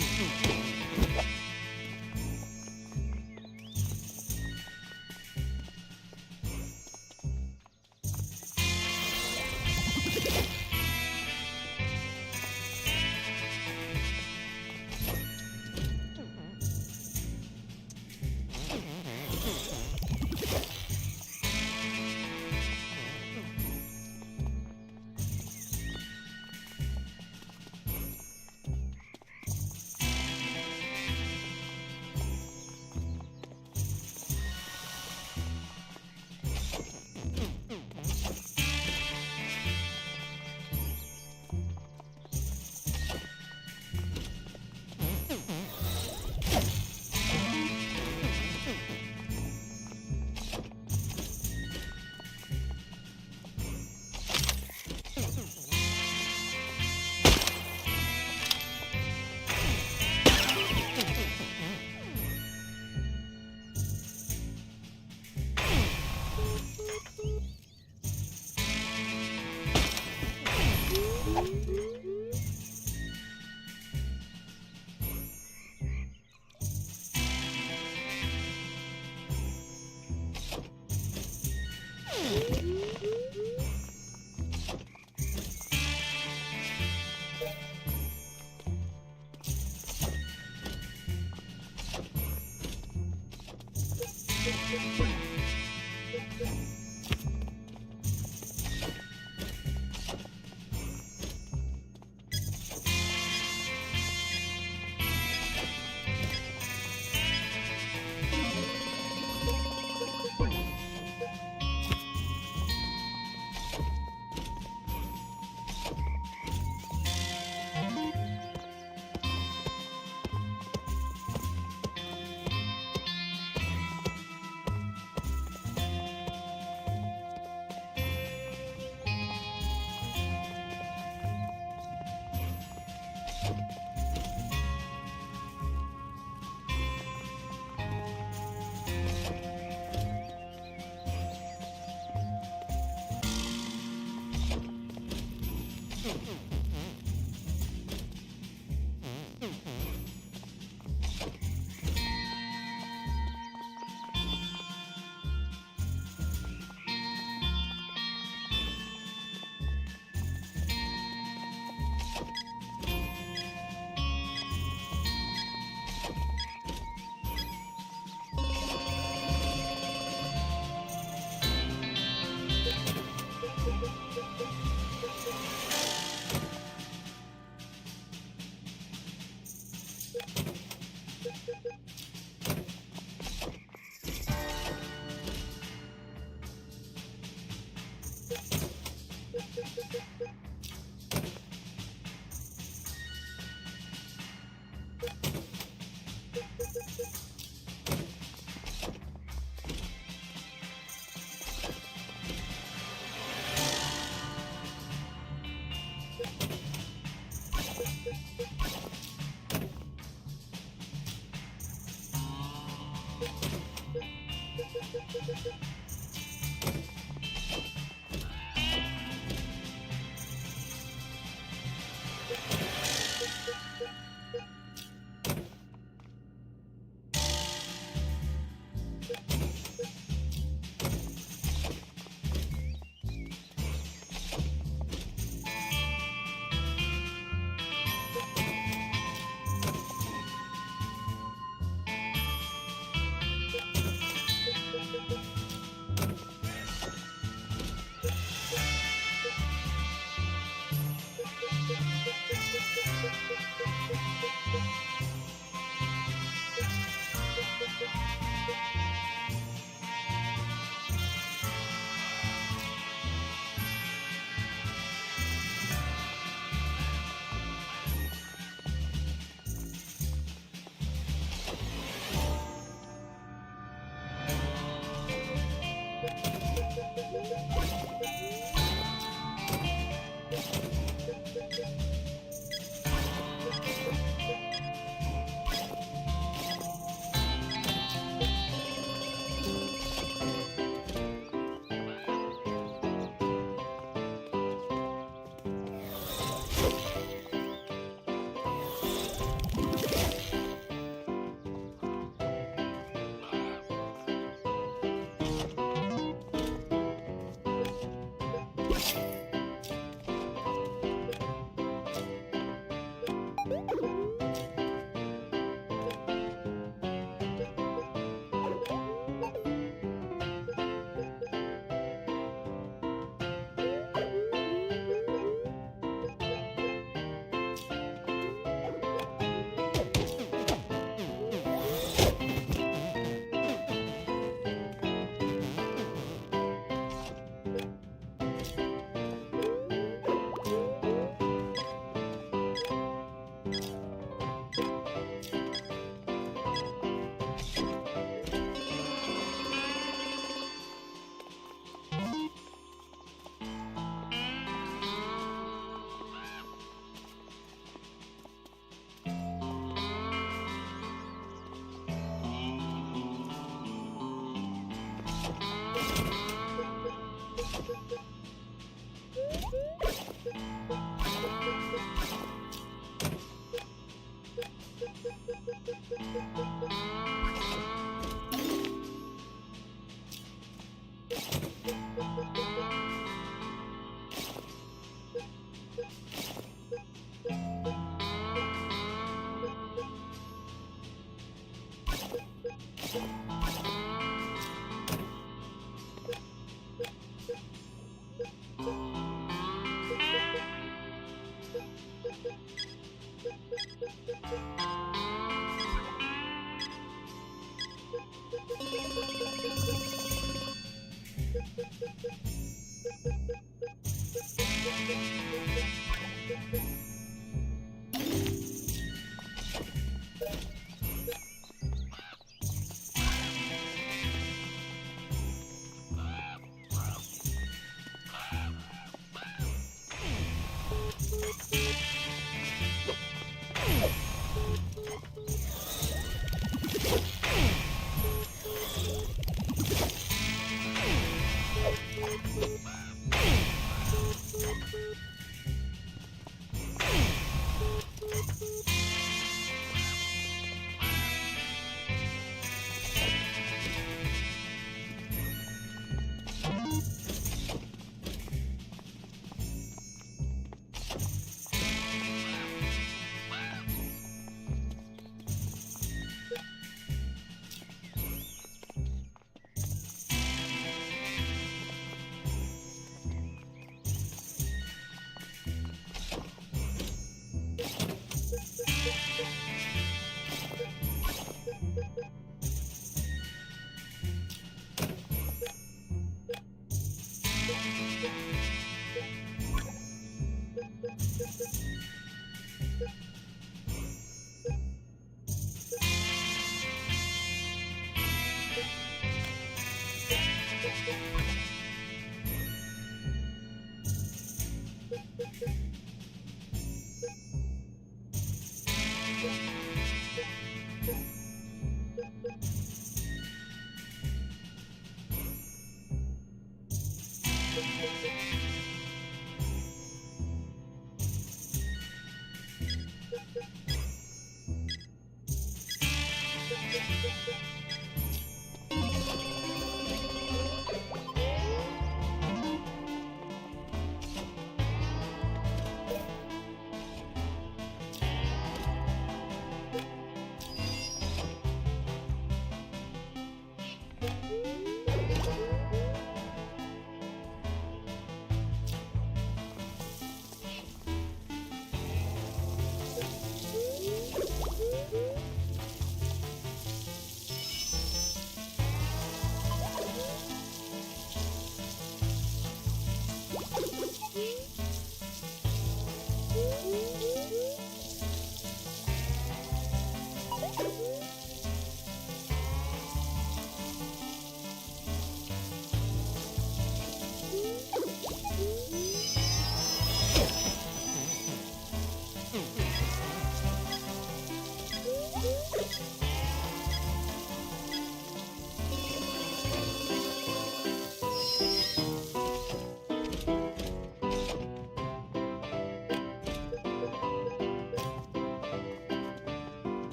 เ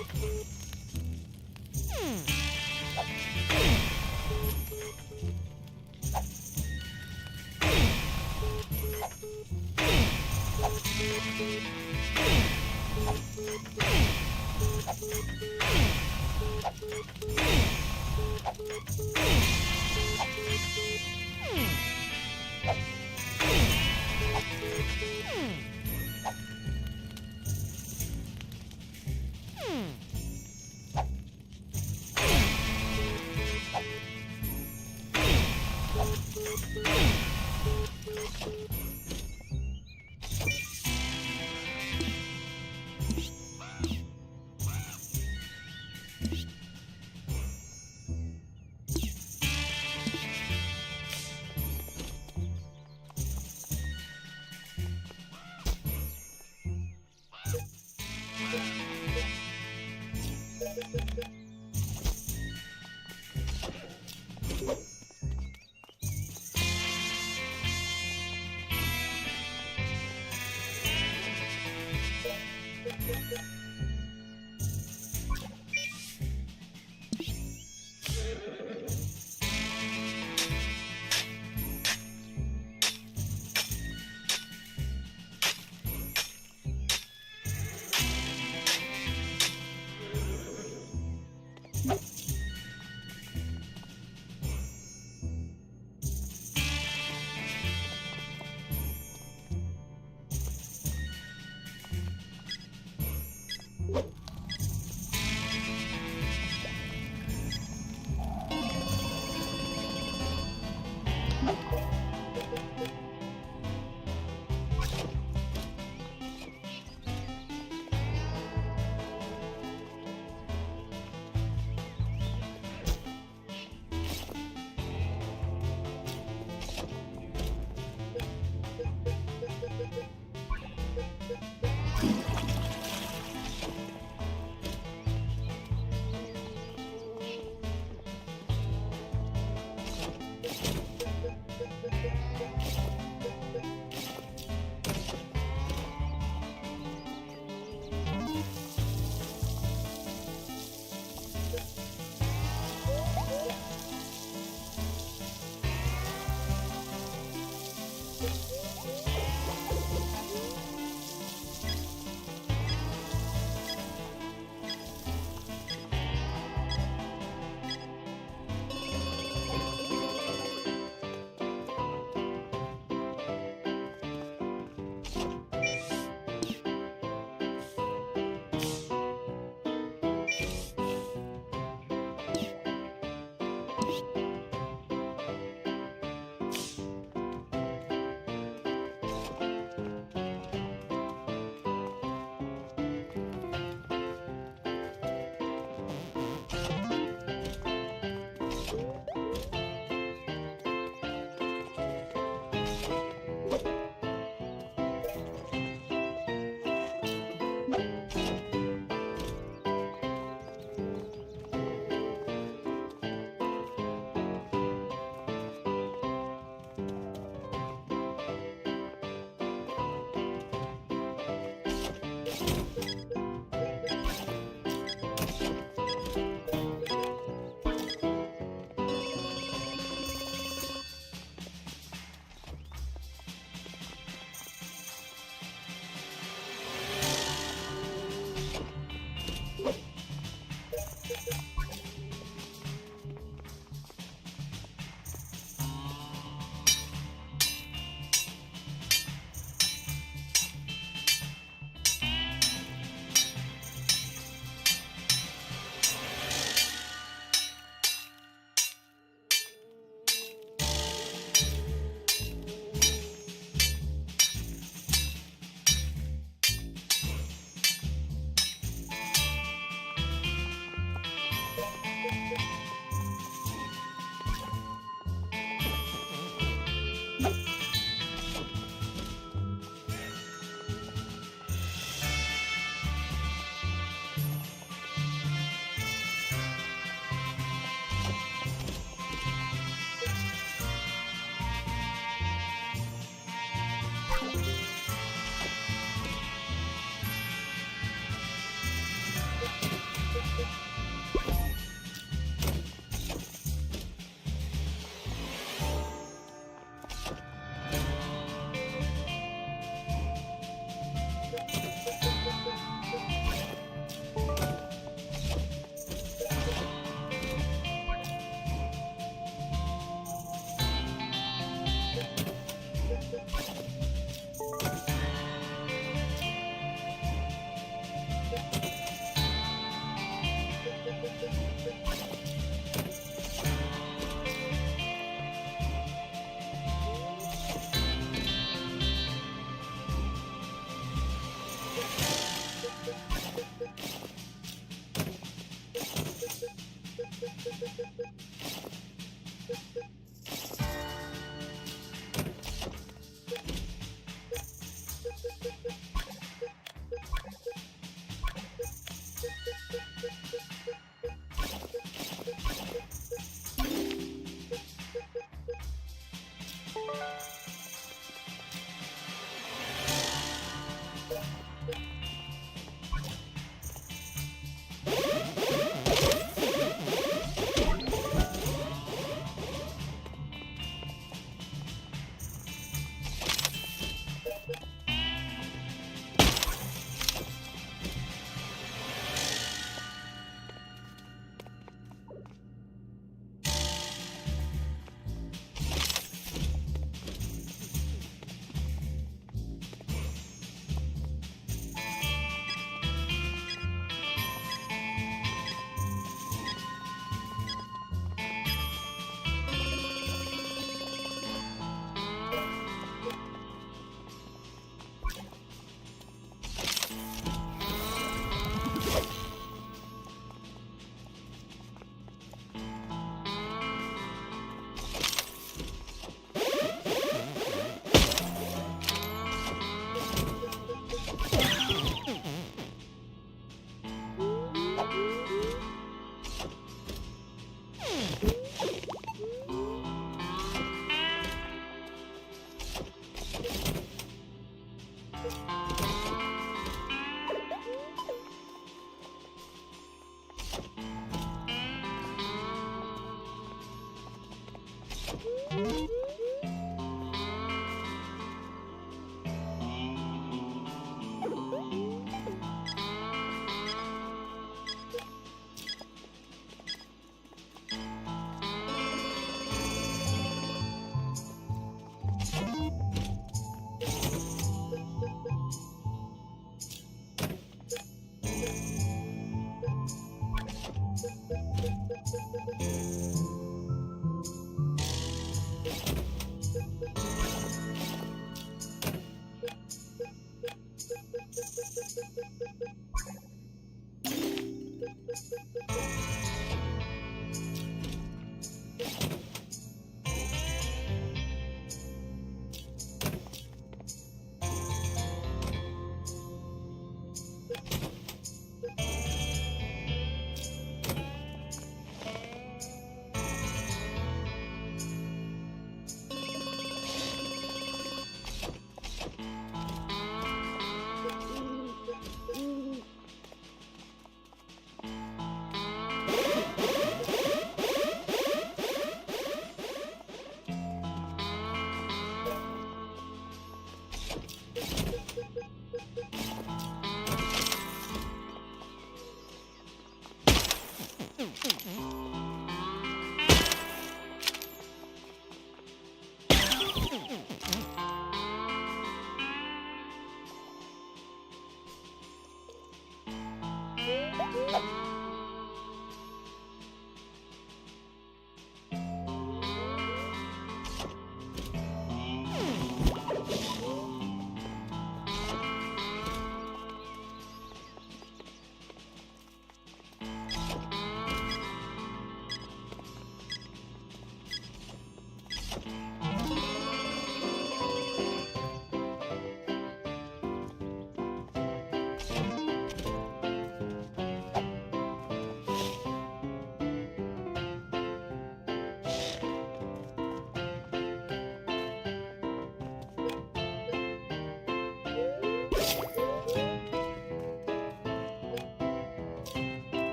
อ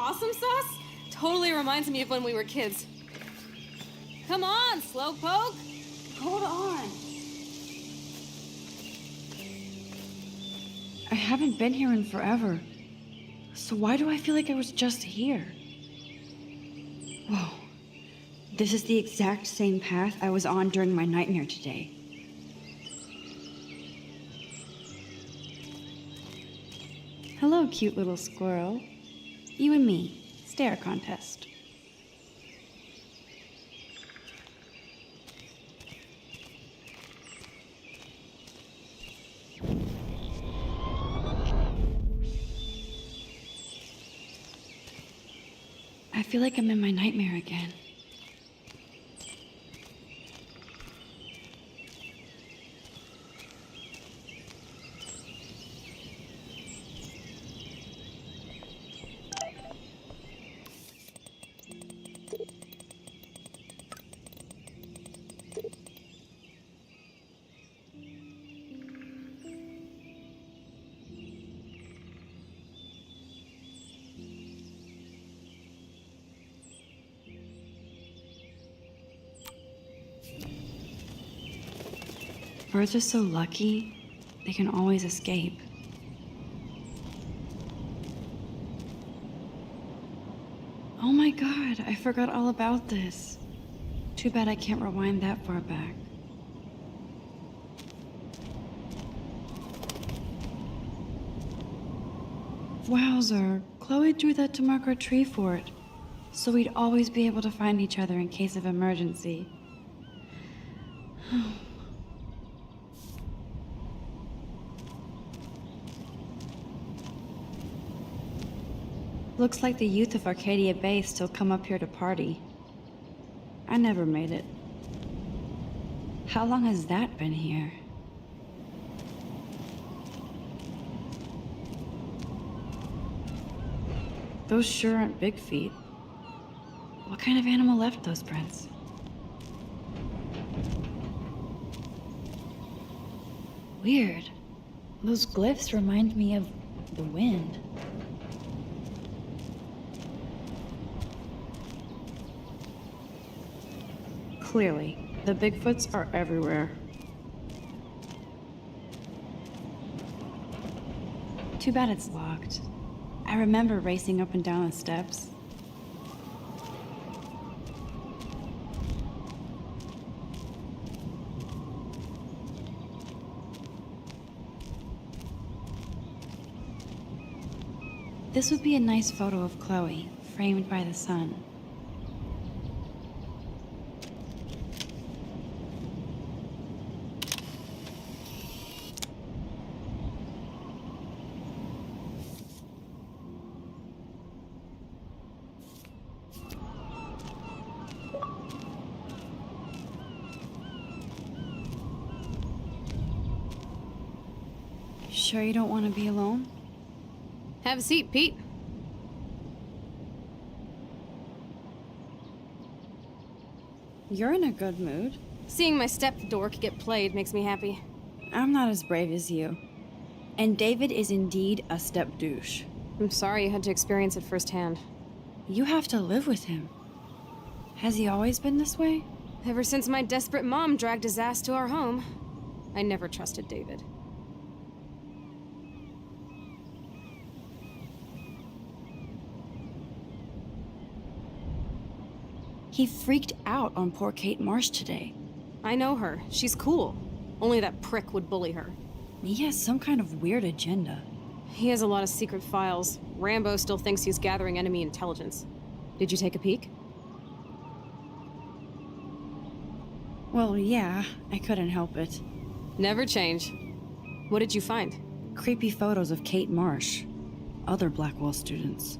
awesome sauce? Totally reminds me of when we were kids. Come on, Slowpoke! Hold on. I haven't been here in forever. So why do I feel like I was just here? Whoa. This is the exact same path I was on during my nightmare today. Hello, cute little squirrel. You and me, stare contest. I feel like I'm in my nightmare again. Birds are so lucky, they can always escape. Oh my god, I forgot all about this. Too bad I can't rewind that far back. Wowzer, Chloe drew that to mark our tree fort, so we'd always be able to find each other in case of emergency. Looks like the youth of Arcadia Bay still come up here to party. I never made it. How long has that been here? Those sure aren't big feet. What kind of animal left those prints? Weird. Those glyphs remind me of the wind. Clearly, the Bigfoots are everywhere. Too bad it's locked. I remember racing up and down the steps. This would be a nice photo of Chloe, framed by the sun. Sure you don't want to be alone? Have a seat, Pete. You're in a good mood. Seeing my step-dork get played makes me happy. I'm not as brave as you. And David is indeed a step-douche. I'm sorry you had to experience it firsthand. You have to live with him. Has he always been this way? Ever since my desperate mom dragged his ass to our home, I never trusted David. He freaked out on poor Kate Marsh today. I know her. She's cool. Only that prick would bully her. He has some kind of weird agenda. He has a lot of secret files. Rambo still thinks he's gathering enemy intelligence. Did you take a peek? Well, yeah, I couldn't help it. Never change. What did you find? Creepy photos of Kate Marsh. Other Blackwell students.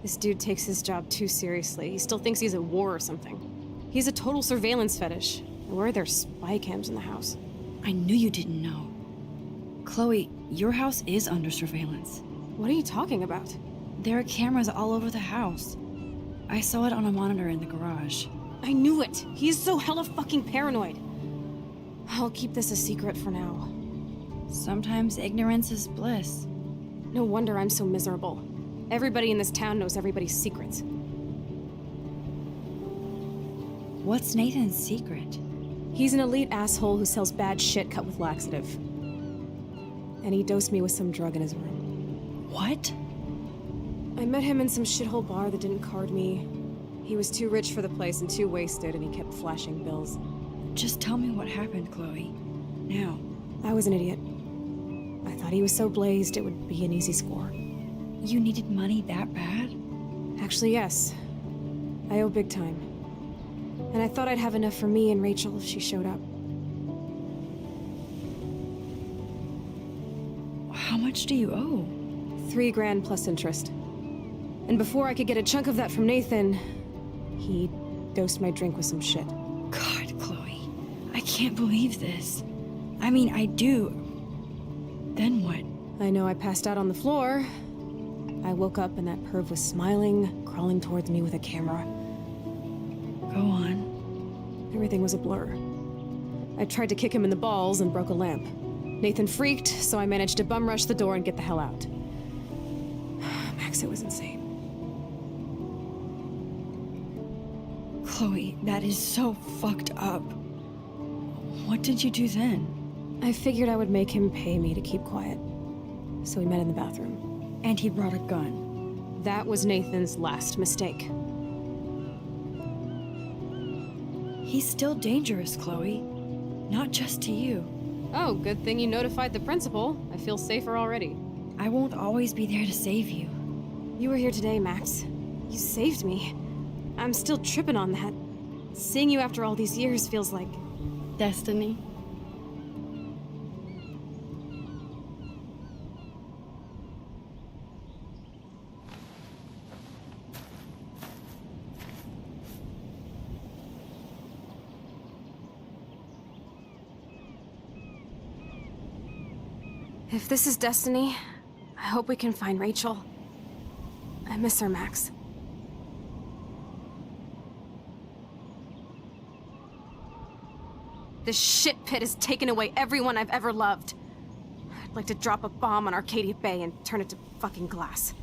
This dude takes his job too seriously. He still thinks he's at war or something. He's a total surveillance fetish. Where are there spy cams in the house? I knew you didn't know. Chloe, your house is under surveillance. What are you talking about? There are cameras all over the house. I saw it on a monitor in the garage. I knew it! He's so hella fucking paranoid. I'll keep this a secret for now. Sometimes ignorance is bliss. No wonder I'm so miserable. Everybody in this town knows everybody's secrets. What's Nathan's secret? He's an elite asshole who sells bad shit cut with laxative. And he dosed me with some drug in his room. What? I met him in some shithole bar that didn't card me. He was too rich for the place and too wasted, and he kept flashing bills. Just tell me what happened, Chloe. Now. I was an idiot. I thought he was so blazed it would be an easy score. You needed money that bad? Actually, yes. I owe big time. And I thought I'd have enough for me and Rachel if she showed up. How much do you owe? $3 grand plus interest. And before I could get a chunk of that from Nathan, he dosed my drink with some shit. God, Chloe. I can't believe this. I mean, I do. Then what? I know I passed out on the floor. I woke up and that perv was smiling, crawling towards me with a camera. Go on. Everything was a blur. I tried to kick him in the balls and broke a lamp. Nathan freaked, so I managed to bum rush the door and get the hell out. Max, it was insane. Chloe, that is so fucked up. What did you do then? I figured I would make him pay me to keep quiet. So we met in the bathroom. And he brought a gun. That was Nathan's last mistake. He's still dangerous, Chloe. Not just to you. Oh, good thing you notified the principal. I feel safer already. I won't always be there to save you. You were here today, Max. You saved me. I'm still tripping on that. Seeing you after all these years feels like... destiny. If this is destiny, I hope we can find Rachel. I miss her, Max. This shit pit has taken away everyone I've ever loved. I'd like to drop a bomb on Arcadia Bay and turn it to fucking glass.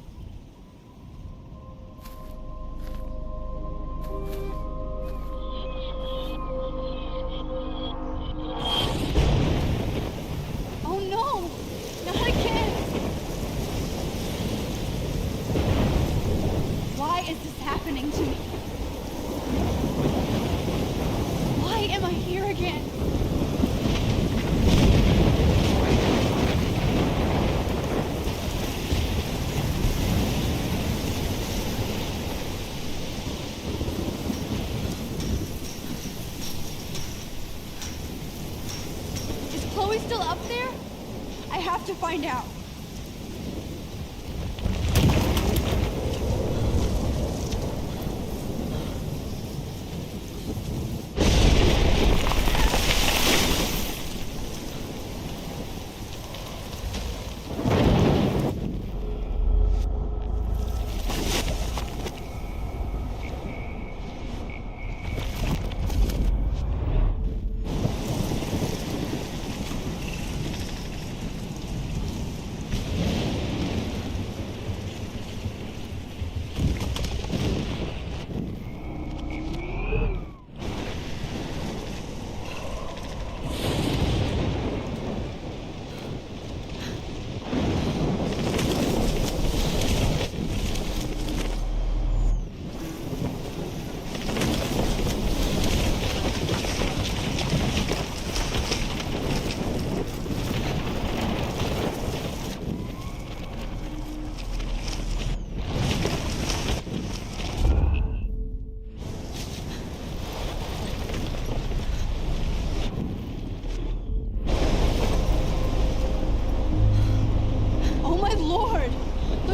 Oh no! Not again! Why is this happening to me? Why am I here again? Is Chloe still up there? I have to find out.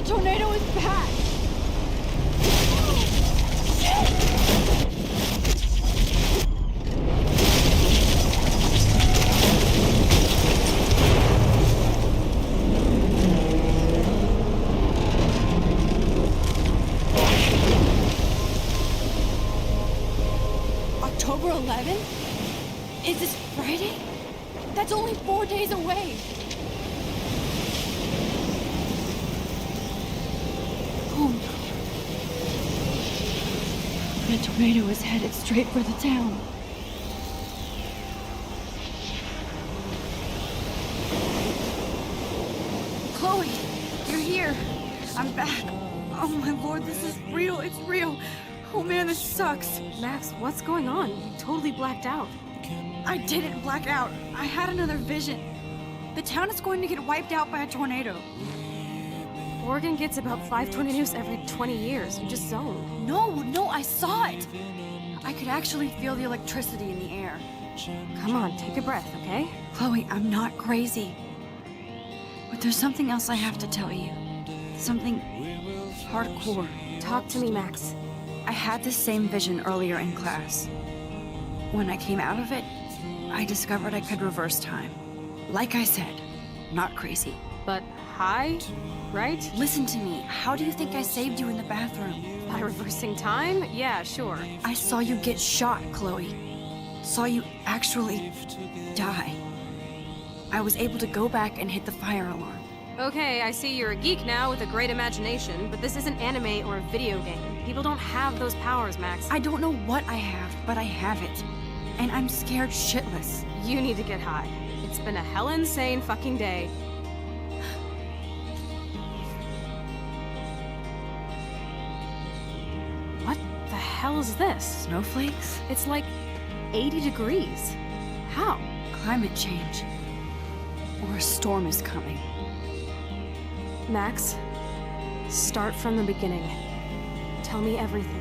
tornado is back! October 11th? Is this Friday? That's only 4 days away! The tornado is headed straight for the town. Chloe, you're here. I'm back. Oh my lord, this is real. It's real. Oh man, this sucks. Max, what's going on? You totally blacked out. I didn't black out. I had another vision. The town is going to get wiped out by a tornado. Oregon gets about 5 tornadoes every 20 years. You just zone. No, I saw it. I could actually feel the electricity in the air. Come on, take a breath, okay? Chloe, I'm not crazy. But there's something else I have to tell you. Something hardcore. Talk to me, Max. I had this same vision earlier in class. When I came out of it, I discovered I could reverse time. Like I said, not crazy. But high, right? Listen to me. How do you think I saved you in the bathroom? By reversing time? Yeah, sure. I saw you get shot, Chloe. Saw you actually die. I was able to go back and hit the fire alarm. Okay, I see you're a geek now with a great imagination, but this isn't anime or a video game. People don't have those powers, Max. I don't know what I have, but I have it. And I'm scared shitless. You need to get high. It's been a hell insane fucking day. What the hell is this? Snowflakes? It's like 80 degrees. How? Climate change. Or a storm is coming. Max, start from the beginning. Tell me everything.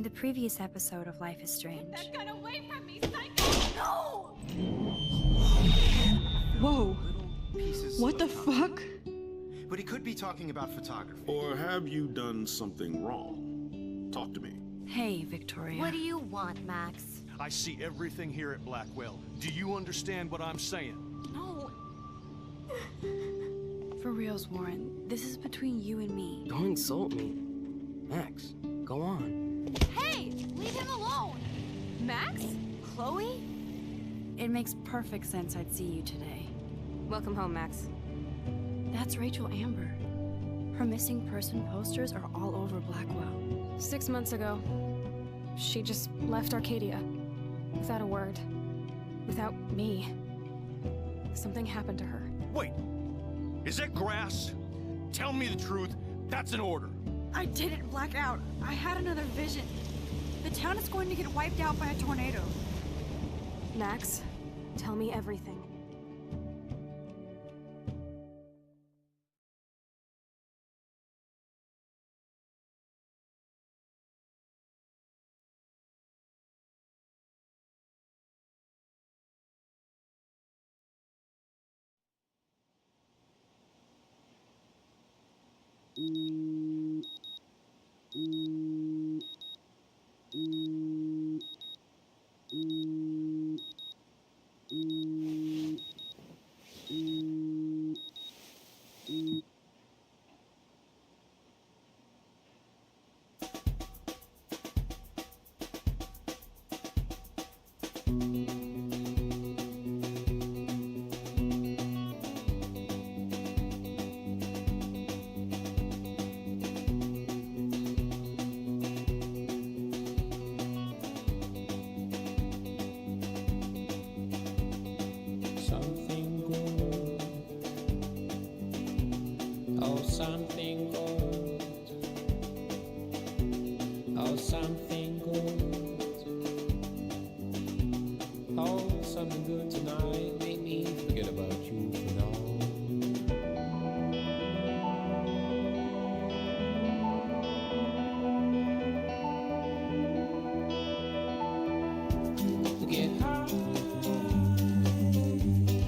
the previous episode of Life is Strange. Get that gun away from me, psycho! No! Whoa! Pieces What the of fuck? But he could be talking about photography. Or have you done something wrong? Talk to me. Hey, Victoria. What do you want, Max? I see everything here at Blackwell. Do you understand what I'm saying? No. For reals, Warren, this is between you and me. Don't insult me. Max, go on. Hey! Leave him alone! Max? Chloe? It makes perfect sense I'd see you today. Welcome home, Max. That's Rachel Amber. Her missing person posters are all over Blackwell. 6 months ago, she just left Arcadia. Without a word. Without me. Something happened to her. Wait! Is that grass? Tell me the truth. That's an order. I didn't black out. I had another vision. The town is going to get wiped out by a tornado. Max, tell me everything. Something good. Oh, something good. Oh, something good. Oh, something good tonight. Make me forget about you for now. Get high.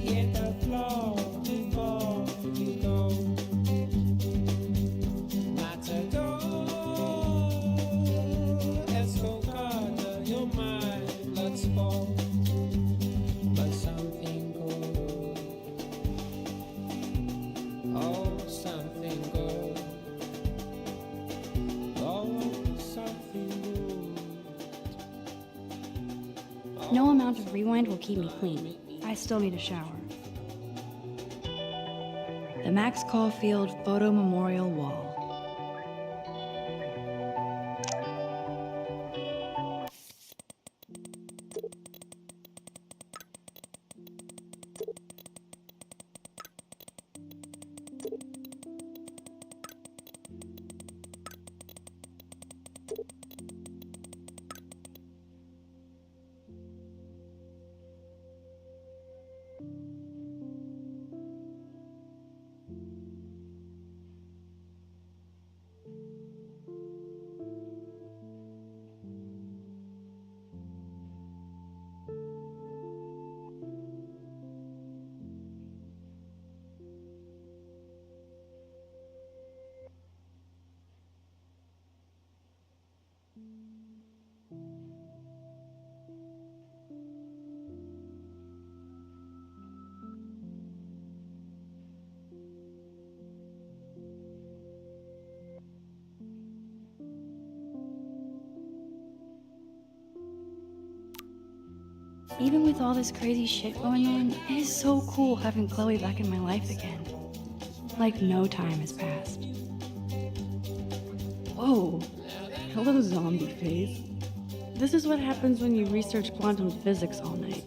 Hit the floor before you go. Matador, escocada, your mind, let's fall. But something good, oh, something good, oh, something good. No amount of rewind will keep me clean. I still need a shower. The Max Caulfield Photo Memorial Wall. Even with all this crazy shit going on, it is so cool having Chloe back in my life again. Like no time has passed. Whoa. Hello, zombie face. This is what happens when you research quantum physics all night.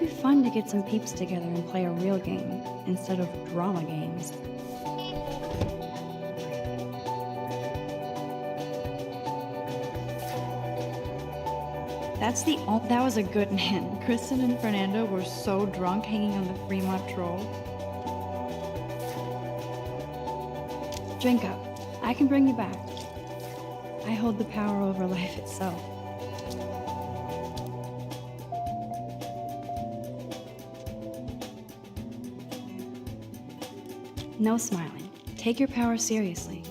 be fun to get some peeps together and play a real game instead of drama games. That was a good man. Kristen and Fernando were so drunk hanging on the Fremont Troll. Drink up. I can bring you back. I hold the power over life itself. No smiling. Take your power seriously.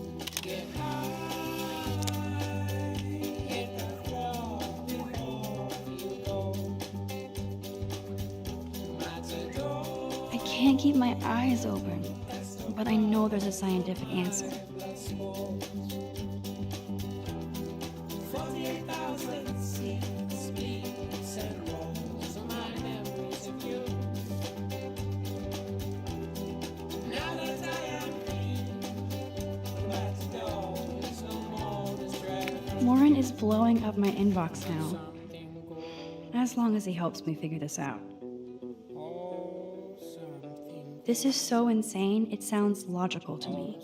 I can't keep my eyes open, but I know there's a scientific answer. Warren is blowing up my inbox now. As long as he helps me figure this out. This is so insane, it sounds logical to me.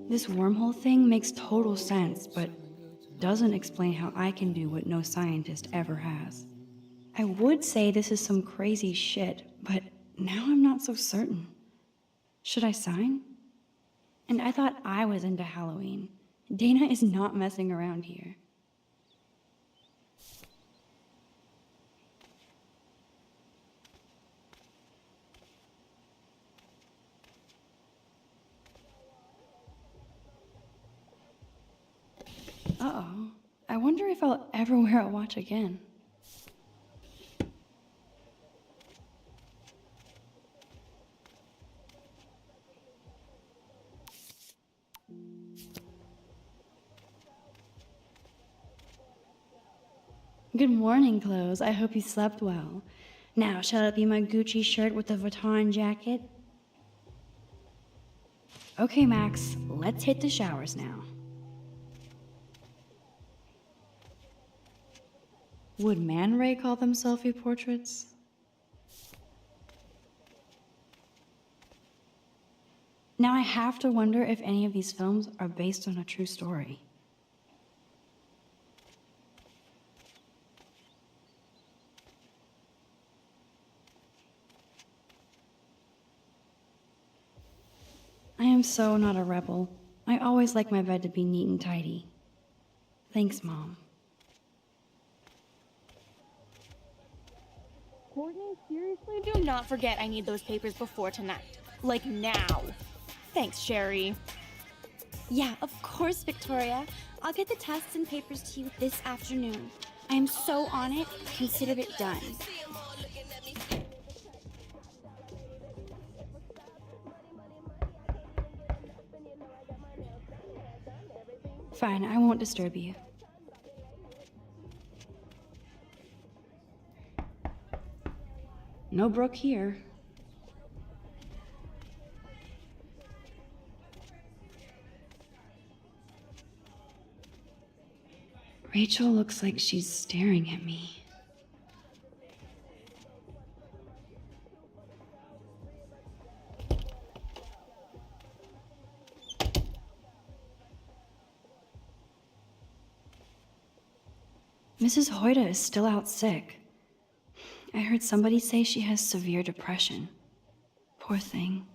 This wormhole thing makes total sense, but doesn't explain how I can do what no scientist ever has. I would say this is some crazy shit, but now I'm not so certain. Should I sign? And I thought I was into Halloween. Dana is not messing around here. Uh-oh. I wonder if I'll ever wear a watch again. Good morning, clothes. I hope you slept well. Now, shall it be my Gucci shirt with the Vuitton jacket? Okay, Max, let's hit the showers now. Would Man Ray call them selfie portraits? Now I have to wonder if any of these films are based on a true story. I am so not a rebel. I always like my bed to be neat and tidy. Thanks, Mom. Courtney, seriously? Do not forget I need those papers before tonight. Like now. Thanks, Sherry. Yeah, of course, Victoria. I'll get the tests and papers to you this afternoon. I am so on it. Consider it done. Fine, I won't disturb you. No Brooke here. Rachel looks like she's staring at me. Mrs. Hoyta is still out sick. I heard somebody say she has severe depression. Poor thing.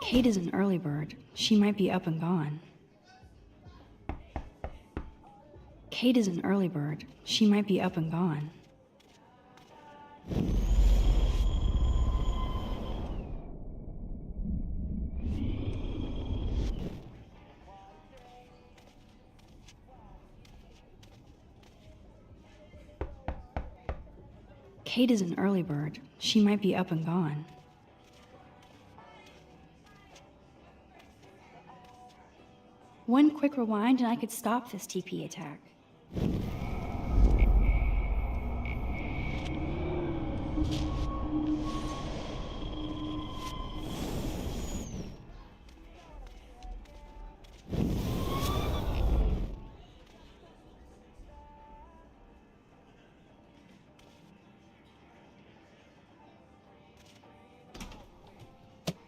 Kate is an early bird. She might be up and gone. Kate is an early bird. She might be up and gone. Kate is an early bird. She might be up and gone. One quick rewind and I could stop this TP attack.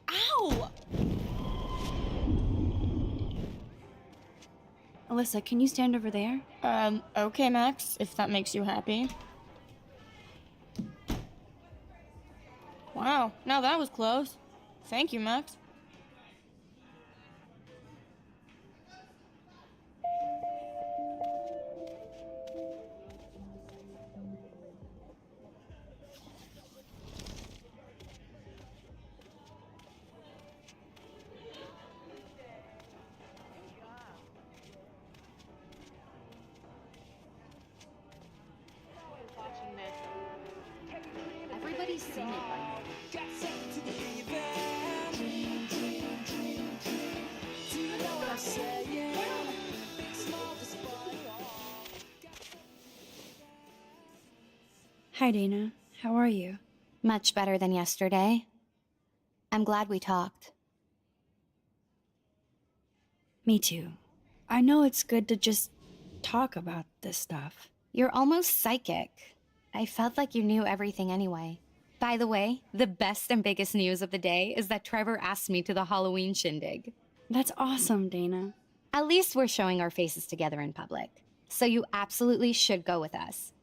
Ow! Alyssa, can you stand over there? Okay, Max, if that makes you happy. Wow, now that was close. Thank you, Max. Everybody's seen it by now. Hi, Dana. How are you? Much better than yesterday. I'm glad we talked. Me too. I know it's good to just talk about this stuff. You're almost psychic. I felt like you knew everything anyway. By the way, the best and biggest news of the day is that Trevor asked me to the Halloween shindig. That's awesome, Dana. At least we're showing our faces together in public. So you absolutely should go with us.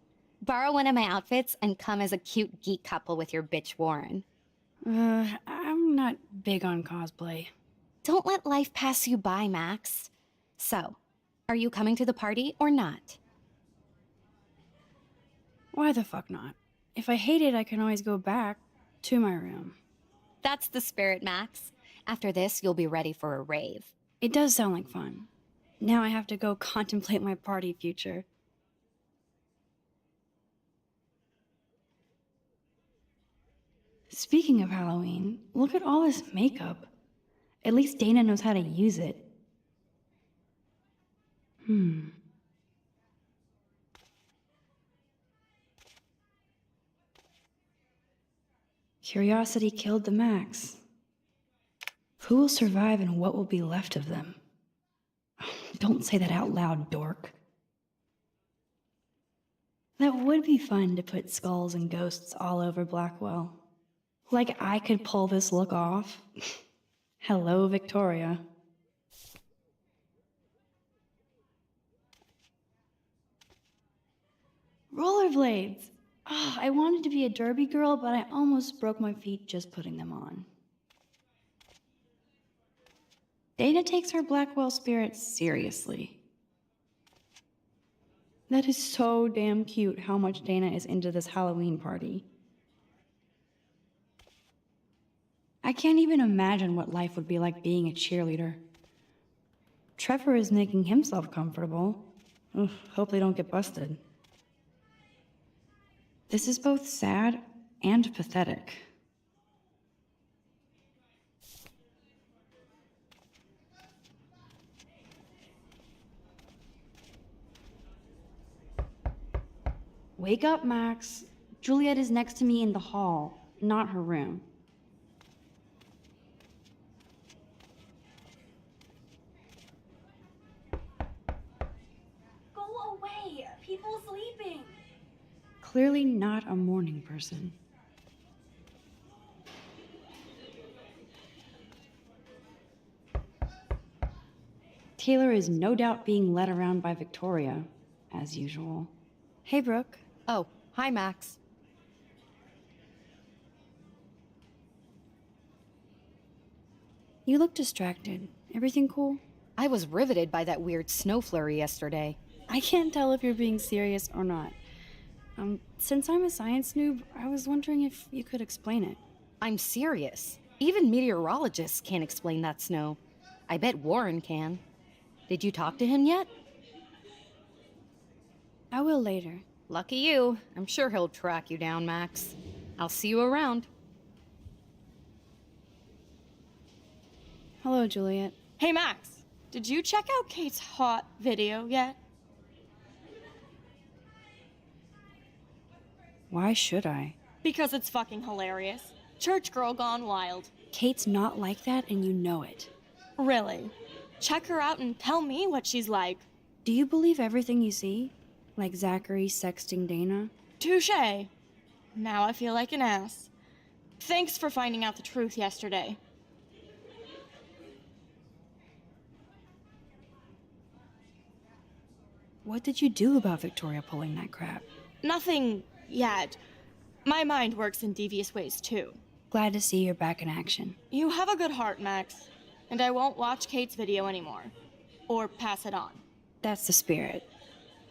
Borrow one of my outfits and come as a cute geek couple with your bitch Warren. I'm not big on cosplay. Don't let life pass you by, Max. So, are you coming to the party or not? Why the fuck not? If I hate it, I can always go back to my room. That's the spirit, Max. After this, you'll be ready for a rave. It does sound like fun. Now I have to go contemplate my party future. Speaking of Halloween, look at all this makeup. At least Dana knows how to use it. Curiosity killed the Max. Who will survive and what will be left of them? Don't say that out loud, dork. That would be fun to put skulls and ghosts all over Blackwell. Like I could pull this look off. Hello, Victoria. Rollerblades! Oh, I wanted to be a derby girl, but I almost broke my feet just putting them on. Dana takes her Blackwell spirit seriously. That is so damn cute how much Dana is into this Halloween party. I can't even imagine what life would be like being a cheerleader. Trevor is making himself comfortable. Ugh, hope they don't get busted. This is both sad and pathetic. Wake up, Max. Juliet is next to me in the hall, not her room. Go away! People sleeping! Clearly not a morning person. Taylor is no doubt being led around by Victoria, as usual. Hey, Brooke. Oh, hi, Max. You look distracted. Everything cool? I was riveted by that weird snow flurry yesterday. I can't tell if you're being serious or not. Since I'm a science noob, I was wondering if you could explain it. I'm serious. Even meteorologists can't explain that snow. I bet Warren can. Did you talk to him yet? I will later. Lucky you. I'm sure he'll track you down, Max. I'll see you around. Hello, Juliet. Hey, Max, did you check out Kate's hot video yet? Why should I? Because it's fucking hilarious. Church girl gone wild. Kate's not like that, and you know it. Really? Check her out and tell me what she's like. Do you believe everything you see? Like Zachary sexting Dana? Touché. Now I feel like an ass. Thanks for finding out the truth yesterday. What did you do about Victoria pulling that crap? Nothing yet. My mind works in devious ways too. Glad to see you're back in action. You have a good heart, Max. And I won't watch Kate's video anymore. Or pass it on. That's the spirit.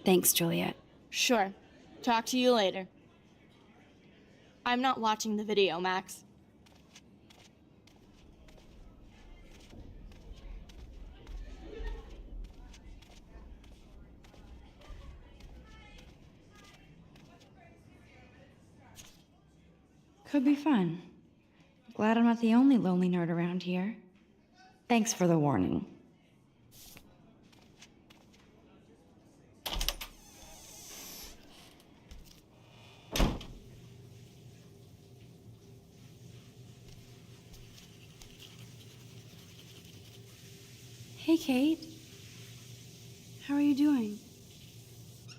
Thanks, Juliet. Sure. Talk to you later. I'm not watching the video, Max. Could be fun. Glad I'm not the only lonely nerd around here. Thanks for the warning. Hey, Kate. How are you doing?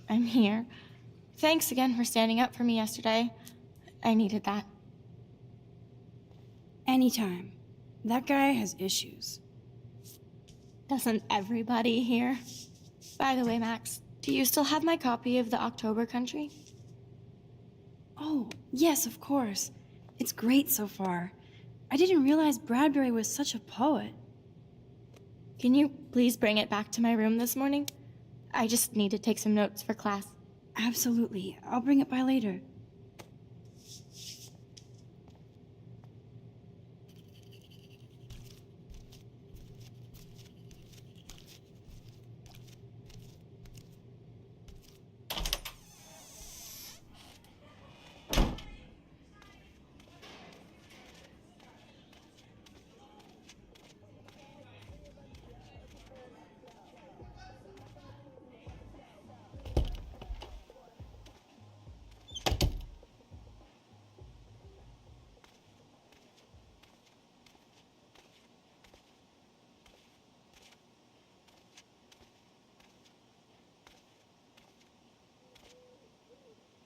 I'm here. Thanks again for standing up for me yesterday. I needed that. Anytime. That guy has issues. Doesn't everybody here? By the way, Max, do you still have my copy of The October Country? Oh, yes, of course. It's great so far. I didn't realize Bradbury was such a poet. Can you please bring it back to my room this morning? I just need to take some notes for class. Absolutely. I'll bring it by later.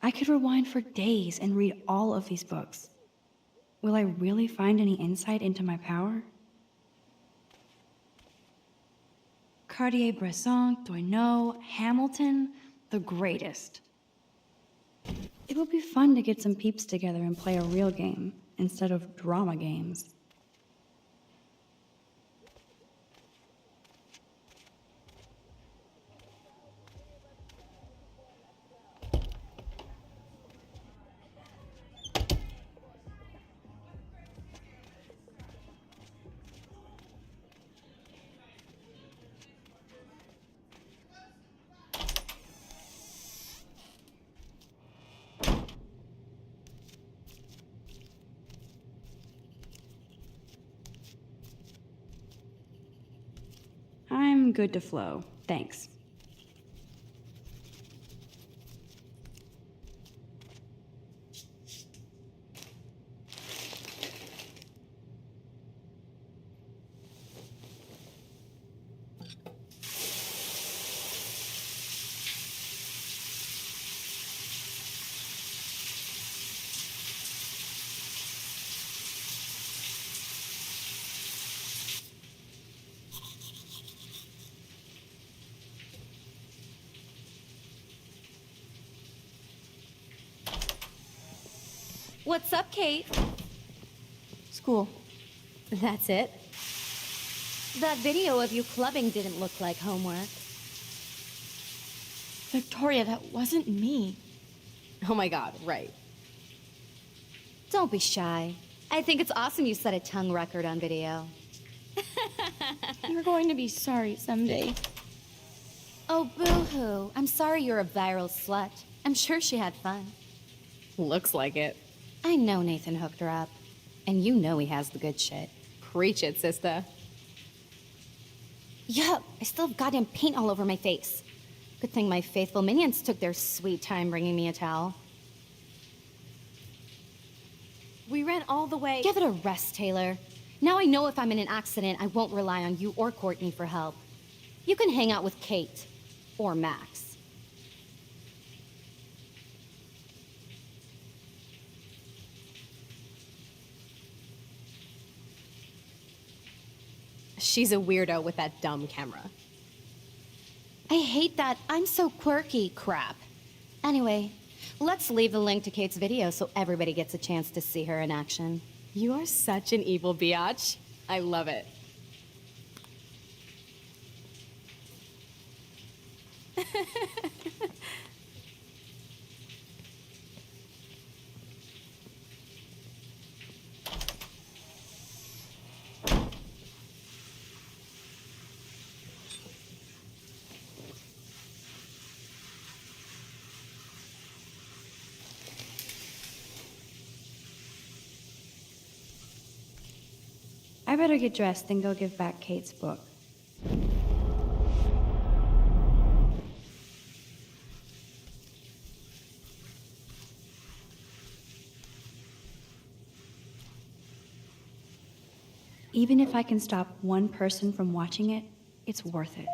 I could rewind for days and read all of these books. Will I really find any insight into my power? Cartier-Bresson, Doisneau, Hamilton, the greatest. It would be fun to get some peeps together and play a real game instead of drama games. I'm good to flow, thanks. What's up, Kate? School. That's it? That video of you clubbing didn't look like homework. Victoria, that wasn't me. Oh my god, right. Don't be shy. I think it's awesome you set a tongue record on video. You're going to be sorry someday. Oh, boo-hoo. I'm sorry you're a viral slut. I'm sure she had fun. Looks like it. I know Nathan hooked her up. And you know he has the good shit. Preach it, sister. Yup, I still have goddamn paint all over my face. Good thing my faithful minions took their sweet time bringing me a towel. We ran all the way. Give it a rest, Taylor. Now I know if I'm in an accident, I won't rely on you or Courtney for help. You can hang out with Kate. Or Max. She's a weirdo with that dumb camera. I hate that I'm so quirky crap. Anyway, let's leave the link to Kate's video so everybody gets a chance to see her in action. You are such an evil biatch. I love it. I better get dressed and go give back Kate's book. Even if I can stop one person from watching it, it's worth it.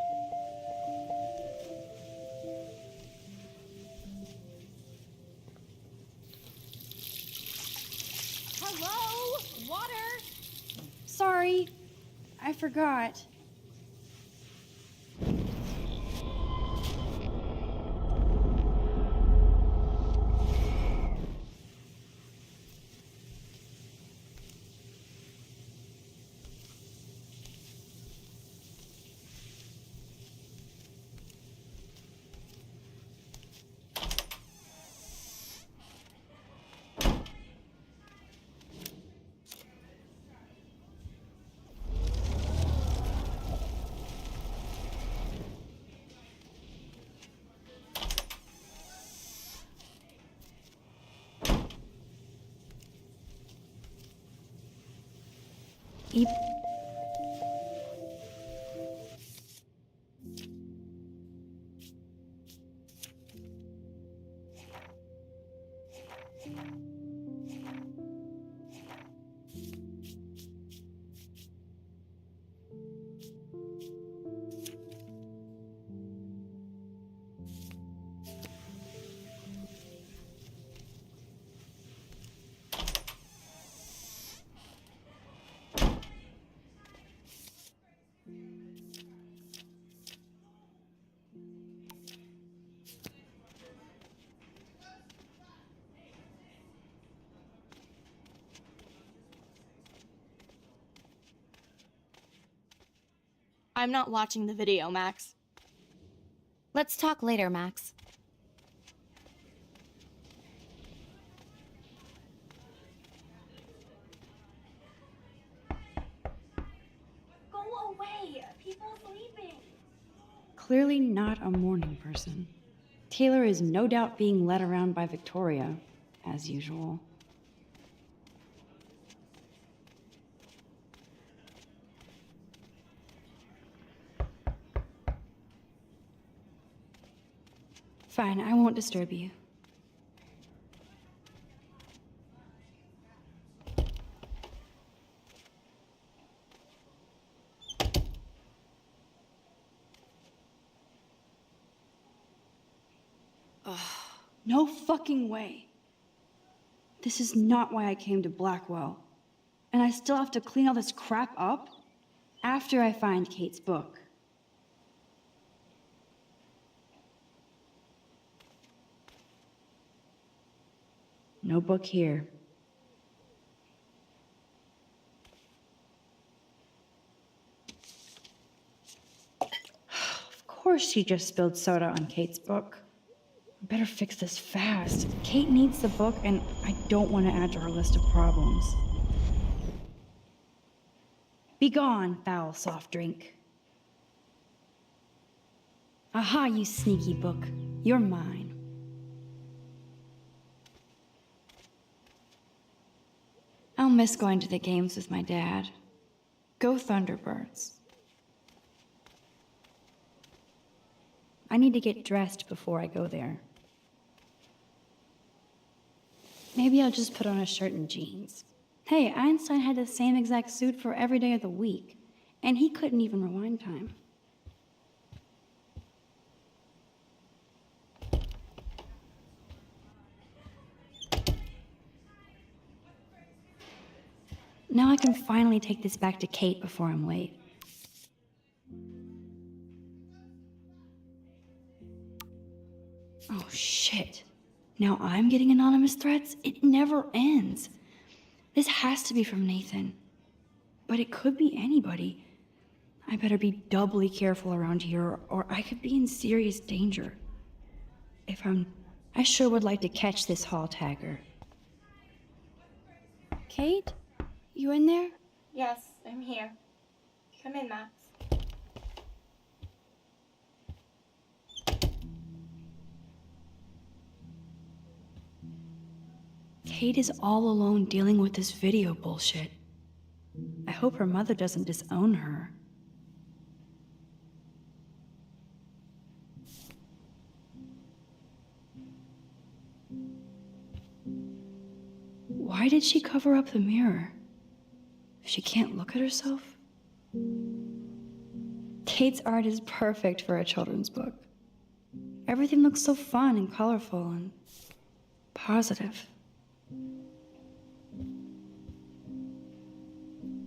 Hello? Water? Sorry, I forgot. I'm not watching the video, Max. Let's talk later, Max. Go away! People sleeping! Clearly not a morning person. Taylor is no doubt being led around by Victoria, as usual. Fine, I won't disturb you. No fucking way. This is not why I came to Blackwell. And I still have to clean all this crap up after I find Kate's book. No book here. Of course she just spilled soda on Kate's book. I better fix this fast. Kate needs the book, and I don't want to add to her list of problems. Be gone, foul soft drink. Aha, you sneaky book. You're mine. I'll miss going to the games with my dad. Go Thunderbirds. I need to get dressed before I go there. Maybe I'll just put on a shirt and jeans. Hey, Einstein had the same exact suit for every day of the week, and he couldn't even rewind time. Now I can finally take this back to Kate before I'm late. Oh shit. Now I'm getting anonymous threats? It never ends. This has to be from Nathan. But it could be anybody. I better be doubly careful around here, or I could be in serious danger. I sure would like to catch this hall tagger. Kate? You in there? Yes, I'm here. Come in, Max. Kate is all alone dealing with this video bullshit. I hope her mother doesn't disown her. Why did she cover up the mirror? She can't look at herself? Kate's art is perfect for a children's book. Everything looks so fun and colorful and positive.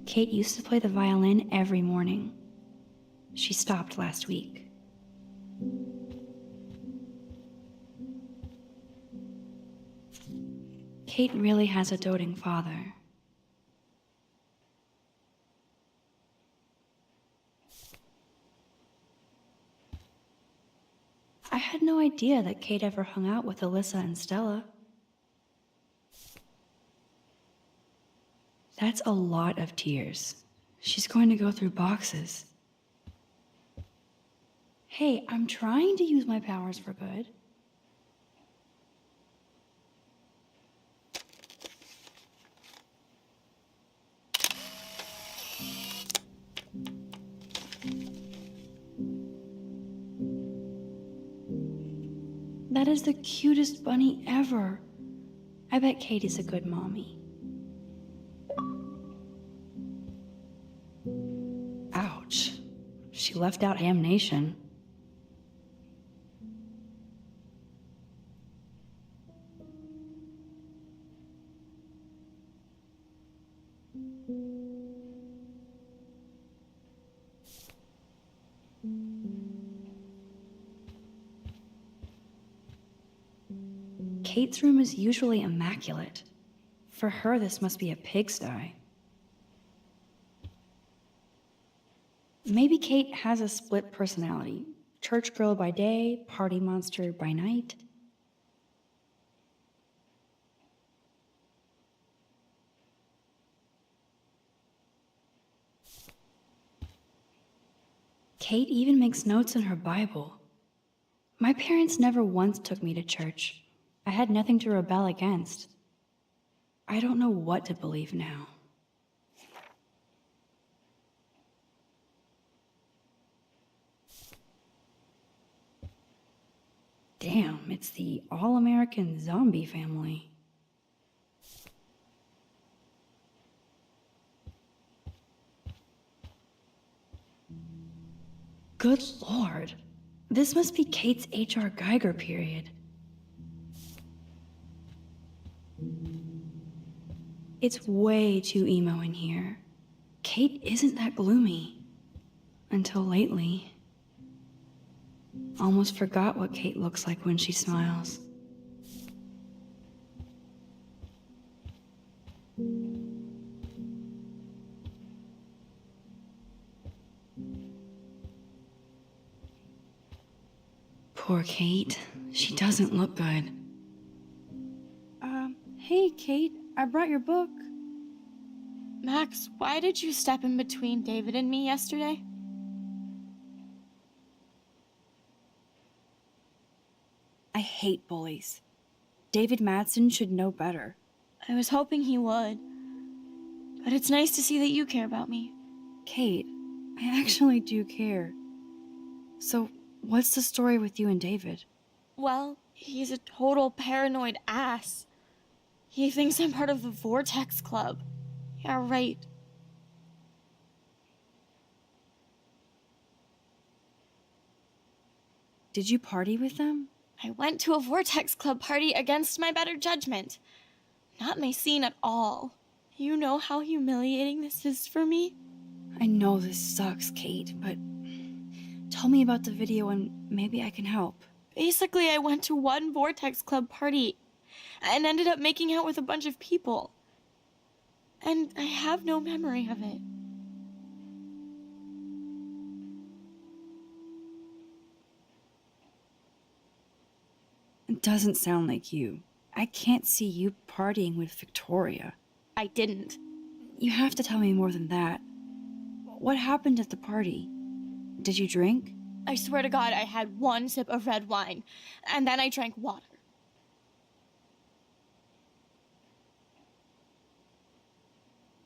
Kate used to play the violin every morning. She stopped last week. Kate really has a doting father. I had no idea that Kate ever hung out with Alyssa and Stella. That's a lot of tears. She's going to go through boxes. Hey, I'm trying to use my powers for good. That is the cutest bunny ever. I bet Kate is a good mommy. Ouch. She left out Ham Nation. Kate's room is usually immaculate. For her, this must be a pigsty. Maybe Kate has a split personality. Church girl by day, party monster by night. Kate even makes notes in her Bible. My parents never once took me to church. I had nothing to rebel against. I don't know what to believe now. Damn, it's the all-American zombie family. Good Lord. This must be Kate's H.R. Geiger period. It's way too emo in here. Kate isn't that gloomy. Until lately. Almost forgot what Kate looks like when she smiles. Poor Kate. She doesn't look good. Hey, Kate. I brought your book. Max, why did you step in between David and me yesterday? I hate bullies. David Madsen should know better. I was hoping he would. But it's nice to see that you care about me. Kate, I actually do care. So, what's the story with you and David? Well, he's a total paranoid ass. He thinks I'm part of the Vortex Club. Yeah, right. Did you party with them? I went to a Vortex Club party against my better judgment. Not my scene at all. You know how humiliating this is for me? I know this sucks, Kate, but tell me about the video and maybe I can help. Basically, I went to one Vortex Club party and ended up making out with a bunch of people. And I have no memory of it. It doesn't sound like you. I can't see you partying with Victoria. I didn't. You have to tell me more than that. What happened at the party? Did you drink? I swear to God, I had one sip of red wine, and then I drank water.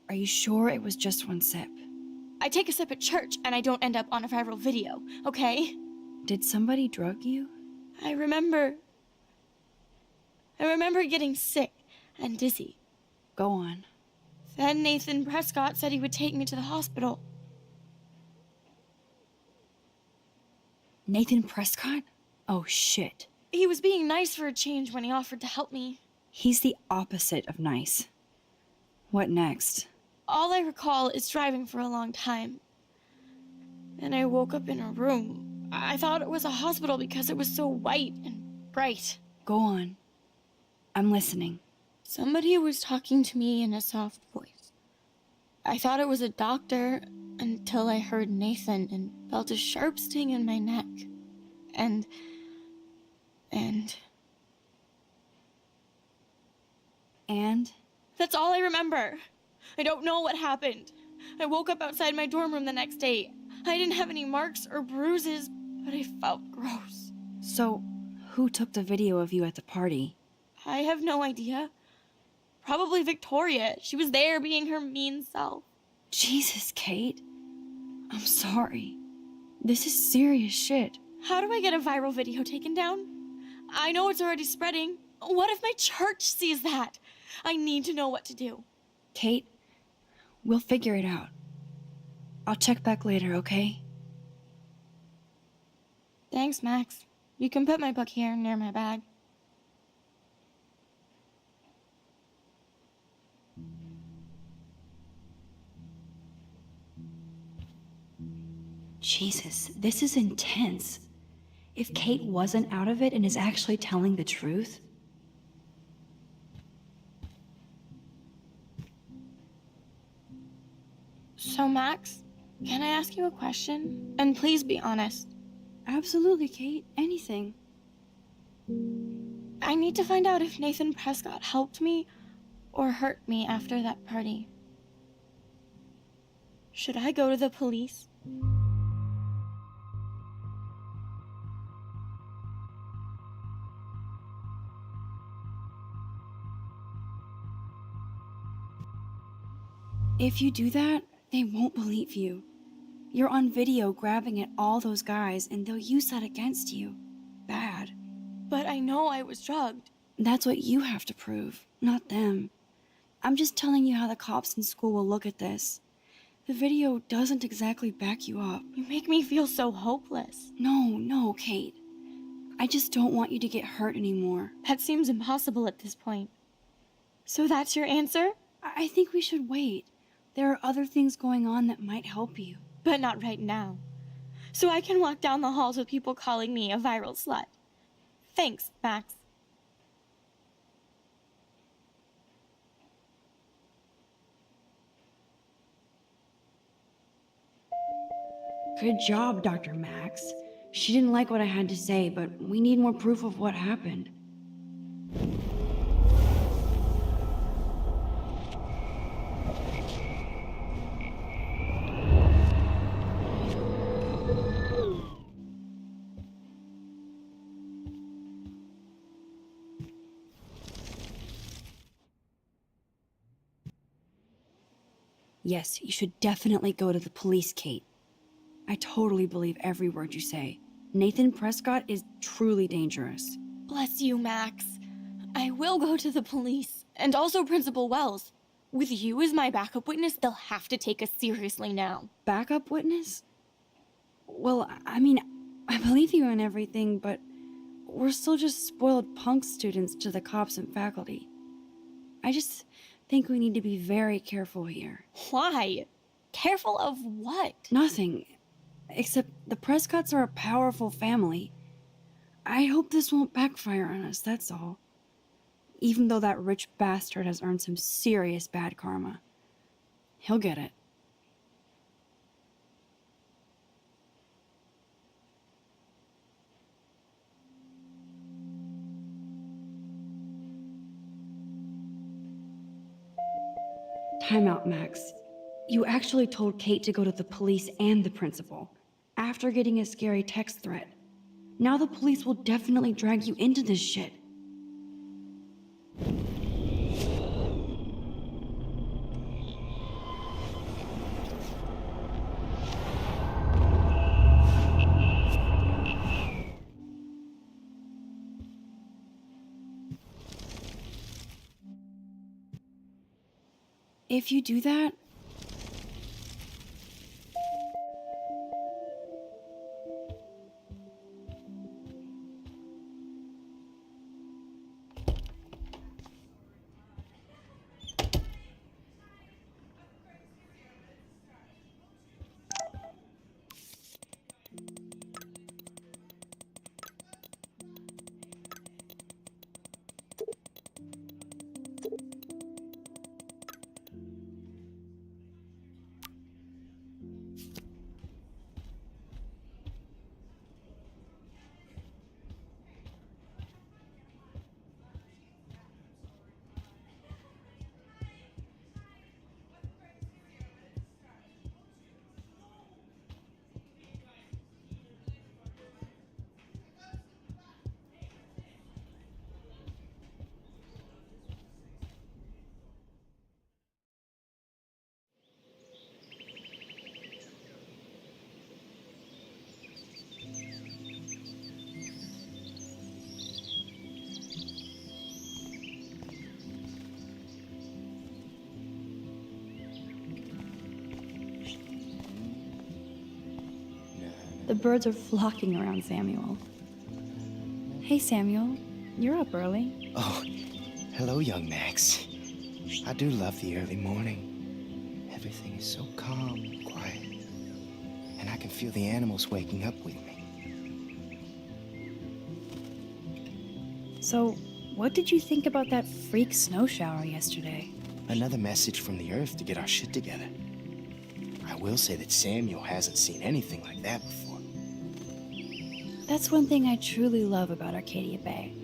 Are you sure it was just one sip? I take a sip at church, and I don't end up on a viral video, okay? Did somebody drug you? I remember getting sick and dizzy. Go on. Then Nathan Prescott said he would take me to the hospital. Nathan Prescott? Oh, shit. He was being nice for a change when he offered to help me. He's the opposite of nice. What next? All I recall is driving for a long time. Then I woke up in a room. I thought it was a hospital because it was so white and bright. Go on. I'm listening. Somebody was talking to me in a soft voice. I thought it was a doctor until I heard Nathan and felt a sharp sting in my neck. And... And? That's all I remember. I don't know what happened. I woke up outside my dorm room the next day. I didn't have any marks or bruises, but I felt gross. So, who took the video of you at the party? I have no idea. Probably Victoria. She was there being her mean self. Jesus, Kate. I'm sorry. This is serious shit. How do I get a viral video taken down? I know it's already spreading. What if my church sees that? I need to know what to do. Kate, we'll figure it out. I'll check back later, okay? Thanks, Max. You can put my book here near my bag. Jesus, this is intense. If Kate wasn't out of it and is actually telling the truth... So, Max, can I ask you a question? And please be honest. Absolutely, Kate. Anything. I need to find out if Nathan Prescott helped me or hurt me after that party. Should I go to the police? If you do that, they won't believe you. You're on video grabbing at all those guys, and they'll use that against you. Bad. But I know I was drugged. That's what you have to prove, not them. I'm just telling you how the cops in school will look at this. The video doesn't exactly back you up. You make me feel so hopeless. No, Kate. I just don't want you to get hurt anymore. That seems impossible at this point. So that's your answer? I think we should wait. There are other things going on that might help you. But not right now. So I can walk down the halls with people calling me a viral slut. Thanks, Max. Good job, Dr. Max. She didn't like what I had to say, but we need more proof of what happened. Yes, you should definitely go to the police, Kate. I totally believe every word you say. Nathan Prescott is truly dangerous. Bless you, Max. I will go to the police, and also Principal Wells. With you as my backup witness, they'll have to take us seriously now. Backup witness? Well, I mean, I believe you and everything, but we're still just spoiled punk students to the cops and faculty. I just think we need to be very careful here. Why? Careful of what? Nothing. Except the Prescotts are a powerful family. I hope this won't backfire on us, that's all. Even though that rich bastard has earned some serious bad karma. He'll get it. Time out, Max. You actually told Kate to go to the police and the principal, after getting a scary text threat. Now the police will definitely drag you into this shit. If you do that, the birds are flocking around Samuel. Hey, Samuel. You're up early. Oh, hello, young Max. I do love the early morning. Everything is so calm and quiet. And I can feel the animals waking up with me. So, what did you think about that freak snow shower yesterday? Another message from the Earth to get our shit together. I will say that Samuel hasn't seen anything like that before. That's one thing I truly love about Arcadia Bay.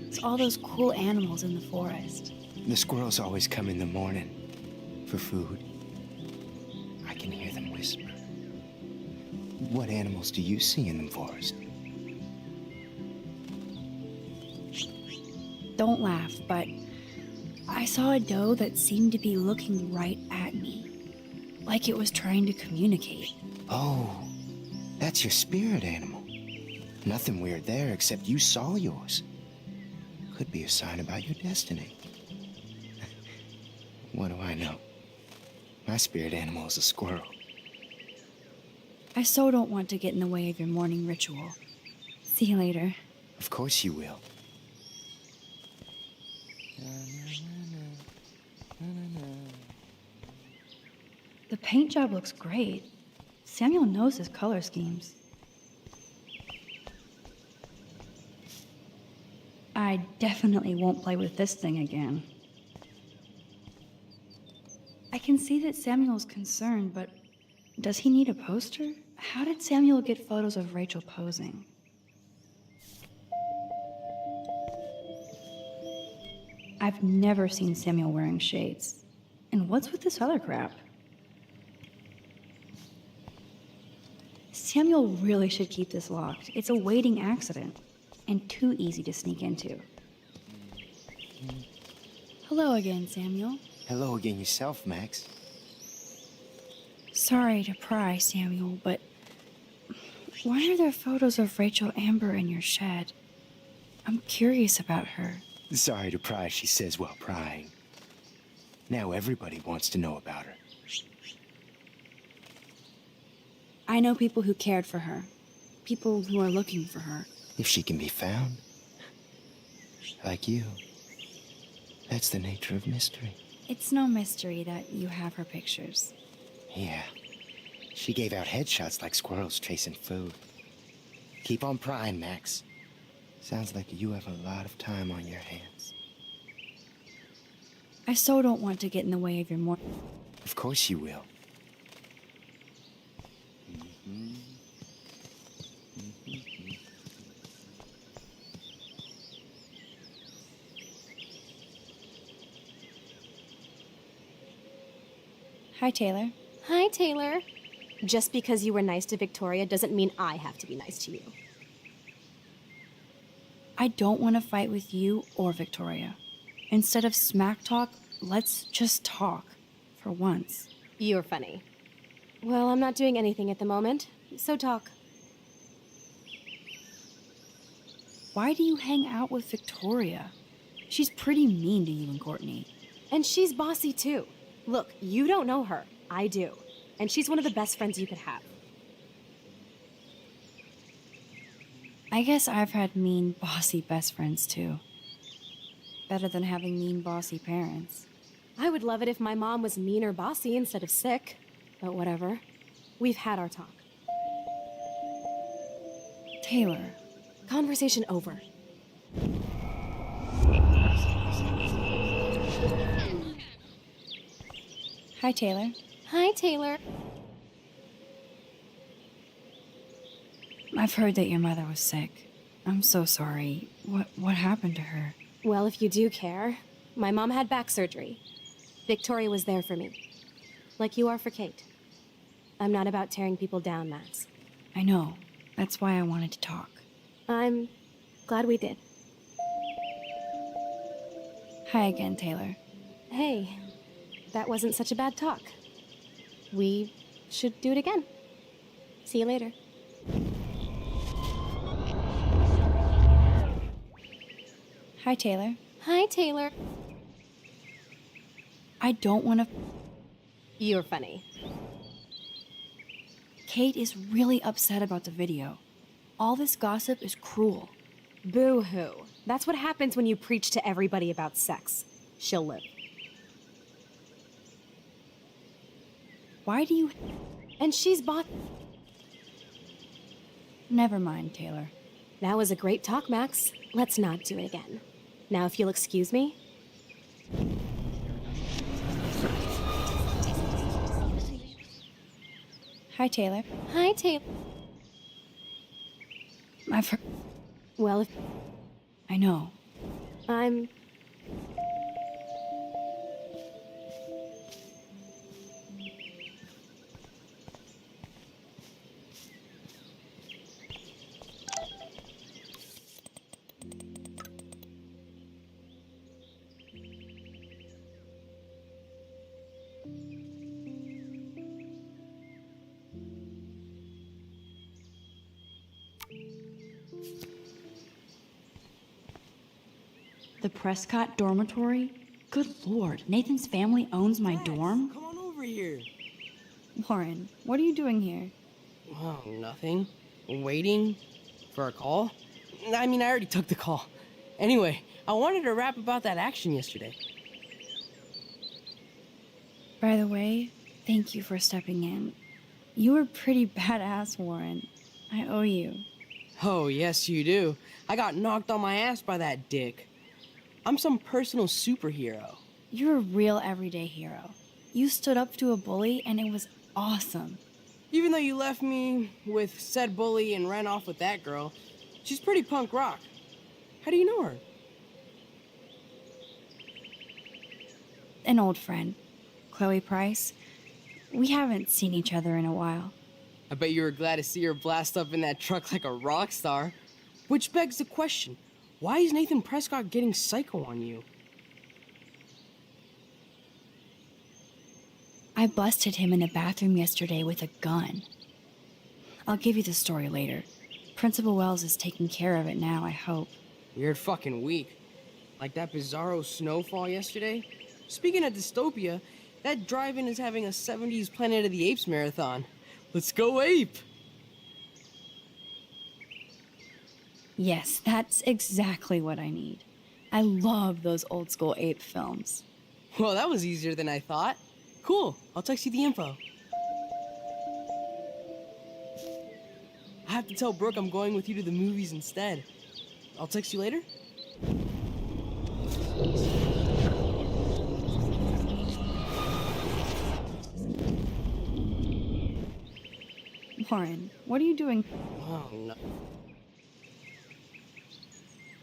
It's all those cool animals in the forest. The squirrels always come in the morning for food. I can hear them whisper. What animals do you see in the forest? Don't laugh, but I saw a doe that seemed to be looking right at me. Like it was trying to communicate. Oh, that's your spirit animal. Nothing weird there, except you saw yours. Could be a sign about your destiny. What do I know? My spirit animal is a squirrel. I so don't want to get in the way of your morning ritual. See you later. Of course you will. The paint job looks great. Samuel knows his color schemes. I definitely won't play with this thing again. I can see that Samuel's concerned, but does he need a poster? How did Samuel get photos of Rachel posing? I've never seen Samuel wearing shades. And what's with this other crap? Samuel really should keep this locked. It's a waiting accident. And too easy to sneak into. Hello again, Samuel. Hello again yourself, Max. Sorry to pry, Samuel, but why are there photos of Rachel Amber in your shed? I'm curious about her. Sorry to pry, she says while prying. Now everybody wants to know about her. I know people who cared for her. People who are looking for her. If she can be found. Like you. That's the nature of mystery. It's no mystery that you have her pictures. Yeah. She gave out headshots like squirrels chasing food. Keep on prying, Max. Sounds like you have a lot of time on your hands. I so don't want to get in the way of your Of course you will. Hi, Taylor. Hi, Taylor. Just because you were nice to Victoria doesn't mean I have to be nice to you. I don't want to fight with you or Victoria. Instead of smack talk, let's just talk. For once. You're funny. Well, I'm not doing anything at the moment, so talk. Why do you hang out with Victoria? She's pretty mean to you and Courtney. And she's bossy too. Look, you don't know her. I do. And she's one of the best friends you could have. I guess I've had mean, bossy best friends too. Better than having mean, bossy parents. I would love it if my mom was mean or bossy instead of sick. But whatever. We've had our talk. Taylor. Conversation over. Hi, Taylor. Hi, Taylor. I've heard that your mother was sick. I'm so sorry. What happened to her? Well, if you do care, my mom had back surgery. Victoria was there for me. Like you are for Kate. I'm not about tearing people down, Max. I know. That's why I wanted to talk. I'm glad we did. Hi again, Taylor. Hey, that wasn't such a bad talk. We should do it again. See you later. Hi, Taylor. Hi, Taylor. I don't want to... You're funny. Kate is really upset about the video. All this gossip is cruel. Boo-hoo. That's what happens when you preach to everybody about sex. She'll live. Why do you... And she's bought... Never mind, Taylor. That was a great talk, Max. Let's not do it again. Now, if you'll excuse me... Hi, Taylor. Hi, Taylor. I've heard... Well, if... I know. I'm... The Prescott dormitory? Good lord, Nathan's family owns my dorm? Come on over here. Warren, what are you doing here? Oh, nothing. Waiting for a call? I mean, I already took the call. Anyway, I wanted to rap about that action yesterday. By the way, thank you for stepping in. You were pretty badass, Warren. I owe you. Oh, yes, you do. I got knocked on my ass by that dick. I'm some personal superhero. You're a real everyday hero. You stood up to a bully, and it was awesome. Even though you left me with said bully and ran off with that girl, she's pretty punk rock. How do you know her? An old friend, Chloe Price. We haven't seen each other in a while. I bet you were glad to see her blast up in that truck like a rock star. Which begs the question, why is Nathan Prescott getting psycho on you? I busted him in the bathroom yesterday with a gun. I'll give you the story later. Principal Wells is taking care of it now, I hope. Weird fucking week. Like that bizarro snowfall yesterday. Speaking of dystopia, that drive-in is having a 70s Planet of the Apes marathon. Let's go ape! Yes, that's exactly what I need. I love those old school ape films. Well, that was easier than I thought. Cool, I'll text you the info. I have to tell Brooke I'm going with you to the movies instead. I'll text you later? Warren, what are you doing? Oh, no.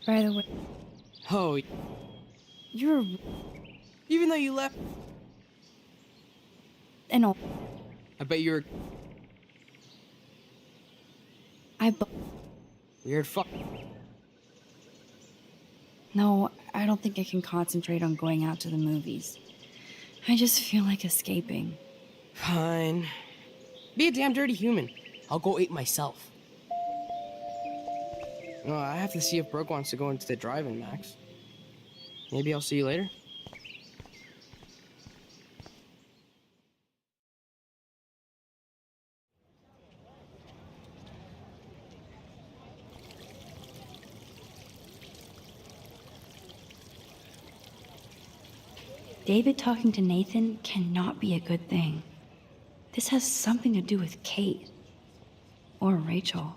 By the way, Oh, you're even though you left, an old... I bet you're weird fuck. No, I don't think I can concentrate on going out to the movies. I just feel like escaping. Fine. Be a damn dirty human. I'll go ape myself. I have to see if Brooke wants to go into the drive-in, Max. Maybe I'll see you later. David talking to Nathan cannot be a good thing. This has something to do with Kate. Or Rachel.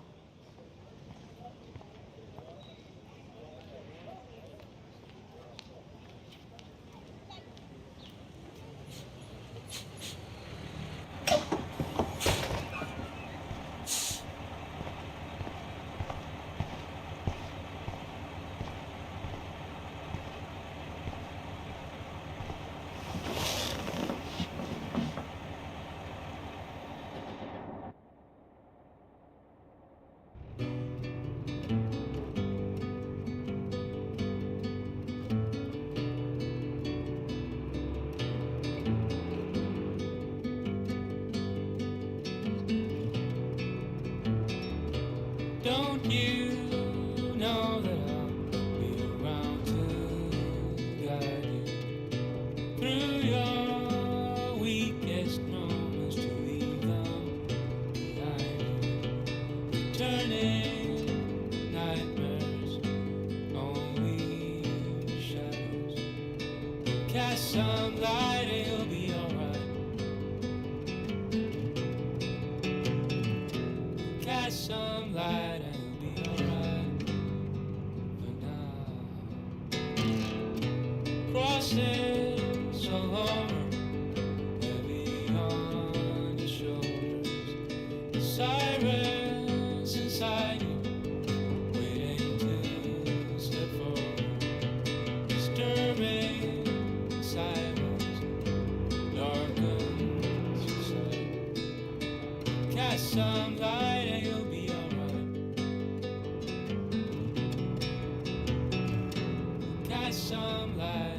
Don't you know that I'll be around to guide you through your weakest moments, to leave them behind you, turning nightmares, only shadows. Cast some light and you'll be alright. Cast some light. Crosses along, heavy on your shoulders. Sirens inside you, waiting to step forward. Disturbing silence darkens your sight. Cast some light and you'll be alright. Cast some light.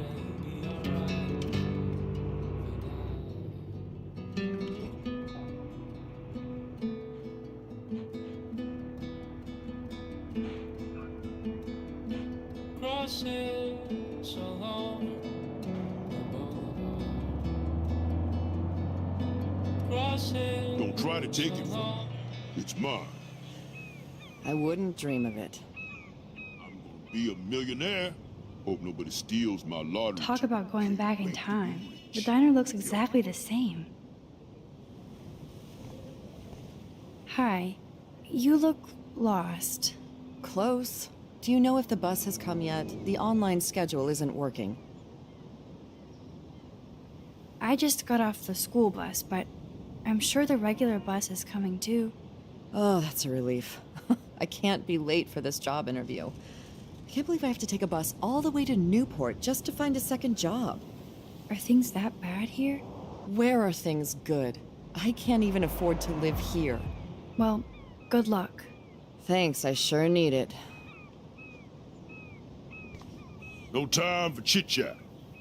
Don't try to take it from me. It's mine. I wouldn't dream of it. I'm gonna be a millionaire. Hope nobody steals my lottery. Talk about going back in time. The diner looks exactly the same. Hi. You look lost. Close. Do you know if the bus has come yet? The online schedule isn't working. I just got off the school bus, but I'm sure the regular bus is coming too. Oh, that's a relief. I can't be late for this job interview. I can't believe I have to take a bus all the way to Newport just to find a second job. Are things that bad here? Where are things good? I can't even afford to live here. Well, good luck. Thanks, I sure need it. No time for chit-chat.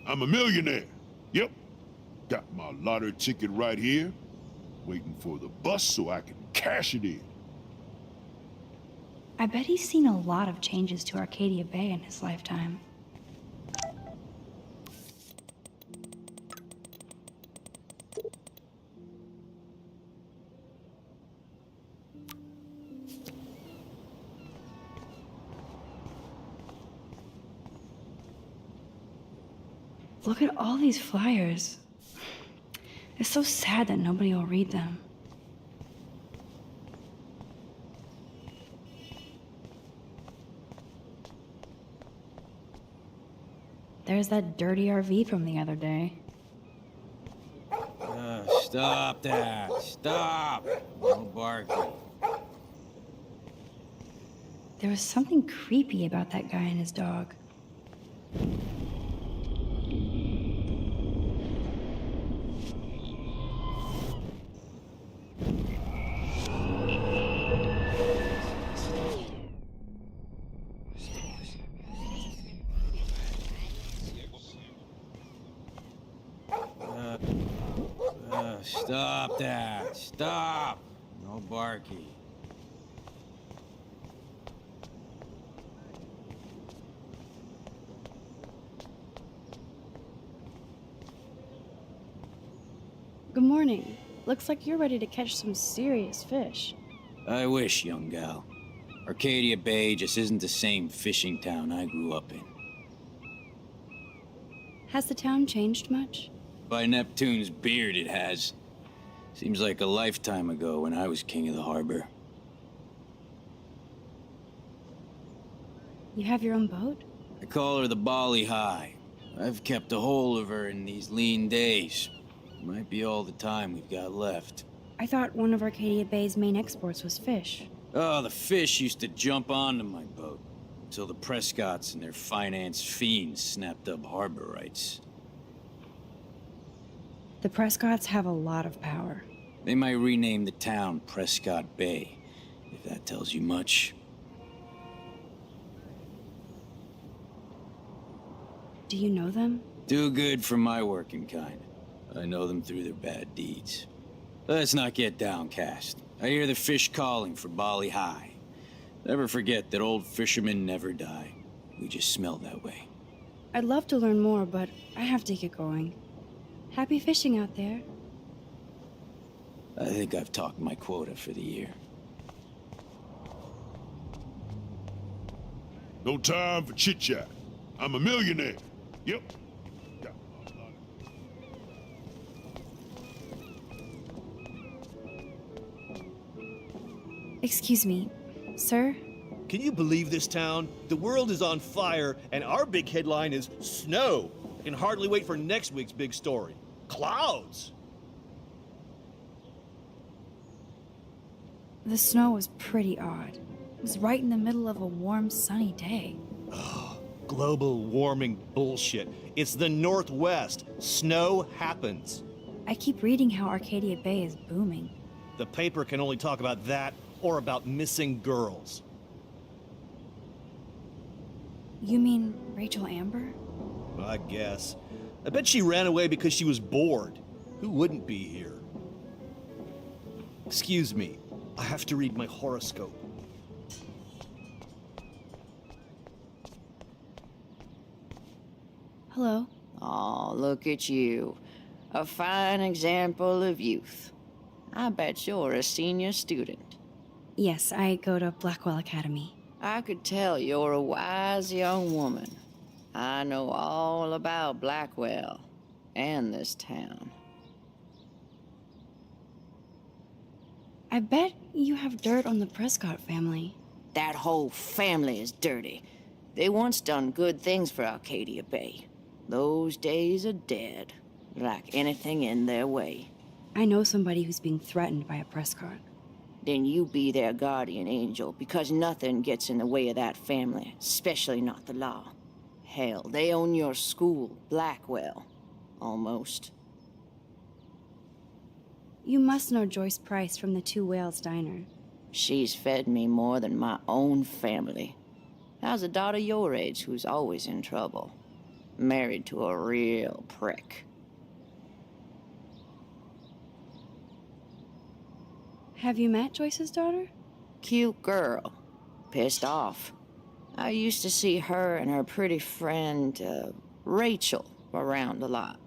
I'm a millionaire. Yep. Got my lottery ticket right here, waiting for the bus so I can cash it in. I bet he's seen a lot of changes to Arcadia Bay in his lifetime. Look at all these flyers. It's so sad that nobody will read them. There's that dirty RV from the other day. Stop that! Stop! No barking. There was something creepy about that guy and his dog. Stop that! Stop! No barking. Good morning. Looks like you're ready to catch some serious fish. I wish, young gal. Arcadia Bay just isn't the same fishing town I grew up in. Has the town changed much? By Neptune's beard, it has. Seems like a lifetime ago when I was king of the harbor. You have your own boat? I call her the Bali High. I've kept a hold of her in these lean days. Might be all the time we've got left. I thought one of Arcadia Bay's main exports was fish. Oh, the fish used to jump onto my boat until the Prescotts and their finance fiends snapped up harbor rights. The Prescotts have a lot of power. They might rename the town Prescott Bay, if that tells you much. Do you know them? Too good for my working kind. I know them through their bad deeds. Let's not get downcast. I hear the fish calling for Bali High. Never forget that old fishermen never die. We just smell that way. I'd love to learn more, but I have to get going. Happy fishing out there. I think I've talked my quota for the year. No time for chit-chat. I'm a millionaire. Yep. Excuse me, sir? Can you believe this town? The world is on fire, and our big headline is snow. I can hardly wait for next week's big story. Clouds! The snow was pretty odd. It was right in the middle of a warm, sunny day. Ugh, global warming bullshit. It's the Northwest. Snow happens. I keep reading how Arcadia Bay is booming. The paper can only talk about that or about missing girls. You mean Rachel Amber? I guess. I bet she ran away because she was bored. Who wouldn't be here? Excuse me. I have to read my horoscope. Hello? Oh, look at you. A fine example of youth. I bet you're a senior student. Yes, I go to Blackwell Academy. I could tell you're a wise young woman. I know all about Blackwell and this town. I bet you have dirt on the Prescott family. That whole family is dirty. They once done good things for Arcadia Bay. Those days are dead, like anything in their way. I know somebody who's being threatened by a Prescott. Then you be their guardian angel, because nothing gets in the way of that family, especially not the law. Hell, they own your school, Blackwell. Almost. You must know Joyce Price from the Two Whales Diner. She's fed me more than my own family. How's a daughter your age who's always in trouble? Married to a real prick. Have you met Joyce's daughter? Cute girl. Pissed off. I used to see her and her pretty friend, Rachel, around a lot.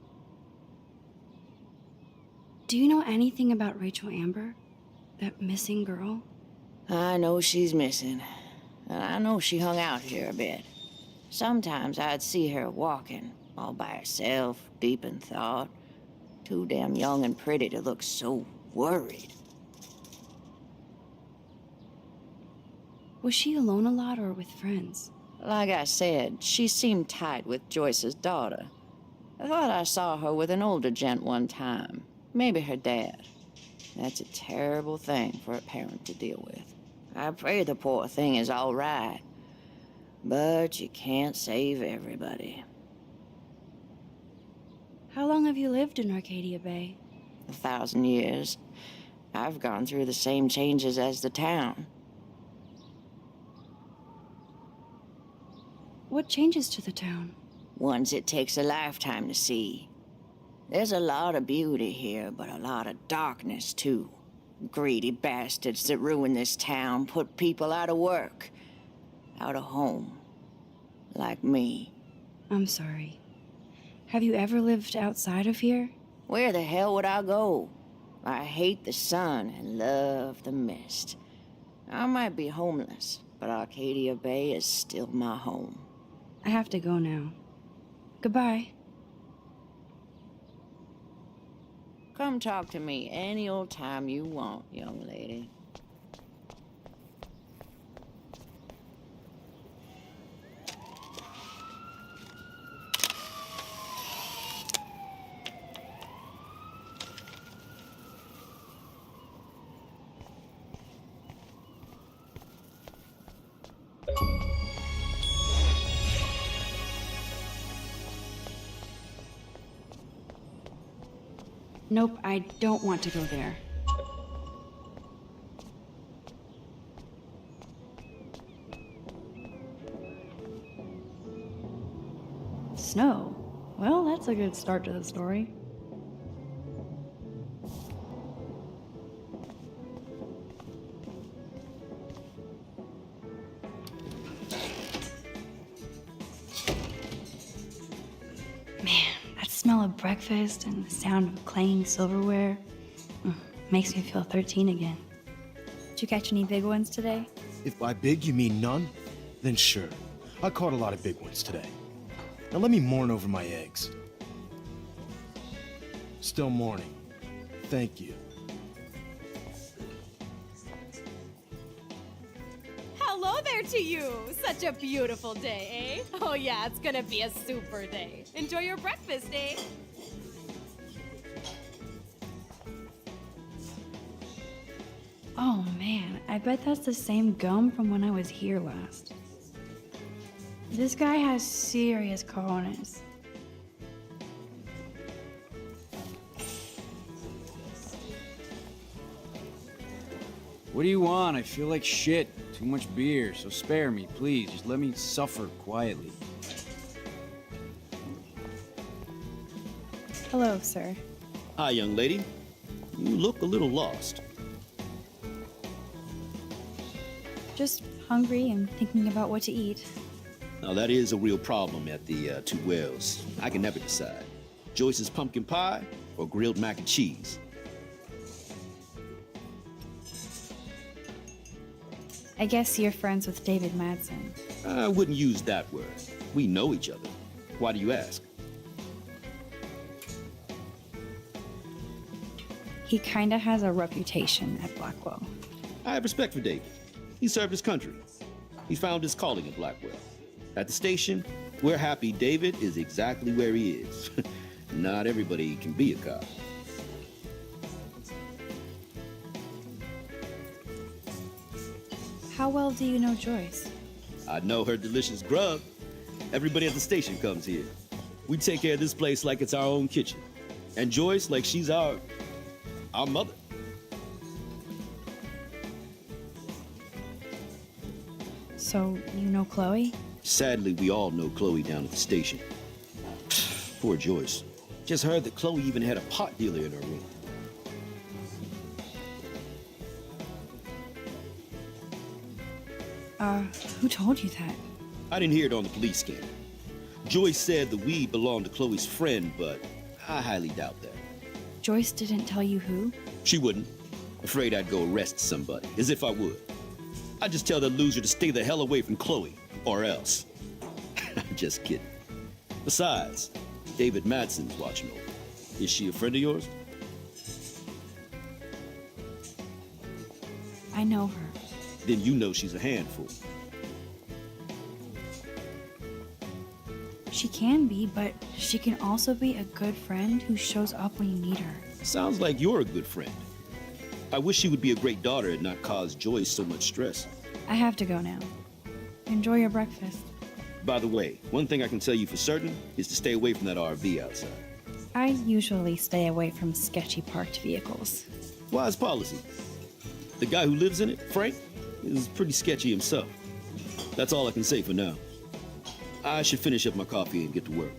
Do you know anything about Rachel Amber? That missing girl? I know she's missing. And I know she hung out here a bit. Sometimes I'd see her walking, all by herself, deep in thought. Too damn young and pretty to look so worried. Was she alone a lot or with friends? Like I said, she seemed tight with Joyce's daughter. I thought I saw her with an older gent one time. Maybe her dad. That's a terrible thing for a parent to deal with. I pray the poor thing is all right. But you can't save everybody. How long have you lived in Arcadia Bay? 1,000 years. I've gone through the same changes as the town. What changes to the town? Ones it takes a lifetime to see. There's a lot of beauty here, but a lot of darkness, too. Greedy bastards that ruin this town, put people out of work, out of home. Like me. I'm sorry. Have you ever lived outside of here? Where the hell would I go? I hate the sun and love the mist. I might be homeless, but Arcadia Bay is still my home. I have to go now. Goodbye. Come talk to me any old time you want, young lady. Nope, I don't want to go there. Snow? Well, that's a good start to the story. Smell of breakfast and the sound of clanging silverware makes me feel 13 again. Did you catch any big ones today? If by big you mean none, then sure. I caught a lot of big ones today. Now let me mourn over my eggs. Still mourning. Thank you. Hello there to you! Such a beautiful day, eh? Oh yeah, it's gonna be a super day. Enjoy your breakfast, eh? Oh man, I bet that's the same gum from when I was here last. This guy has serious cojones. What do you want? I feel like shit. Too much beer, so spare me, please. Just let me suffer quietly. Hello, sir. Hi, young lady. You look a little lost. Just hungry and thinking about what to eat. Now, that is a real problem at the Two Wells. I can never decide. Joyce's pumpkin pie or grilled mac and cheese. I guess you're friends with David Madsen. I wouldn't use that word. We know each other. Why do you ask? He kinda has a reputation at Blackwell. I have respect for David. He served his country. He found his calling at Blackwell. At the station, we're happy David is exactly where he is. Not everybody can be a cop. How well do you know Joyce? I know her delicious grub. Everybody at the station comes here. We take care of this place like it's our own kitchen. And Joyce like she's our mother. So, you know Chloe? Sadly, we all know Chloe down at the station. Poor Joyce. Just heard that Chloe even had a pot dealer in her room. Who told you that? I didn't hear it on the police scanner. Joyce said the weed belonged to Chloe's friend, but I highly doubt that. Joyce didn't tell you who? She wouldn't. Afraid I'd go arrest somebody, as if I would. I'd just tell that loser to stay the hell away from Chloe, or else. I'm just kidding. Besides, David Madsen's watching over. Is she a friend of yours? I know her. Then you know she's a handful. She can be, but she can also be a good friend who shows up when you need her. Sounds like you're a good friend. I wish she would be a great daughter and not cause Joyce so much stress. I have to go now. Enjoy your breakfast. By the way, one thing I can tell you for certain is to stay away from that RV outside. I usually stay away from sketchy parked vehicles. Wise policy. The guy who lives in it, Frank, is pretty sketchy himself. That's all I can say for now. I should finish up my coffee and get to work.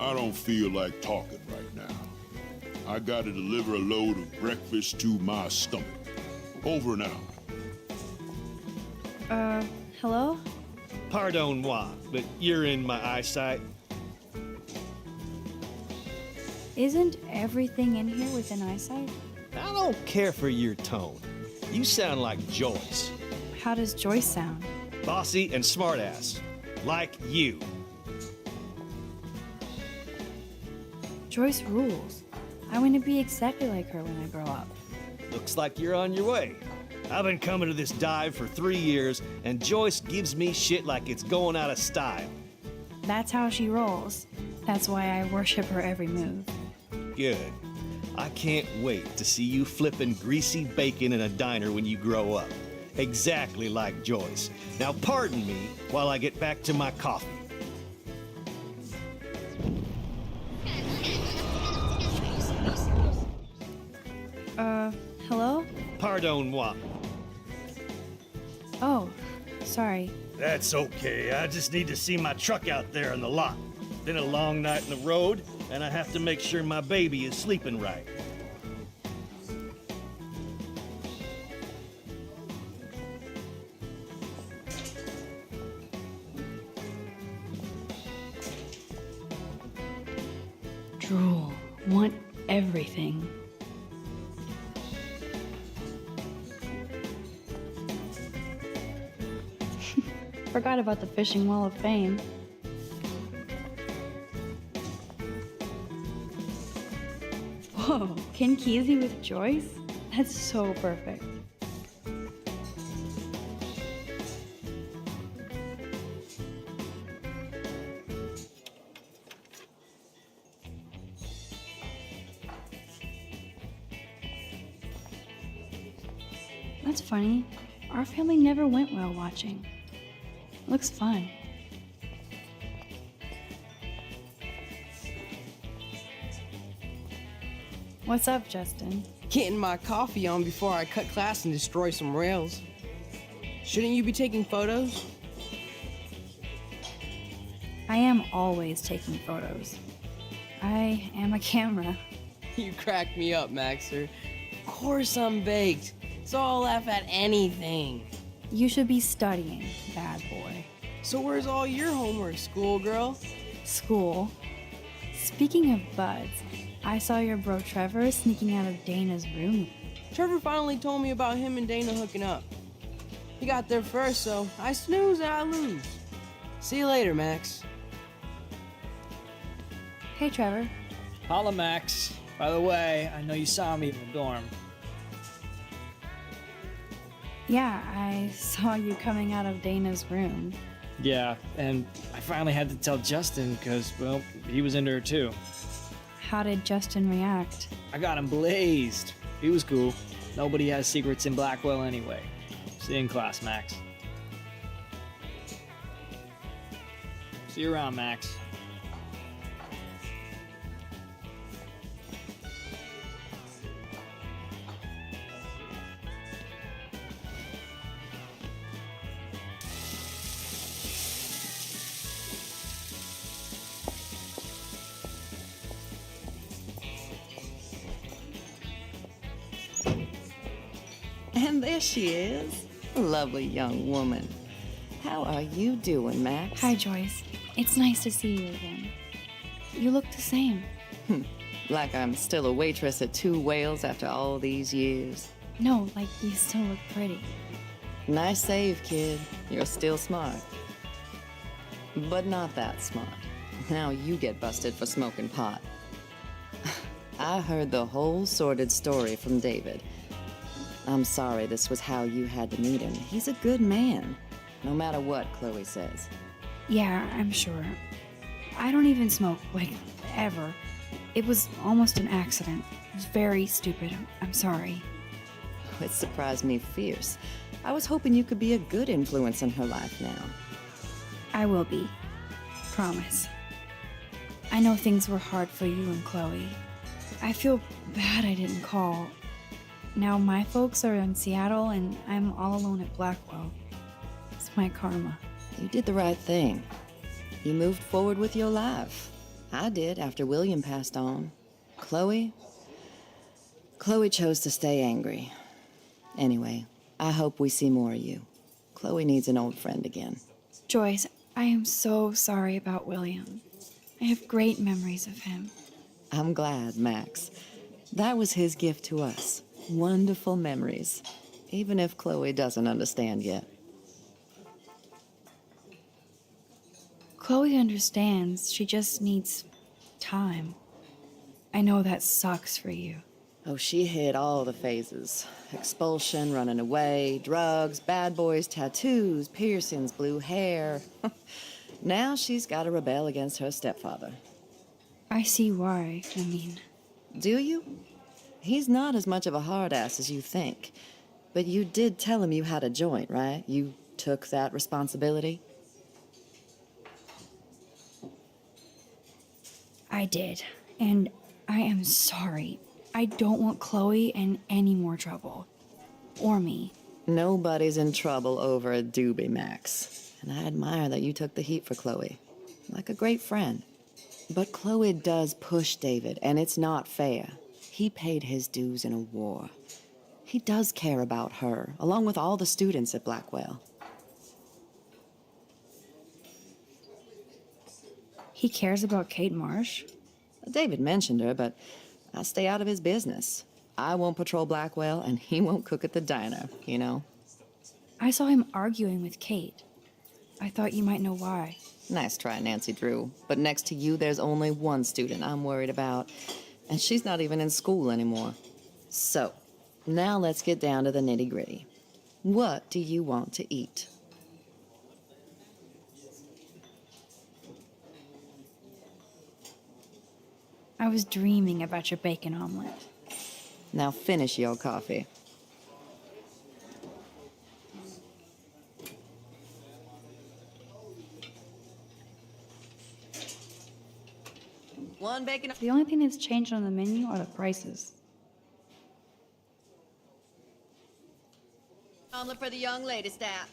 I don't feel like talking right now. I gotta deliver a load of breakfast to my stomach. Over and out. Hello? Pardon moi, but you're in my eyesight. Isn't everything in here within eyesight? I don't care for your tone. You sound like Joyce. How does Joyce sound? Bossy and smartass. Like you. Joyce rules. I want to be exactly like her when I grow up. Looks like you're on your way. I've been coming to this dive for 3 years, and Joyce gives me shit like it's going out of style. That's how she rolls. That's why I worship her every move. Good. I can't wait to see you flipping greasy bacon in a diner when you grow up. Exactly like Joyce. Now pardon me while I get back to my coffee. Hello? Pardon moi. Oh, sorry. That's okay. I just need to see my truck out there in the lot. Been a long night in the road, and I have to make sure my baby is sleeping right. Drool. Want everything. Forgot about the Fishing Wall of Fame. Whoa, Ken Kesey with Joyce? That's so perfect. That's funny. Our family never went whale watching. Looks fun. What's up, Justin? Getting my coffee on before I cut class and destroy some rails. Shouldn't you be taking photos? I am always taking photos. I am a camera. You crack me up, Maxer. Of course I'm baked. So I'll laugh at anything. You should be studying, bad boy. So where's all your homework, schoolgirl? School. Speaking of buds, I saw your bro Trevor sneaking out of Dana's room. Trevor finally told me about him and Dana hooking up. He got there first, so I snooze and I lose. See you later, Max. Hey, Trevor. Holla, Max. By the way, I know you saw me in the dorm. Yeah, I saw you coming out of Dana's room. Yeah, and I finally had to tell Justin because, well, he was into her too. How did Justin react? I got him blazed. He was cool. Nobody has secrets in Blackwell anyway. See you in class, Max. See you around, Max. And there she is. A lovely young woman. How are you doing, Max? Hi, Joyce. It's nice to see you again. You look the same. Like I'm still a waitress at Two Whales after all these years. No, like you still look pretty. Nice save, kid. You're still smart. But not that smart. Now you get busted for smoking pot. I heard the whole sordid story from David. I'm sorry this was how you had to meet him. He's a good man, no matter what Chloe says. Yeah, I'm sure. I don't even smoke, like, ever. It was almost an accident. It was very stupid. I'm sorry. It surprised me fierce. I was hoping you could be a good influence in her life now. I will be. Promise. I know things were hard for you and Chloe. I feel bad I didn't call. Now my folks are in Seattle and I'm all alone at Blackwell. It's my karma. You did the right thing. You moved forward with your life. I did after William passed on. Chloe chose to stay angry. Anyway, I hope we see more of you. Chloe needs an old friend again. Joyce, I am so sorry about William. I have great memories of him. I'm glad, Max. That was his gift to us. Wonderful memories. Even if Chloe doesn't understand yet. Chloe understands. She just needs time. I know that sucks for you. Oh, she hit all the phases. Expulsion, running away, drugs, bad boys, tattoos, piercings, blue hair. Now she's got to rebel against her stepfather. I see why. I mean... Do you? He's not as much of a hard ass as you think. But you did tell him you had a joint, right? You took that responsibility? I did. And I am sorry. I don't want Chloe in any more trouble. Or me. Nobody's in trouble over a doobie, Max. And I admire that you took the heat for Chloe. Like a great friend. But Chloe does push David, and it's not fair. He paid his dues in a war. He does care about her, along with all the students at Blackwell. He cares about Kate Marsh? David mentioned her, but I stay out of his business. I won't patrol Blackwell, and he won't cook at the diner, you know? I saw him arguing with Kate. I thought you might know why. Nice try, Nancy Drew. But next to you, there's only one student I'm worried about. And she's not even in school anymore. So, now let's get down to the nitty-gritty. What do you want to eat? I was dreaming about your bacon omelet. Now finish your coffee. One bacon. The only thing that's changed on the menu are the prices. Omelet for the young lady, staff.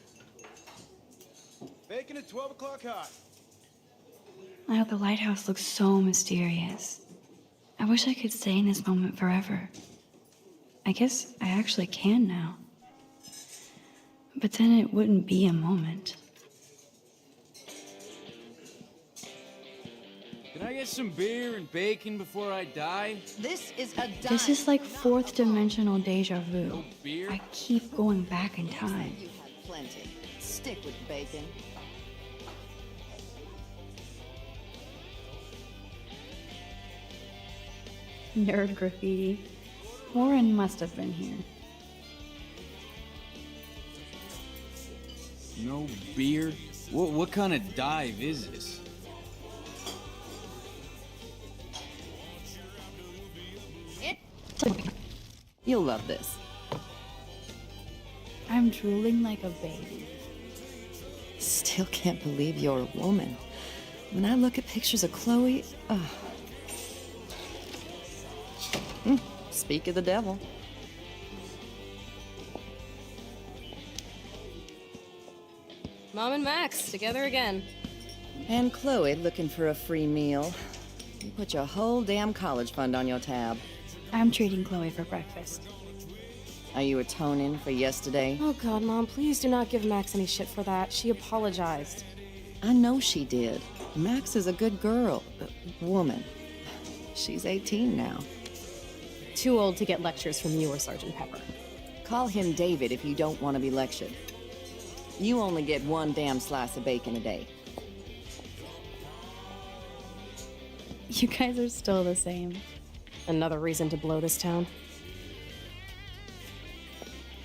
Bacon at 12 o'clock hot. I hope the lighthouse looks so mysterious. I wish I could stay in this moment forever. I guess I actually can now. But then it wouldn't be a moment. Can I get some beer and bacon before I die? This is a This is like fourth dimensional deja vu. No beer? I keep going back in time. You have plenty. Stick with bacon. Nerd graffiti. Warren must have been here. No beer? What kind of dive is this? You'll love this. I'm drooling like a baby. Still can't believe you're a woman. When I look at pictures of Chloe, speak of the devil. Mom and Max, together again. And Chloe looking for a free meal. You put your whole damn college fund on your tab. I'm treating Chloe for breakfast. Are you atoning for yesterday? Oh God, Mom, please do not give Max any shit for that. She apologized. I know she did. Max is a good girl. Woman. She's 18 now. Too old to get lectures from you or Sergeant Pepper. Call him David if you don't want to be lectured. You only get one damn slice of bacon a day. You guys are still the same. Another reason to blow this town.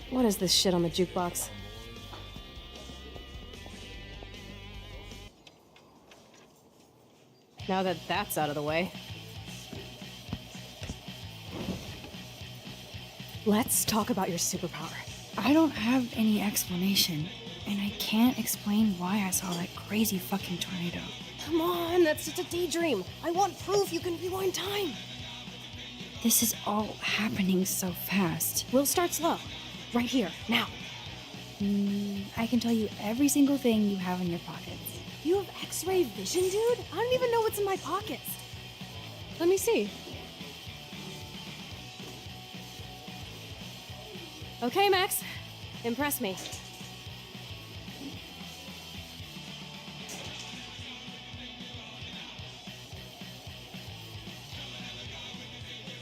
What is this shit on the jukebox? Now that that's out of the way, let's talk about your superpower. I don't have any explanation, and I can't explain why I saw that crazy fucking tornado. Come on, that's just a daydream. I want proof you can rewind time. This is all happening so fast. We'll start slow. Right here, now. I can tell you every single thing you have in your pockets. You have X-ray vision, dude? I don't even know what's in my pockets. Let me see. Okay, Max. Impress me.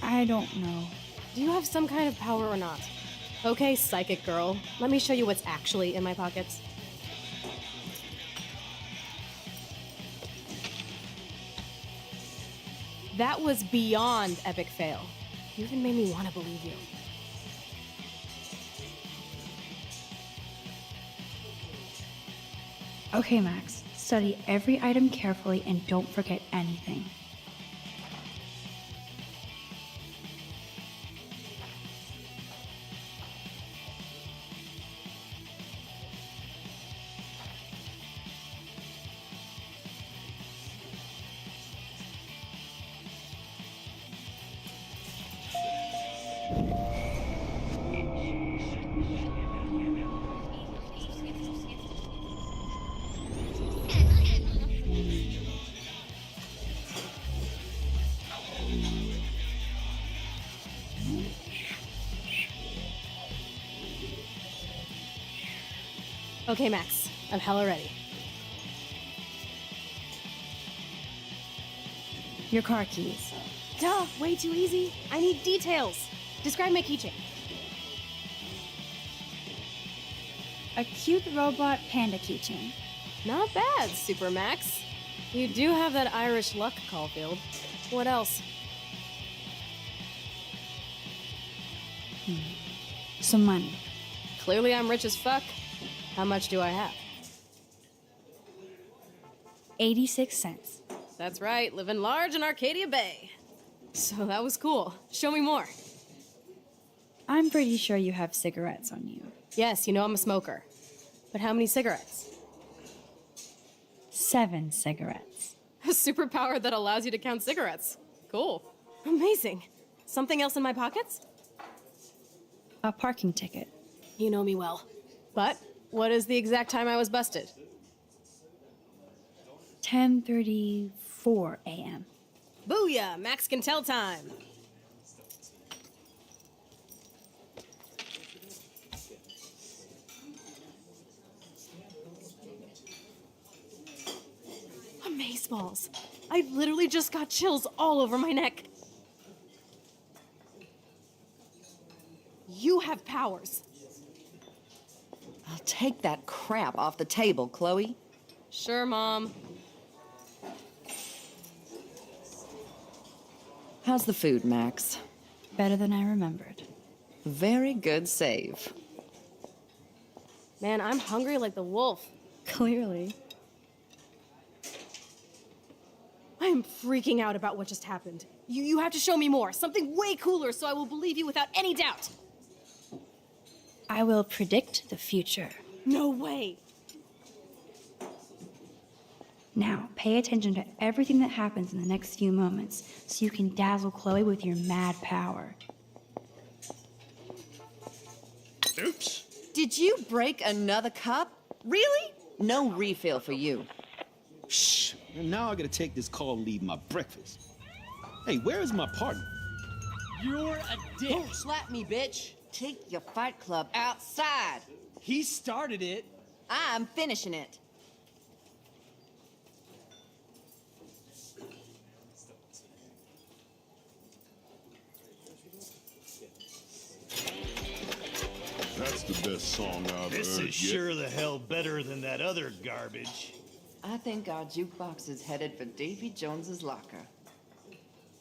I don't know. Do you have some kind of power or not? Okay, psychic girl. Let me show you what's actually in my pockets. That was beyond epic fail. You even made me want to believe you. Okay, Max. Study every item carefully and don't forget anything. Okay, Max. I'm hella ready. Your car keys. Duh, way too easy. I need details. Describe my keychain. A cute robot panda keychain. Not bad, Super Max. You do have that Irish luck, Caulfield. What else? Some money. Clearly I'm rich as fuck. How much do I have? 86 cents. That's right, living large in Arcadia Bay. So that was cool. Show me more. I'm pretty sure you have cigarettes on you. Yes, you know I'm a smoker. But how many cigarettes? 7 cigarettes. A superpower that allows you to count cigarettes. Cool. Amazing. Something else in my pockets? A parking ticket. You know me well. But what is the exact time I was busted? 10:34 a.m. Booyah! Max can tell time. Amazeballs. I literally just got chills all over my neck. You have powers. I'll take that crap off the table, Chloe. Sure, Mom. How's the food, Max? Better than I remembered. Very good save. Man, I'm hungry like the wolf. Clearly. I am freaking out about what just happened. You have to show me more. Something way cooler so I will believe you without any doubt. I will predict the future. No way. Now, pay attention to everything that happens in the next few moments so you can dazzle Chloe with your mad power. Oops. Did you break another cup? Really? No refill for you. Shh. And now I gotta take this call and leave my breakfast. Hey, where is my partner? You're a dick. Don't slap me, bitch. Take your fight club outside. He started it. I'm finishing it. That's the best song I've This heard is yet. sure the hell better than that other garbage. I think our jukebox is headed for Davy Jones's locker.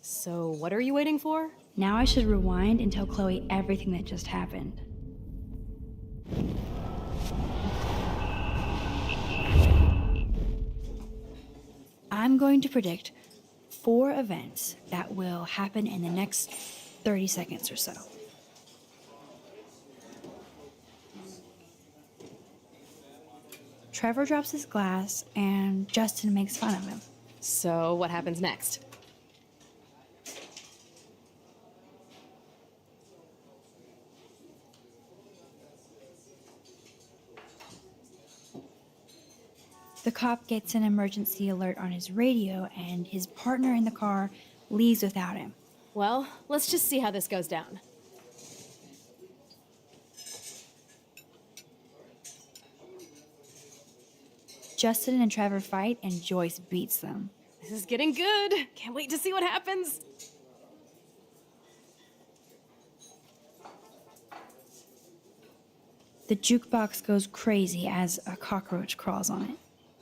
So, what are you waiting for? Now I should rewind and tell Chloe everything that just happened. I'm going to predict 4 events that will happen in the next 30 seconds or so. Trevor drops his glass and Justin makes fun of him. So, what happens next? The cop gets an emergency alert on his radio, and his partner in the car leaves without him. Well, let's just see how this goes down. Justin and Trevor fight, and Joyce beats them. This is getting good. Can't wait to see what happens. The jukebox goes crazy as a cockroach crawls on it.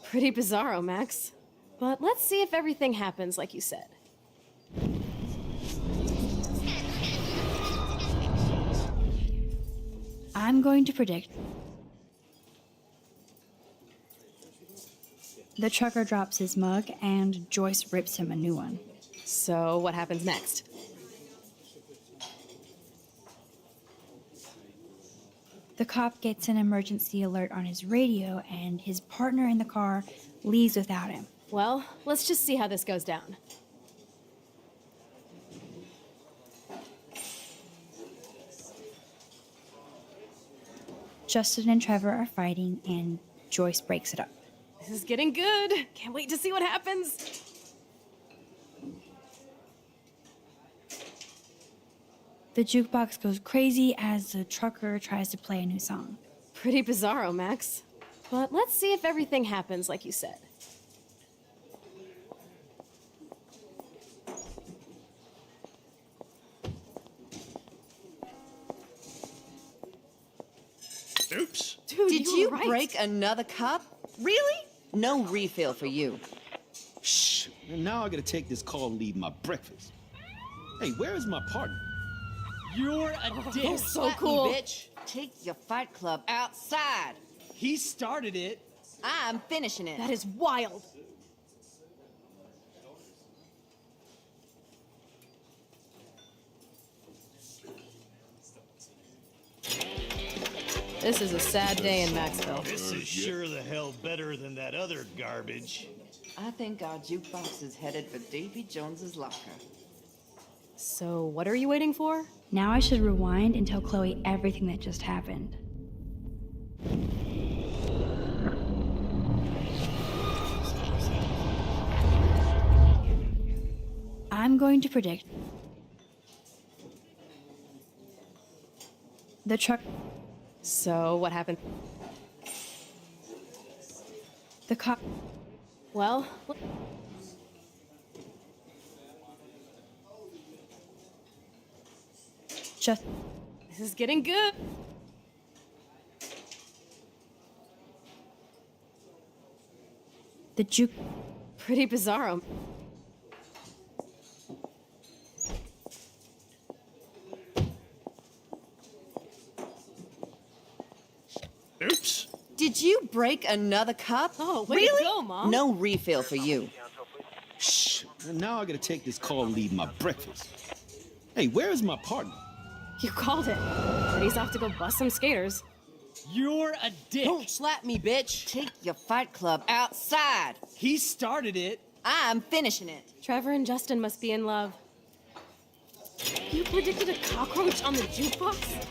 Pretty bizarro, Max. But let's see if everything happens like you said. I'm going to predict the trucker drops his mug and Joyce rips him a new one. So, what happens next? The cop gets an emergency alert on his radio, and his partner in the car leaves without him. Well, let's just see how this goes down. Justin and Trevor are fighting, and Joyce breaks it up. This is getting good. Can't wait to see what happens. The jukebox goes crazy as the trucker tries to play a new song. Pretty bizarro, Max. But let's see if everything happens like you said. Oops. Dude, Did you you were right. break another cup? Really? No refill for you. Shh. And now I gotta take this call and leave my breakfast. Hey, where is my partner? You're a dick. So cool. bitch. Take your fight club outside. He started it. I'm finishing it. That is wild. This is a sad day in Maxville. This is sure the hell better than that other garbage. I think our jukebox is headed for Davy Jones's locker. So, what are you waiting for? Now I should rewind and tell Chloe everything that just happened. I'm going to predict the truck. So, what happened? The cop. Well, Just. this is getting good. The juke. Pretty bizarro. Oops. Did you break another cup? Oh, way really? to go, Mom. No refill for you. Shh. Now I gotta take this call and leave my breakfast. Hey, where is my partner? You called it. But he's off to go bust some skaters. You're a dick. Don't slap me, bitch. Take your fight club outside. He started it. I'm finishing it. Trevor and Justin must be in love. You predicted a cockroach on the jukebox?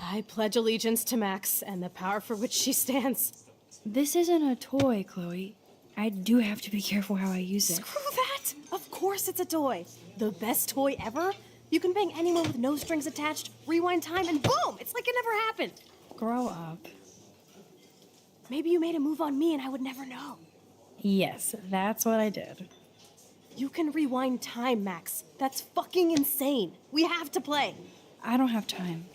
I pledge allegiance to Max and the power for which she stands. This isn't a toy, Chloe. I do have to be careful how I use it. Screw that! Of course it's a toy. The best toy ever? You can bang anyone with no strings attached, rewind time, and boom! It's like it never happened. Grow up. Maybe you made a move on me and I would never know. Yes, that's what I did. You can rewind time, Max. That's fucking insane. We have to play. I don't have time.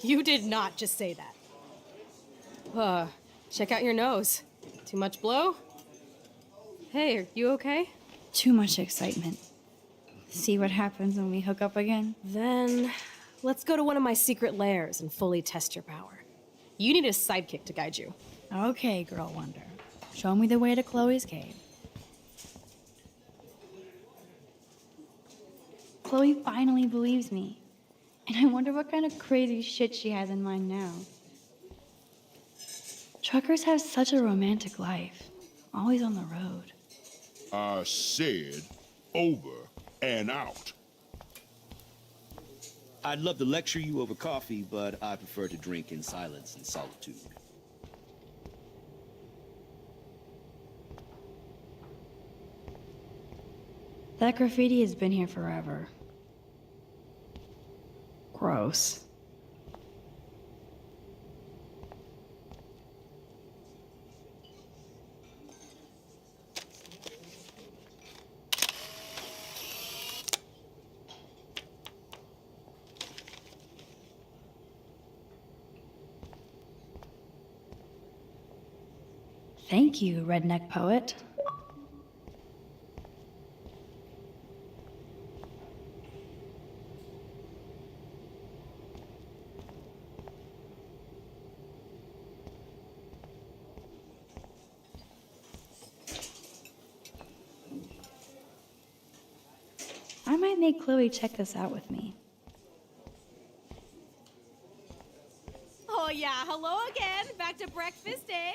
You did not just say that. Check out your nose. Too much blow? Hey, are you okay? Too much excitement. See what happens when we hook up again? Then, let's go to one of my secret lairs and fully test your power. You need a sidekick to guide you. Okay, Girl Wonder. Show me the way to Chloe's cave. Chloe finally believes me. And I wonder what kind of crazy shit she has in mind now. Truckers have such a romantic life. Always on the road. I said over and out. I'd love to lecture you over coffee, but I prefer to drink in silence and solitude. That graffiti has been here forever. Gross. Thank you, redneck poet. I might make Chloe check this out with me. Oh yeah, hello again. Back to breakfast, eh?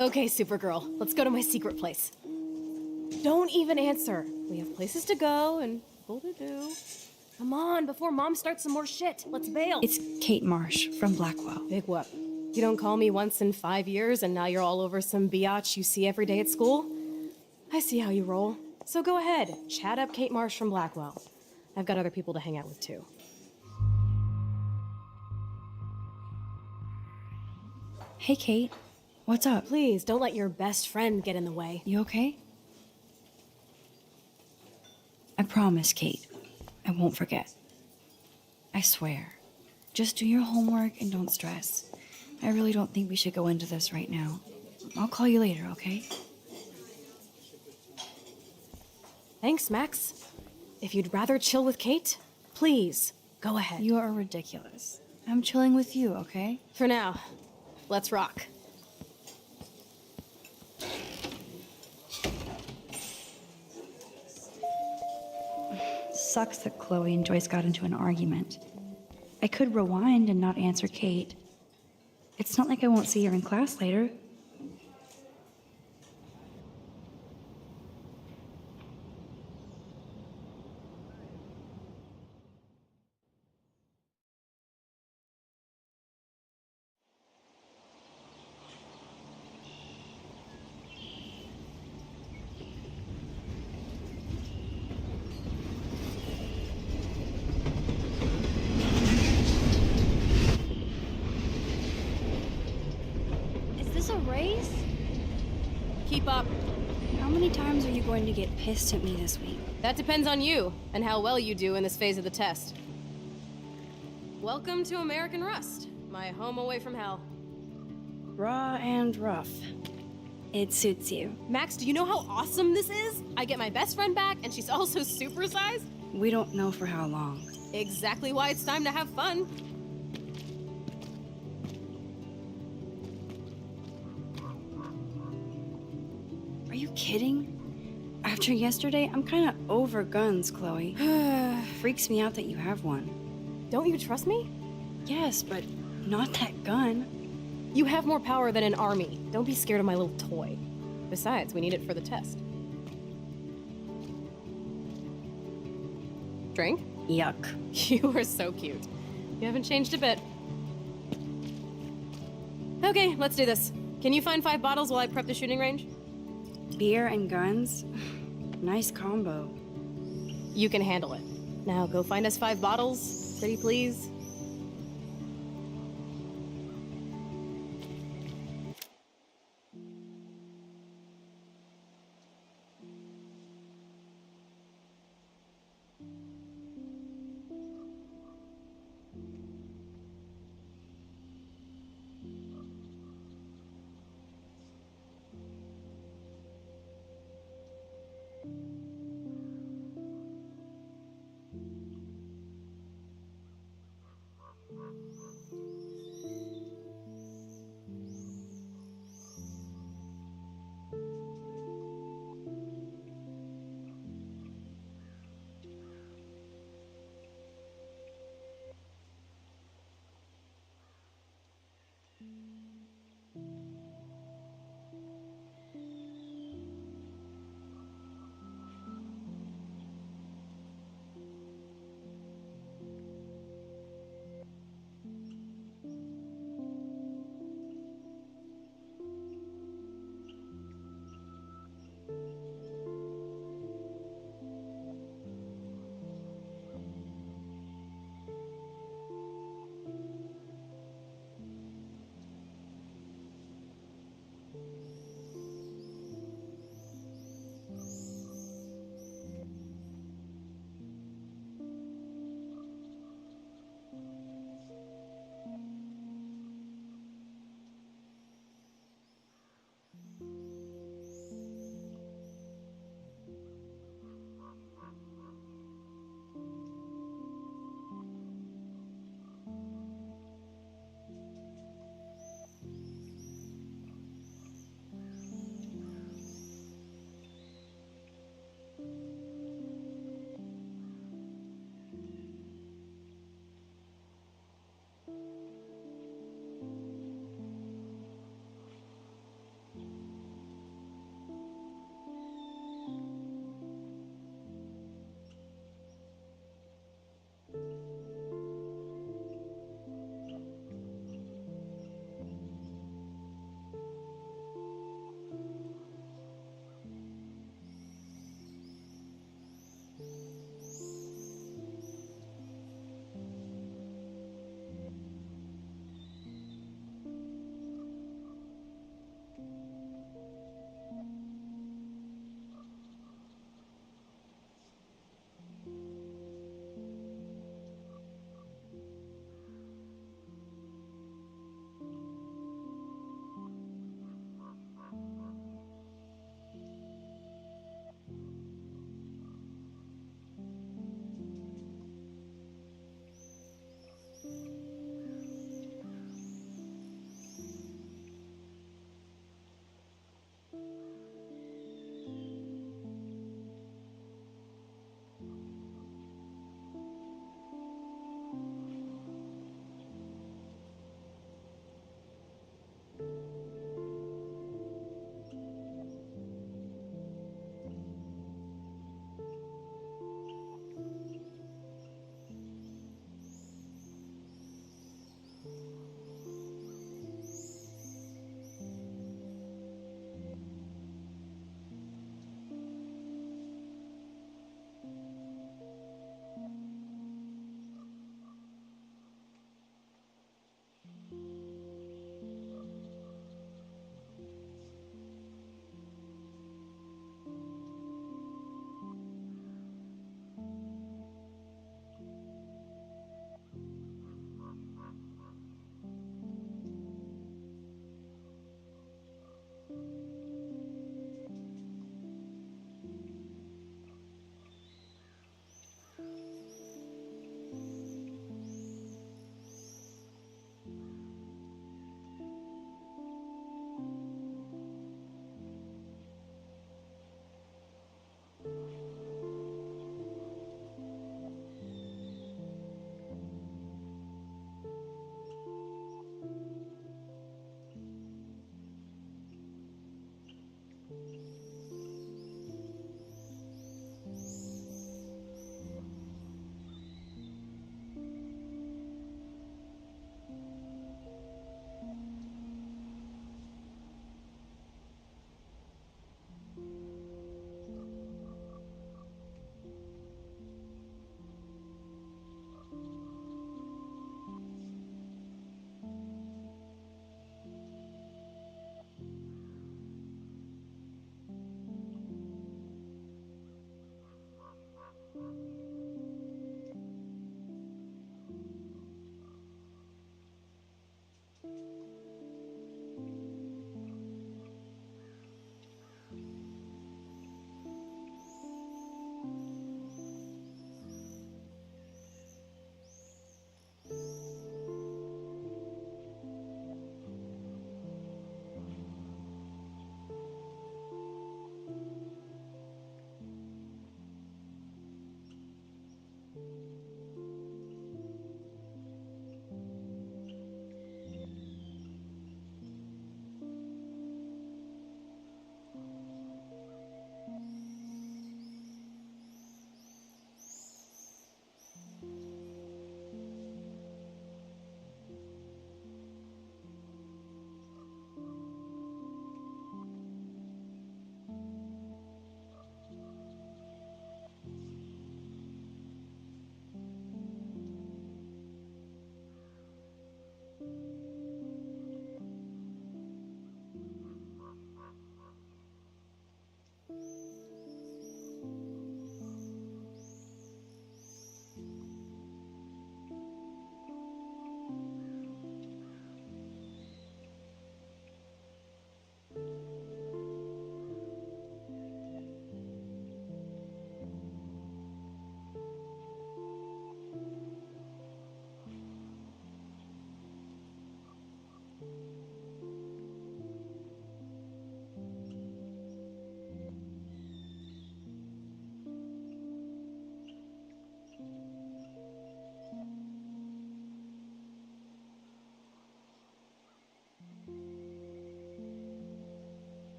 Okay, Supergirl, let's go to my secret place. Don't even answer. We have places to go and people to do. Come on, before Mom starts some more shit. Let's bail. It's Kate Marsh from Blackwell. Big whoop. You don't call me once in 5 years and now you're all over some biatch you see every day at school? I see how you roll. So go ahead, chat up Kate Marsh from Blackwell. I've got other people to hang out with too. Hey, Kate. What's up? Please, don't let your best friend get in the way. You okay? I promise, Kate. I won't forget. I swear. Just do your homework and don't stress. I really don't think we should go into this right now. I'll call you later, okay? Thanks, Max. If you'd rather chill with Kate, please, go ahead. You are ridiculous. I'm chilling with you, okay? For now, let's rock. Sucks that Chloe and Joyce got into an argument. I could rewind and not answer Kate. It's not like I won't see her in class later. Is this a race? Keep up. How many times are you going to get pissed at me this week? That depends on you and how well you do in this phase of the test. Welcome to American Rust, my home away from hell. Raw and rough. It suits you. Max, do you know how awesome this is? I get my best friend back, and she's also supersized. We don't know for how long. Exactly why it's time to have fun. Are you kidding? After yesterday, I'm kind of over guns, Chloe. Freaks me out that you have one. Don't you trust me? Yes, but not that gun. You have more power than an army. Don't be scared of my little toy. Besides, we need it for the test. Drink? Yuck. You are so cute. You haven't changed a bit. Okay, let's do this. Can you find 5 bottles while I prep the shooting range? Beer and guns? Nice combo. You can handle it. Now go find us 5 bottles, pretty please.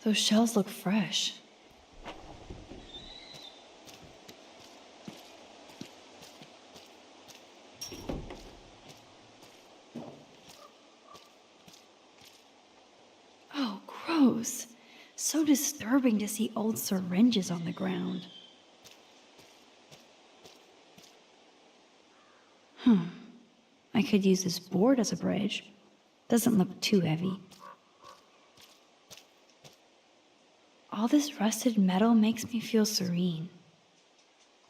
Those shells look fresh. Oh, gross. So disturbing to see old syringes on the ground. I could use this board as a bridge. Doesn't look too heavy. All this rusted metal makes me feel serene.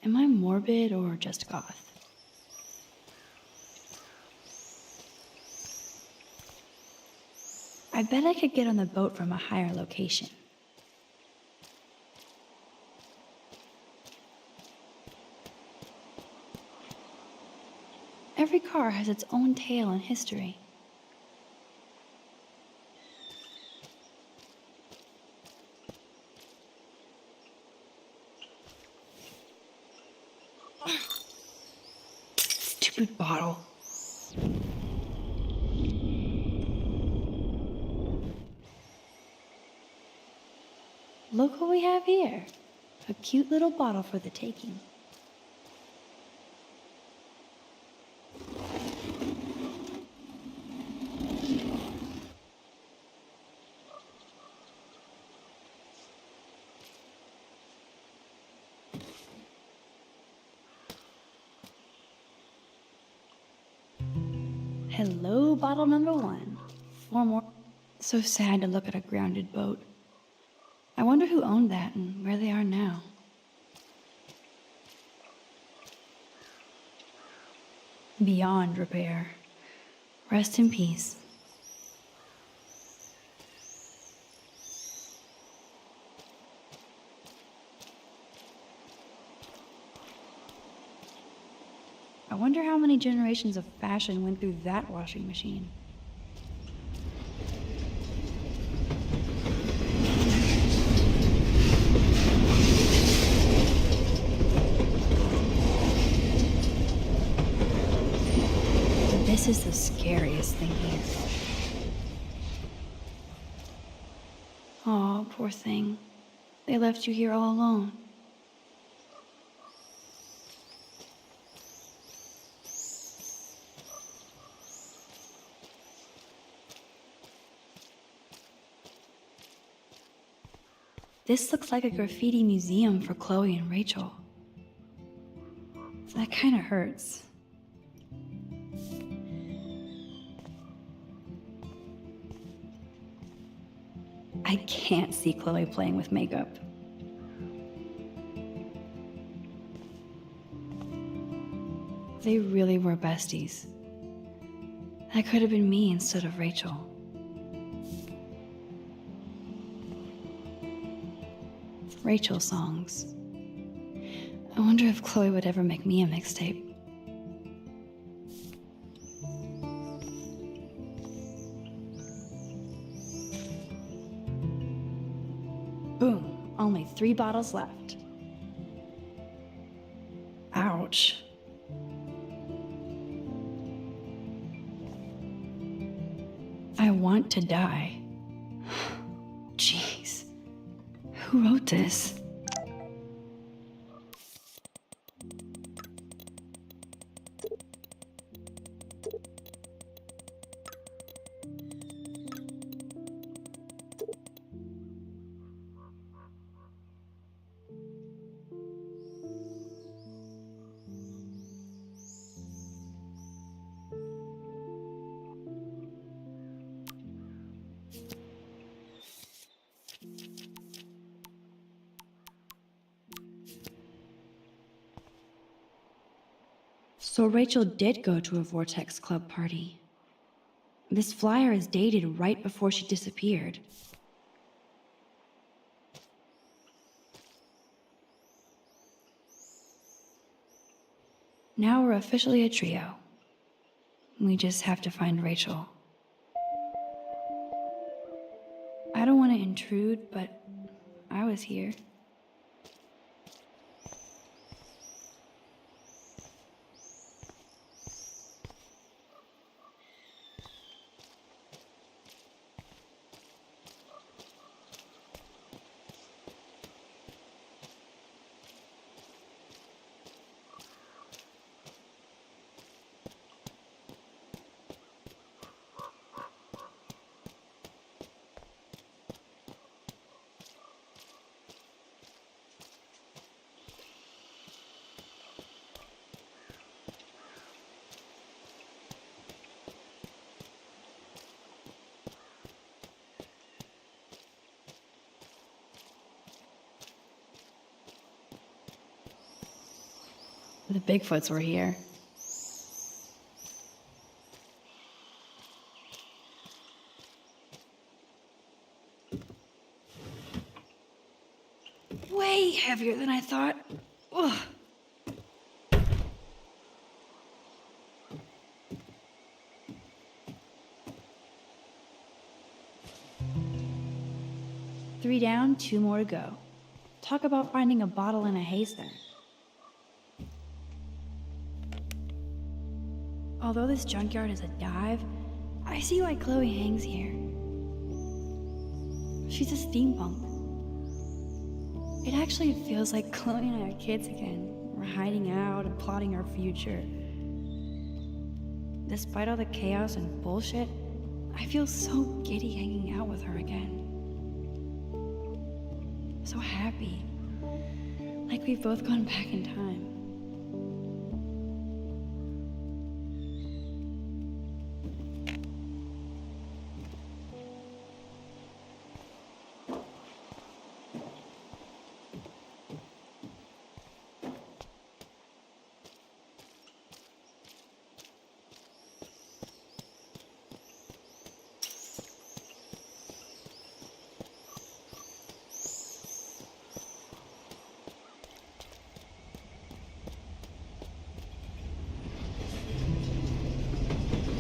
Am I morbid or just goth? I bet I could get on the boat from a higher location. Every car has its own tale and history. Stupid bottle. Look what we have here. A cute little bottle for the taking. Hello, bottle number 1. 4 more. So sad to look at a grounded boat. I wonder who owned that and where they are now. Beyond repair. Rest in peace. I wonder how many generations of fashion went through that washing machine. This is the scariest thing here. Aw, poor thing. They left you here all alone. This looks like a graffiti museum for Chloe and Rachel. That kind of hurts. I can't see Chloe playing with makeup. They really were besties. That could have been me instead of Rachel. Rachel songs. I wonder if Chloe would ever make me a mixtape. Boom, only 3 bottles left. Ouch. I want to die. Jeez. Who wrote this? So Rachel did go to a Vortex Club party. This flyer is dated right before she disappeared. Now we're officially a trio. We just have to find Rachel. I don't want to intrude, but I was here. The Bigfoots were here. Way heavier than I thought. Ugh. Three down, two more to go. Talk about finding a bottle in a haystack. Although this junkyard is a dive, I see why Chloe hangs here. She's a steampunk. It actually feels like Chloe and I are kids again. We're hiding out and plotting our future. Despite all the chaos and bullshit, I feel so giddy hanging out with her again. So happy. Like we've both gone back in time.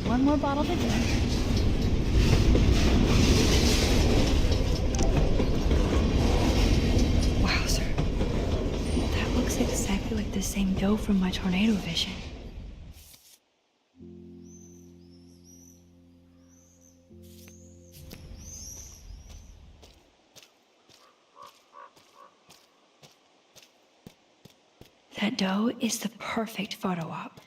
One more bottle to drink. Wow, sir. That looks exactly like the same dough from my tornado vision. That dough is the perfect photo op.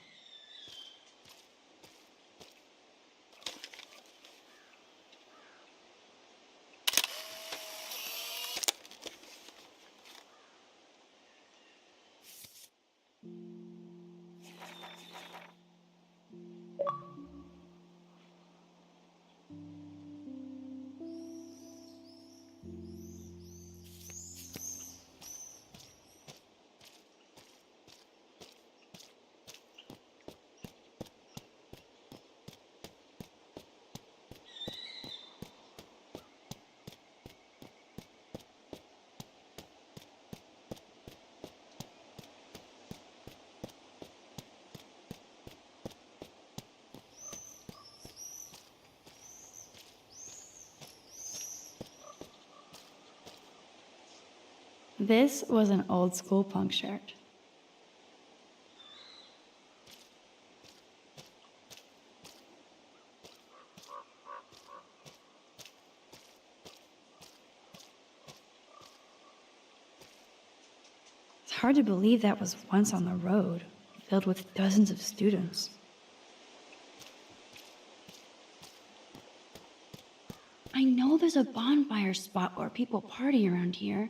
This was an old school punk shirt. It's hard to believe that was once on the road, filled with dozens of students. I know there's a bonfire spot where people party around here.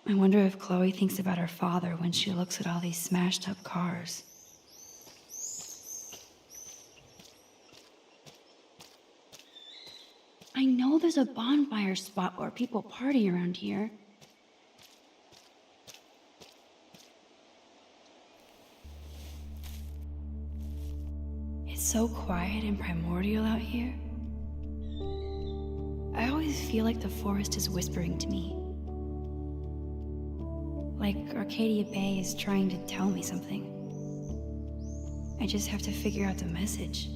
I wonder if Chloe thinks about her father when she looks at all these smashed up cars. I know there's a bonfire spot where people party around here. so quiet and primordial out here. I always feel like the forest is whispering to me. Like Arcadia Bay is trying to tell me something. I just have to figure out the message.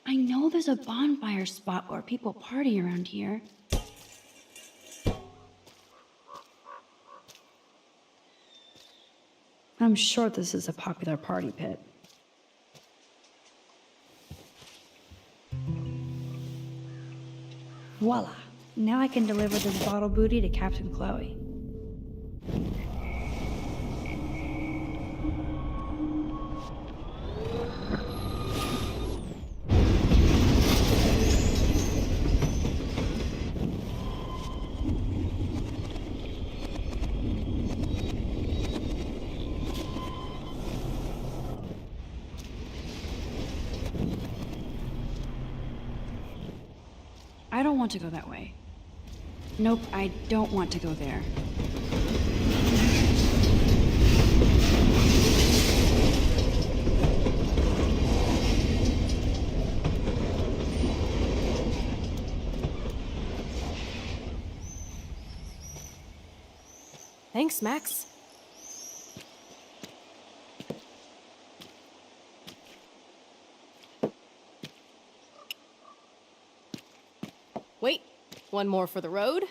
I know there's a bonfire spot where people party around here. I'm sure this is a popular party pit. Voila! Now I can deliver this bottle booty to Captain Chloe. I don't want to go that way. Nope, I don't want to go there. Thanks, Max. Wait, one more for the road.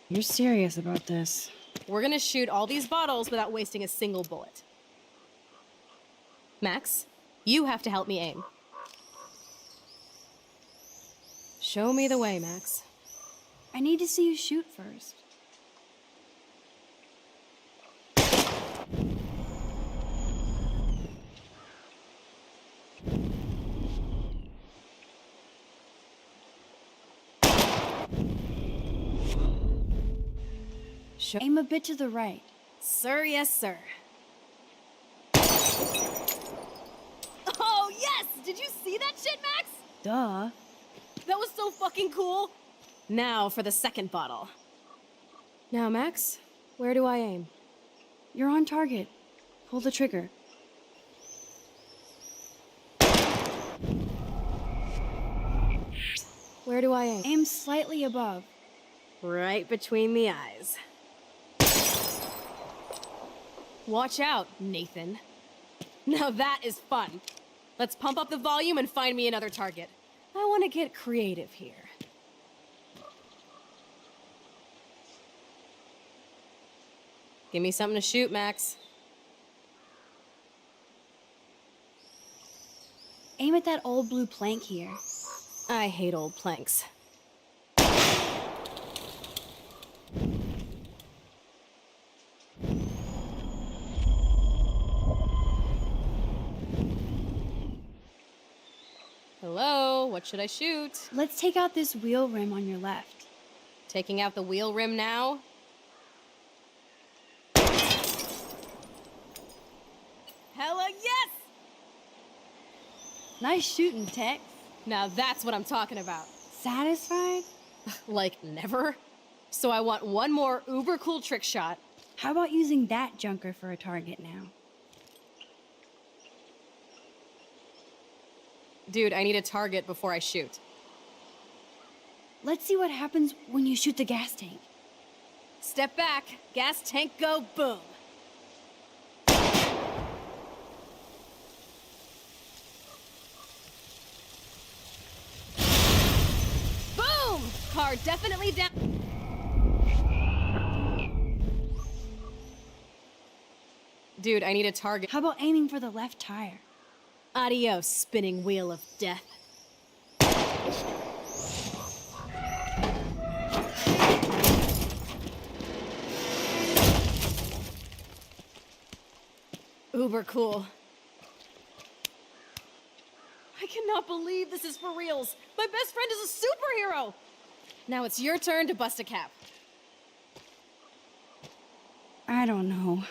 You're serious about this? We're gonna shoot all these bottles without wasting a single bullet. Max, you have to help me aim. Show me the way, Max. I need to see you shoot first. Aim a bit to the right. Sir, yes, sir. Oh, yes! Did you see that shit, Max? Duh. That was so fucking cool. Now for the second bottle. Now, Max, where do I aim? You're on target. Pull the trigger. Where do I aim? Aim slightly above. Right between the eyes. Watch out, Nathan. Now that is fun. Let's pump up the volume and find me another target. I want to get creative here. Give me something to shoot, Max. Aim at that old blue plank here. I hate old planks. Hello, what should I shoot? Let's take out this wheel rim on your left. Taking out the wheel rim now? Hella yes! Nice shooting, Tex. Now that's what I'm talking about. Satisfied? Like, never? So I want one more uber cool trick shot. How about using that junker for a target now? Dude, I need a target before I shoot. Let's see what happens when you shoot the gas tank. Step back. Gas tank go boom. Boom! Car definitely down. Dude, I need a target. How about aiming for the left tire? Adios, spinning wheel of death. Uber cool. I cannot believe this is for reals. My best friend is a superhero. Now it's your turn to bust a cap. I don't know.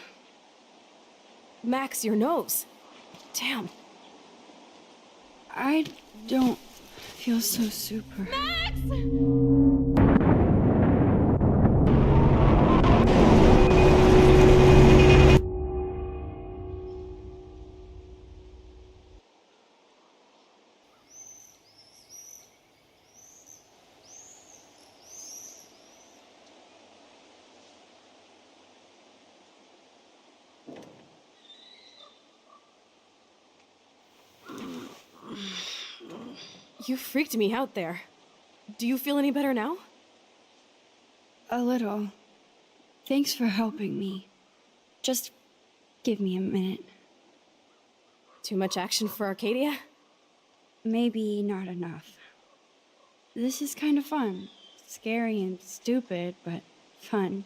Max, your nose. Damn. I don't feel so super. Max! You freaked me out there. Do you feel any better now? A little. Thanks for helping me. Just give me a minute. Too much action for Arcadia? Maybe not enough. This is kind of fun. Scary and stupid, but fun.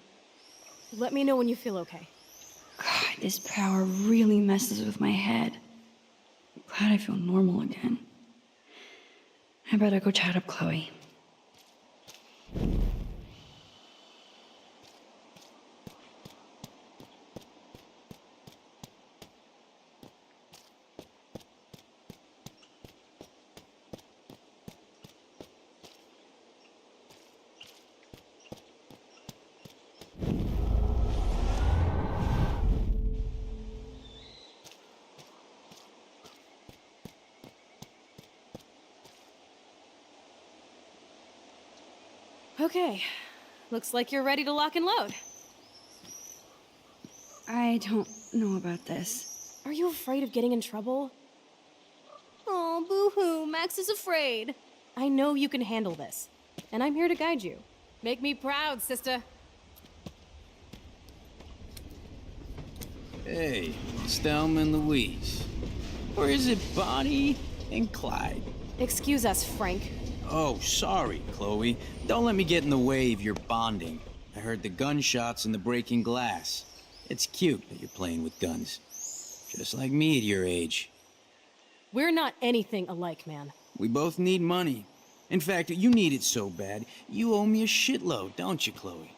Let me know when you feel okay. God, this power really messes with my head. I'm glad I feel normal again. I better go chat up Chloe. Okay. Looks like you're ready to lock and load. I don't know about this. Are you afraid of getting in trouble? Oh, boo-hoo, Max is afraid. I know you can handle this, and I'm here to guide you. Make me proud, sister. Hey, it's Thelma and Louise. Or is it Bonnie and Clyde? Excuse us, Frank. Oh, sorry, Chloe. Don't let me get in the way of your bonding. I heard the gunshots and the breaking glass. It's cute that you're playing with guns. Just like me at your age. We're not anything alike, man. We both need money. In fact, you need it so bad, you owe me a shitload, don't you, Chloe?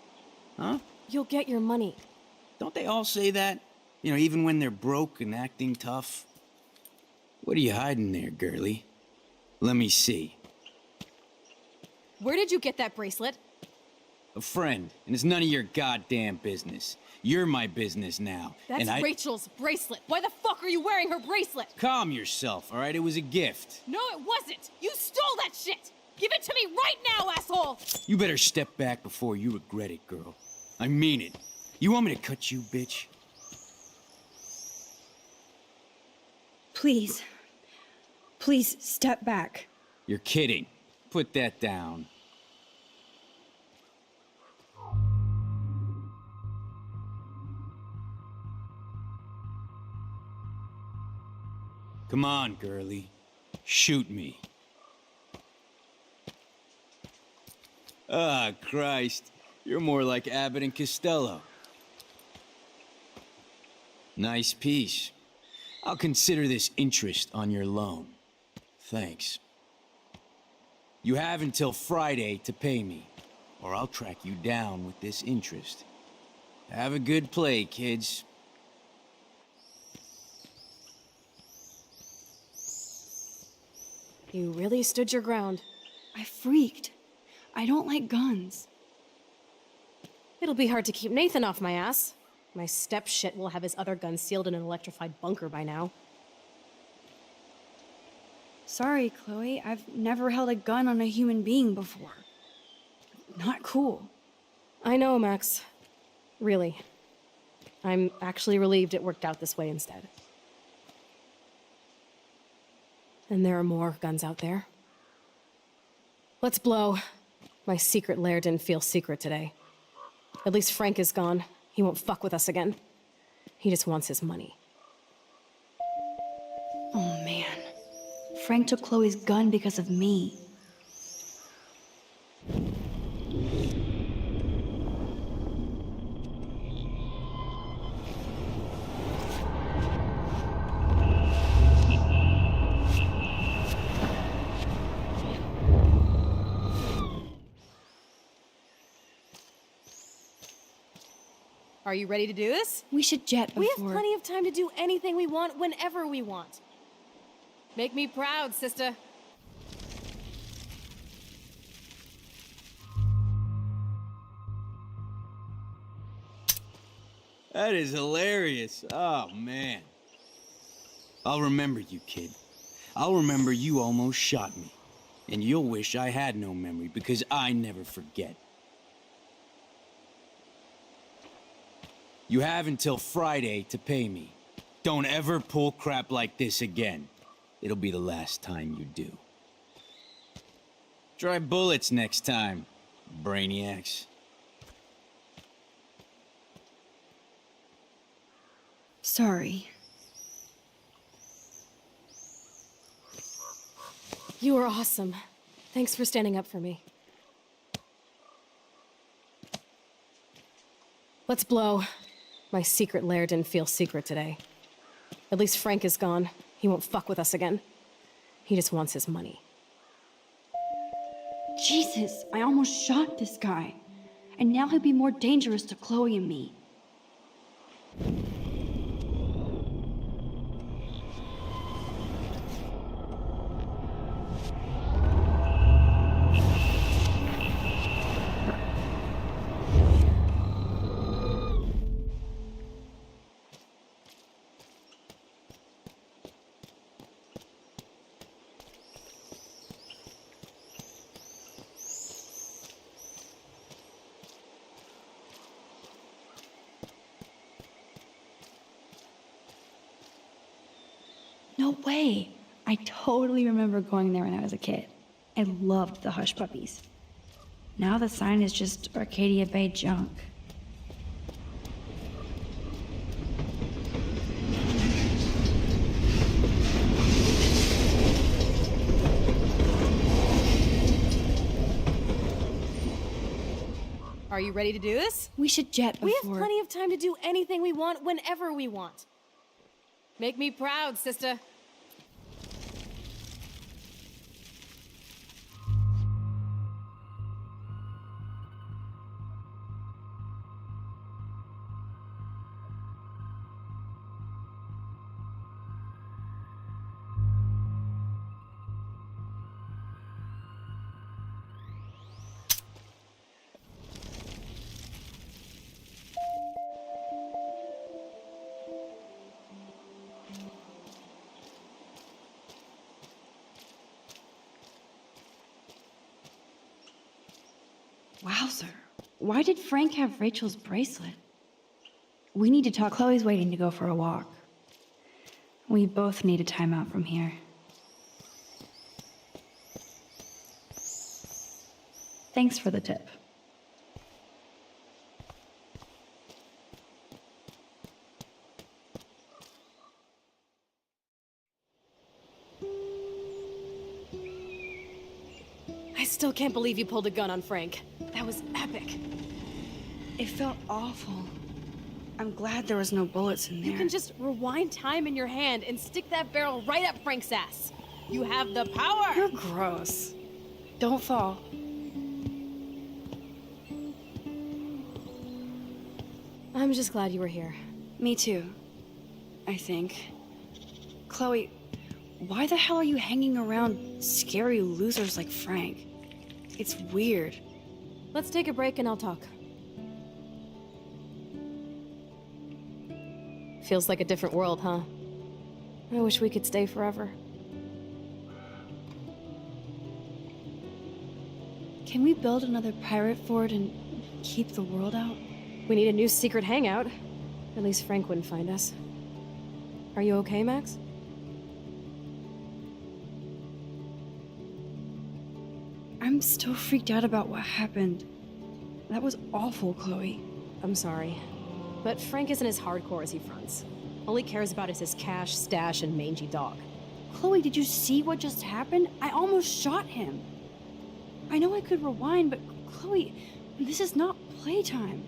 Huh? You'll get your money. Don't they all say that? You know, even when they're broke and acting tough? What are you hiding there, girlie? Let me see. Where did you get that bracelet? A friend, and it's none of your goddamn business. You're my business now. That's and Rachel's bracelet. Why the fuck are you wearing her bracelet? Calm yourself, all right? It was a gift. No, it wasn't. You stole that shit. Give it to me right now, asshole. You better step back before you regret it, girl. I mean it. You want me to cut you, bitch? Please. Please step back. You're kidding. Put that down. Come on, girlie. Shoot me. Ah, Christ. You're more like Abbott and Costello. Nice piece. I'll consider this interest on your loan. Thanks. You have until Friday to pay me, or I'll track you down with this interest. Have a good play, kids. You really stood your ground. I freaked. I don't like guns. It'll be hard to keep Nathan off my ass. My step-shit will have his other gun sealed in an electrified bunker by now. Sorry, Chloe. I've never held a gun on a human being before. not cool. I know, Max. Really. I'm actually relieved it worked out this way instead. And there are more guns out there. Let's blow. My secret lair didn't feel secret today. At least Frank is gone. He won't fuck with us again. He just wants his money. Oh man. Frank took Chloe's gun because of me. Are you ready to do this? We should jet before. We have plenty of time to do anything we want whenever we want. Make me proud, sister. That is hilarious. Oh, man. I'll remember you, kid. I'll remember you almost shot me. And you'll wish I had no memory, because I never forget. You have until Friday to pay me. Don't ever pull crap like this again. It'll be the last time you do. Try bullets next time, brainiacs. Sorry. You were awesome. Thanks for standing up for me. Let's blow. My secret lair didn't feel secret today. At least Frank is gone. He won't fuck with us again. He just wants his money. Jesus, I almost shot this guy. And now he'll be more dangerous to Chloe and me. No way. I totally remember going there when I was a kid. I loved the Hush Puppies. Now the sign is just Arcadia Bay junk. Are you ready to do this? We should jet before. We have plenty of time to do anything we want whenever we want. Make me proud, sister. Wowzer. Why did Frank have Rachel's bracelet? We need to talk. Chloe's waiting to go for a walk. We both need a timeout from here. Thanks for the tip. I still can't believe you pulled a gun on Frank. That was epic. It felt awful. I'm glad there was no bullets in there. You can just rewind time in your hand and stick that barrel right up Frank's ass. You have the power! You're gross. Don't fall. I'm just glad you were here. Me too, I think. Chloe, why the hell are you hanging around scary losers like Frank? It's weird. Let's take a break and I'll talk. Feels like a different world, huh? I wish we could stay forever. Can we build another pirate fort and keep the world out? We need a new secret hangout. At least Frank wouldn't find us. Are you okay, Max? I'm still freaked out about what happened. That was awful, Chloe. I'm sorry. But Frank isn't as hardcore as he fronts. All he cares about is his cash, stash, and mangy dog. Chloe, did you see what just happened? I almost shot him. I know I could rewind, but Chloe, this is not playtime.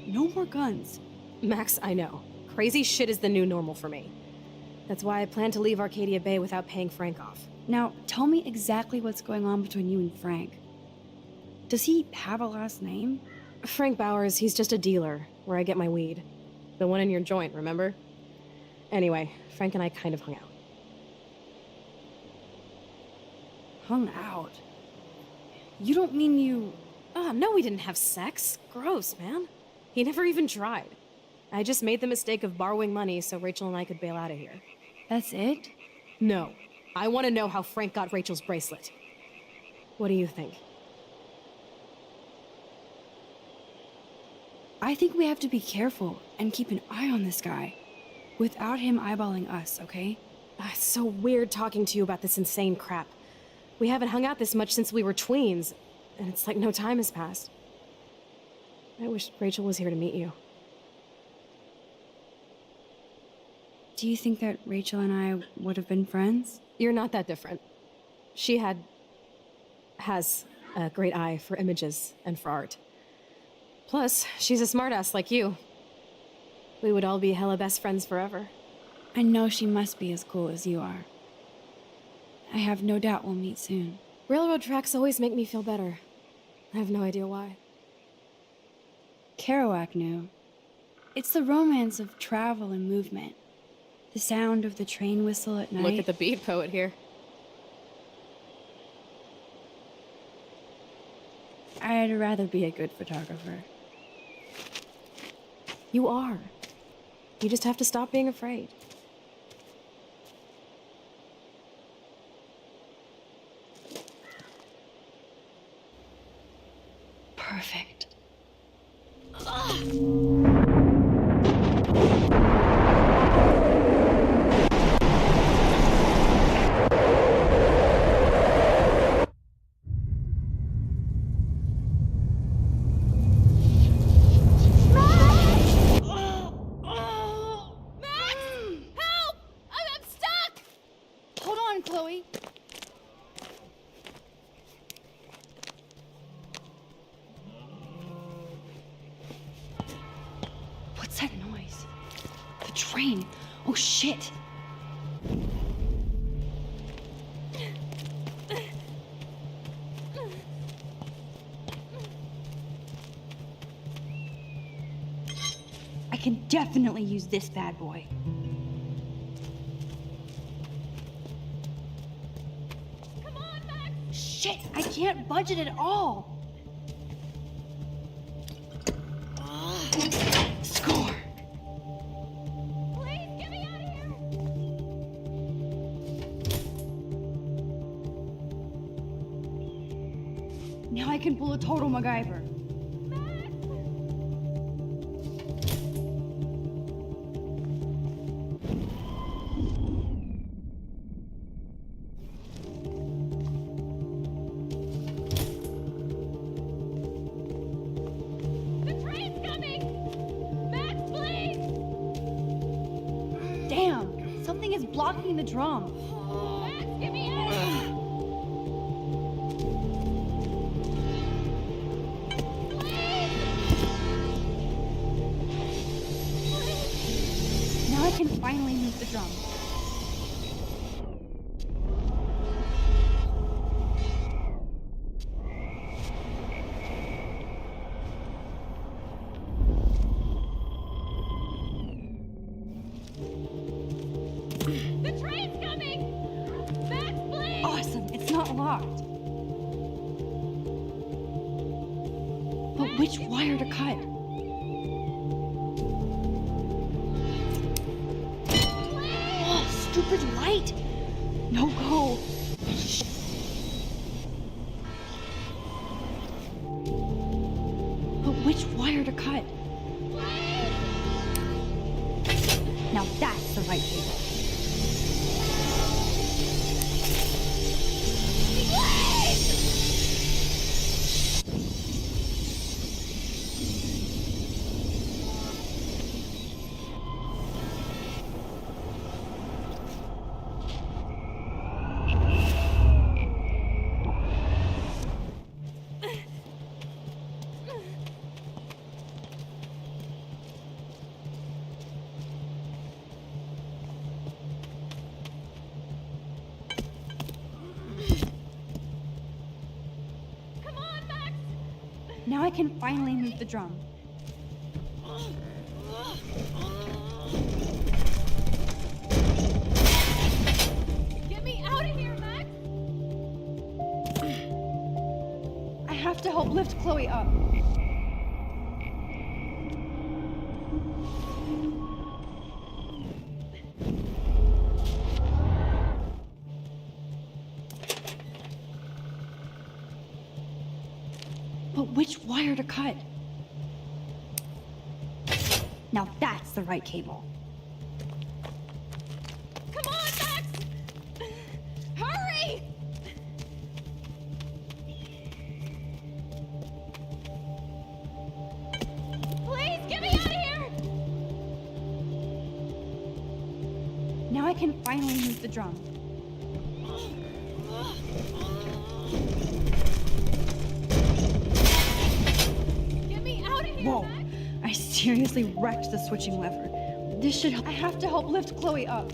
No more guns. Max, I know. Crazy shit is the new normal for me. That's why I plan to leave Arcadia Bay without paying Frank off. Now, tell me exactly what's going on between you and Frank. Does he have a last name? Frank Bowers, he's just a dealer, where I get my weed. The one in your joint, remember? Anyway, Frank and I kind of hung out. Hung out? You don't mean you... Oh, no, we didn't have sex. Gross, man. He never even tried. I just made the mistake of borrowing money so Rachel and I could bail out of here. That's it? No. I want to know how Frank got Rachel's bracelet. What do you think? I think we have to be careful and keep an eye on this guy. Without him eyeballing us, okay? It's so weird talking to you about this insane crap. We haven't hung out this much since we were tweens, and it's like no time has passed. I wish Rachel was here to meet you. Do you think that Rachel and I would have been friends? You're not that different. She has a great eye for images and for art. Plus, she's a smartass like you. We would all be hella best friends forever. I know she must be as cool as you are. I have no doubt we'll meet soon. Railroad tracks always make me feel better. I have no idea why. Kerouac knew. It's the romance of travel and movement. The sound of the train whistle at night. Look at the beat poet here. I'd rather be a good photographer. You are. You just have to stop being afraid. Perfect. Chloe. What's that noise? The train. Oh, shit. I can definitely use this bad boy. Shit, I can't budget at all. Score. Please get me out of here. Now I can pull a total MacGyver. Blocking the drum. Max, get me out of here. Now I can finally move the drum. Which wire to cut? Oh, stupid light! No go! which wire to cut? Now that's the right cable. Now I can finally move the drum. Get me out of here, Max! I have to help lift Chloe up. But which wire to cut? Now that's the right cable. Come on, Max! Hurry! Please, get me out of here! Now I can finally move the drum. Get me out of here! Whoa! I seriously wrecked the switching lever. This should help. I have to help lift Chloe up.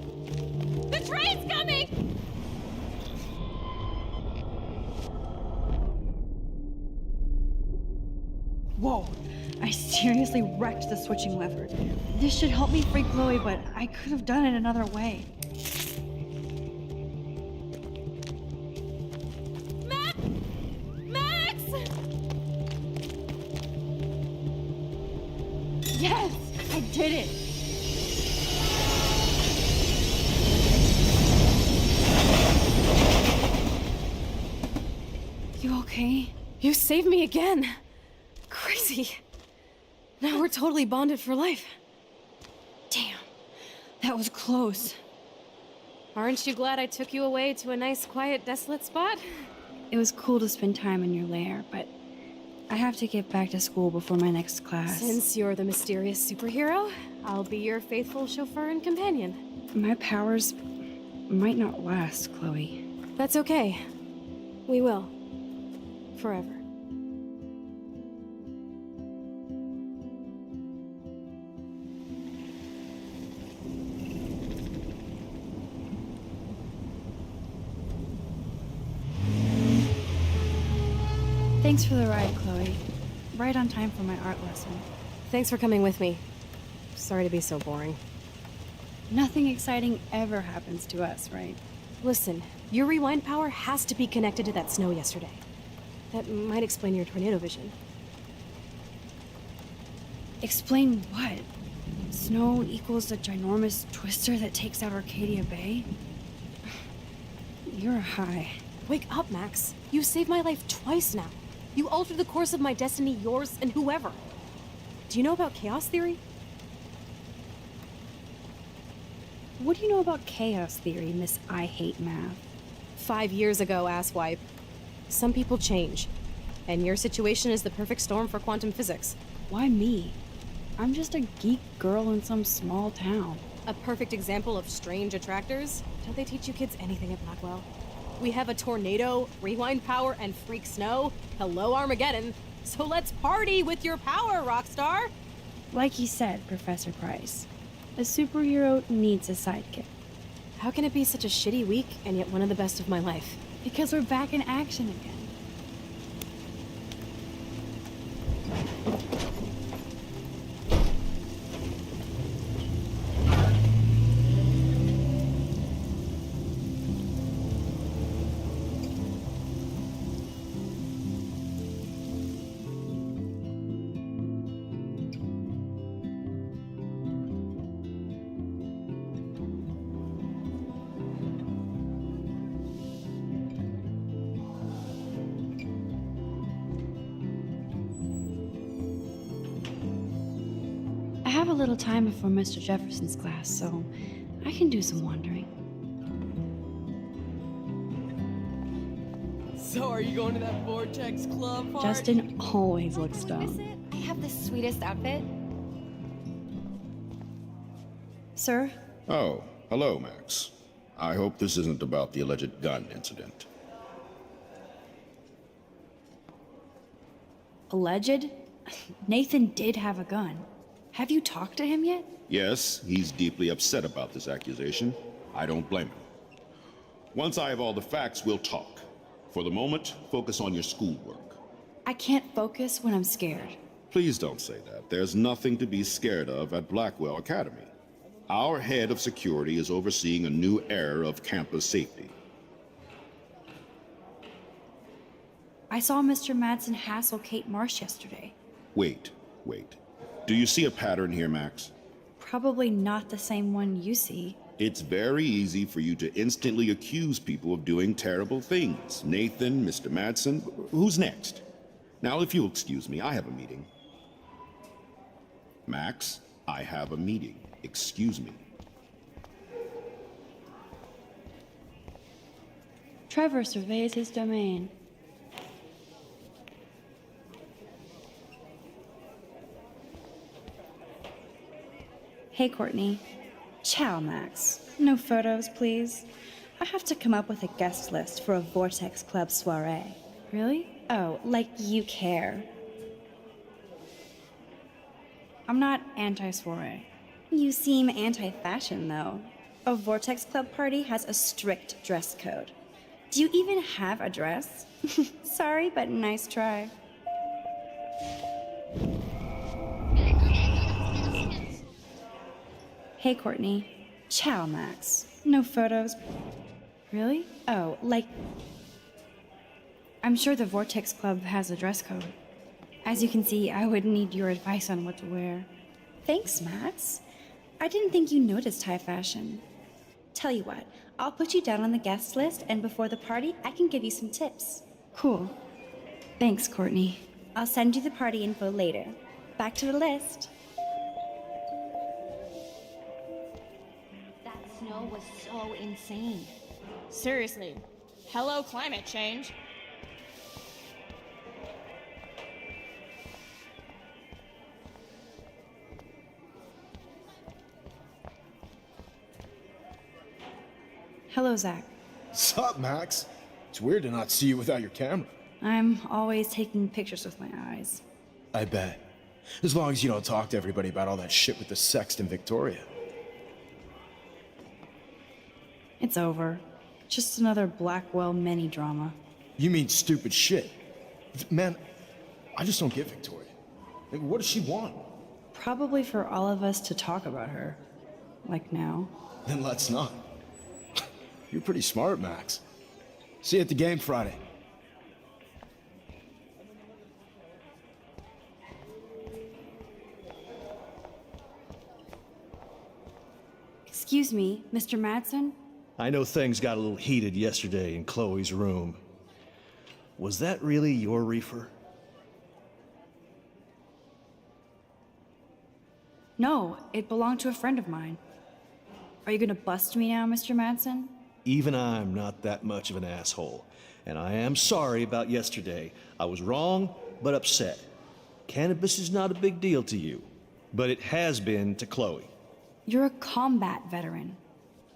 The train's coming! Whoa! I seriously wrecked the switching lever. This should help me free Chloe, but I could have done it another way. Max! Yes! I did it! You okay? You saved me again! Crazy. Now we're totally bonded for life. Damn. That was close. Aren't you glad I took you away to a nice, quiet, desolate spot? It was cool to spend time in your lair, but I have to get back to school before my next class. Since you're the mysterious superhero, I'll be your faithful chauffeur and companion. My powers might not last, Chloe. That's okay. We will. Forever. Thanks for the ride, Chloe. Right on time for my art lesson. Thanks for coming with me. Sorry to be so boring. Nothing exciting ever happens to us, right? Listen, your rewind power has to be connected to that snow yesterday. That might explain your tornado vision. Explain what? Snow equals a ginormous twister that takes out Arcadia Bay? You're high. Wake up, Max. You saved my life twice now. You altered the course of my destiny, yours, and whoever. Do you know about chaos theory? What do you know about chaos theory, Miss I Hate Math? 5 years ago, asswipe. Some people change. And your situation is the perfect storm for quantum physics. Why me? I'm just a geek girl in some small town. A perfect example of strange attractors? Don't they teach you kids anything at Blackwell? We have a tornado, rewind power, and freak snow. Hello, Armageddon. So let's party with your power, Rockstar! Like he said, Professor Price, a superhero needs a sidekick. How can it be such a shitty week and yet one of the best of my life? Because we're back in action again. have a little time before Mr. Jefferson's class, so I can do some wandering. So are you going to that Vortex Club party? Justin always looks dumb. I have the sweetest outfit. Sir? Oh, hello, Max. I hope this isn't about the alleged gun incident. Alleged? Nathan did have a gun. Have you talked to him yet? Yes, he's deeply upset about this accusation. I don't blame him. Once I have all the facts, we'll talk. For the moment, focus on your schoolwork. I can't focus when I'm scared. Please don't say that. There's nothing to be scared of at Blackwell Academy. Our head of security is overseeing a new era of campus safety. I saw Mr. Madsen hassle Kate Marsh yesterday. Wait. Do you see a pattern here, Max? Probably not the same one you see. It's very easy for you to instantly accuse people of doing terrible things. Nathan, Mr. Madsen, who's next? Now, if you'll excuse me, I have a meeting. Max, I have a meeting. Excuse me. Trevor surveys his domain. Hey, Courtney. Ciao, Max. No photos, please. I have to come up with a guest list for a Vortex Club soiree. Really? Oh, like you care. I'm not anti-soiree. You seem anti-fashion, though. A Vortex Club party has a strict dress code. Do you even have a dress? Sorry, but nice try. Hey, Courtney. Ciao, Max. No photos. Really? Oh, like... I'm sure the Vortex Club has a dress code. As you can see, I would need your advice on what to wear. Thanks, Max. I didn't think you noticed high fashion. Tell you what, I'll put you down on the guest list, and before the party, I can give you some tips. Cool. Thanks, Courtney. I'll send you the party info later. Back to the list. That snow was so insane. Seriously. Hello, climate change. Hello, Zach. Sup, Max? It's weird to not see you without your camera. I'm always taking pictures with my eyes. I bet. As long as you don't talk to everybody about all that shit with the sext in Victoria. It's over. Just another Blackwell mini-drama. You mean stupid shit. Man, I just don't get Victoria. Like, what does she want? Probably for all of us to talk about her. Like now. Then let's not. You're pretty smart, Max. See you at the game Friday. Excuse me, Mr. Madsen? I know things got a little heated yesterday in Chloe's room. Was that really your reefer? No, it belonged to a friend of mine. Are you gonna bust me now, Mr. Madsen? Even I'm not that much of an asshole. And I am sorry about yesterday. I was wrong, but upset. Cannabis is not a big deal to you, but it has been to Chloe. You're a combat veteran.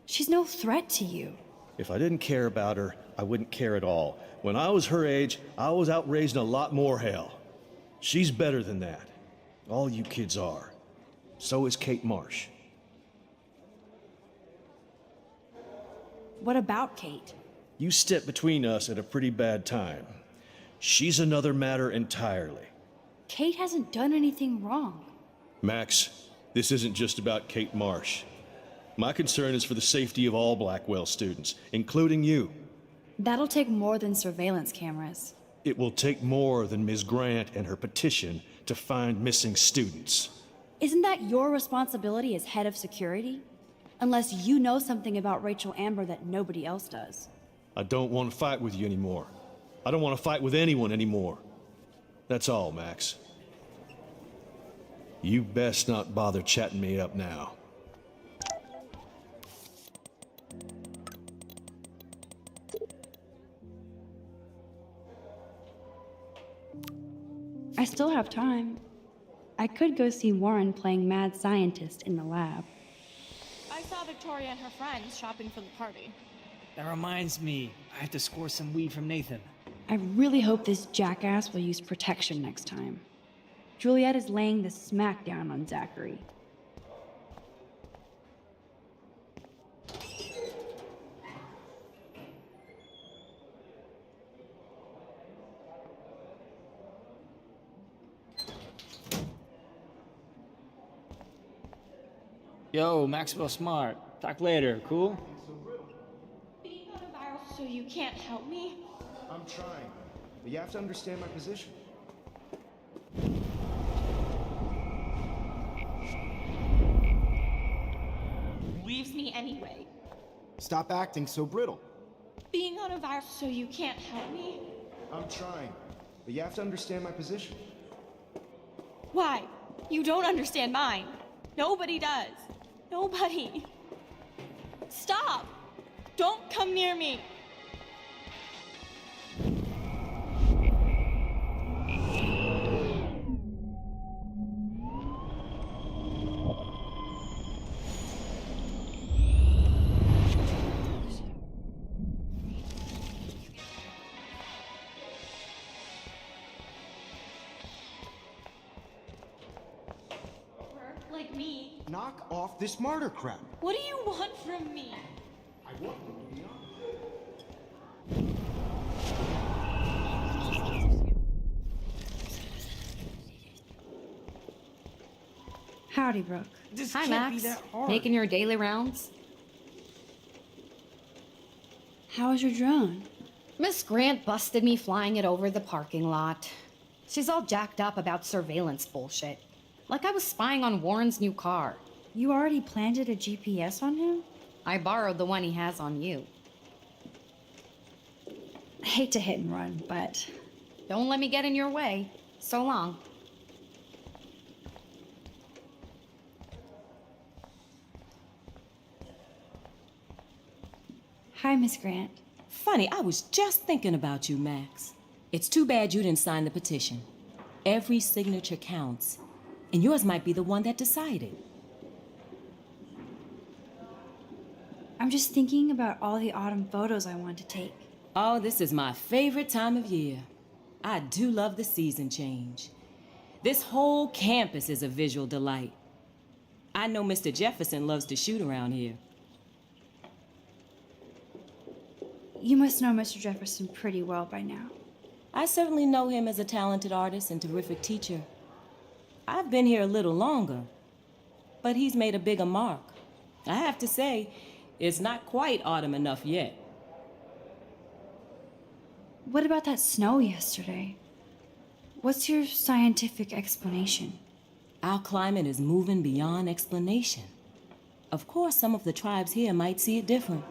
She's no threat to you. If I didn't care about her, I wouldn't care at all. When I was her age, I was out raising a lot more hell. She's better than that. All you kids are. So is Kate Marsh. What about Kate? You stepped between us at a pretty bad time. She's another matter entirely. Kate hasn't done anything wrong. Max, this isn't just about Kate Marsh. My concern is for the safety of all Blackwell students, including you. That'll take more than surveillance cameras. It will take more than Ms. Grant and her petition to find missing students. Isn't that your responsibility as head of security? Unless you know something about Rachel Amber that nobody else does. I don't want to fight with you anymore. I don't want to fight with anyone anymore. That's all, Max. You best not bother chatting me up now. I still have time. I could go see Warren playing mad scientist in the lab. I saw Victoria and her friends shopping for the party. That reminds me, I have to score some weed from Nathan. I really hope this jackass will use protection next time. Juliet is laying the smack down on Zachary. Yo, Maxwell Smart. Talk later, cool? Being on a viral, so you can't help me? I'm trying, but you have to understand my position. Leaves me anyway. Stop acting so brittle. Being on a viral, so you can't help me? I'm trying, but you have to understand my position. Why? You don't understand mine. Nobody does. Nobody. Stop! Don't come near me! Like me. Knock off this martyr crap. What do you want from me? I want you to be Howdy, Brooke. This Hi, can't Max. be that hard. Making your daily rounds? How was your drone? Miss Grant busted me flying it over the parking lot. She's all jacked up about surveillance bullshit. Like I was spying on Warren's new car. You already planted a GPS on him? I borrowed the one he has on you. I hate to hit and run, but... Don't let me get in your way. So long. Hi, Miss Grant. Funny, I was just thinking about you, Max. It's too bad you didn't sign the petition. Every signature counts, and yours might be the one that decided. I'm just thinking about all the autumn photos I want to take. Oh, this is my favorite time of year. I do love the season change. This whole campus is a visual delight. I know Mr. Jefferson loves to shoot around here. You must know Mr. Jefferson pretty well by now. I certainly know him as a talented artist and terrific teacher. I've been here a little longer, but he's made a bigger mark. I have to say, it's not quite autumn enough yet. What about that snow yesterday? What's your scientific explanation? Our climate is moving beyond explanation. Of course, some of the tribes here might see it different.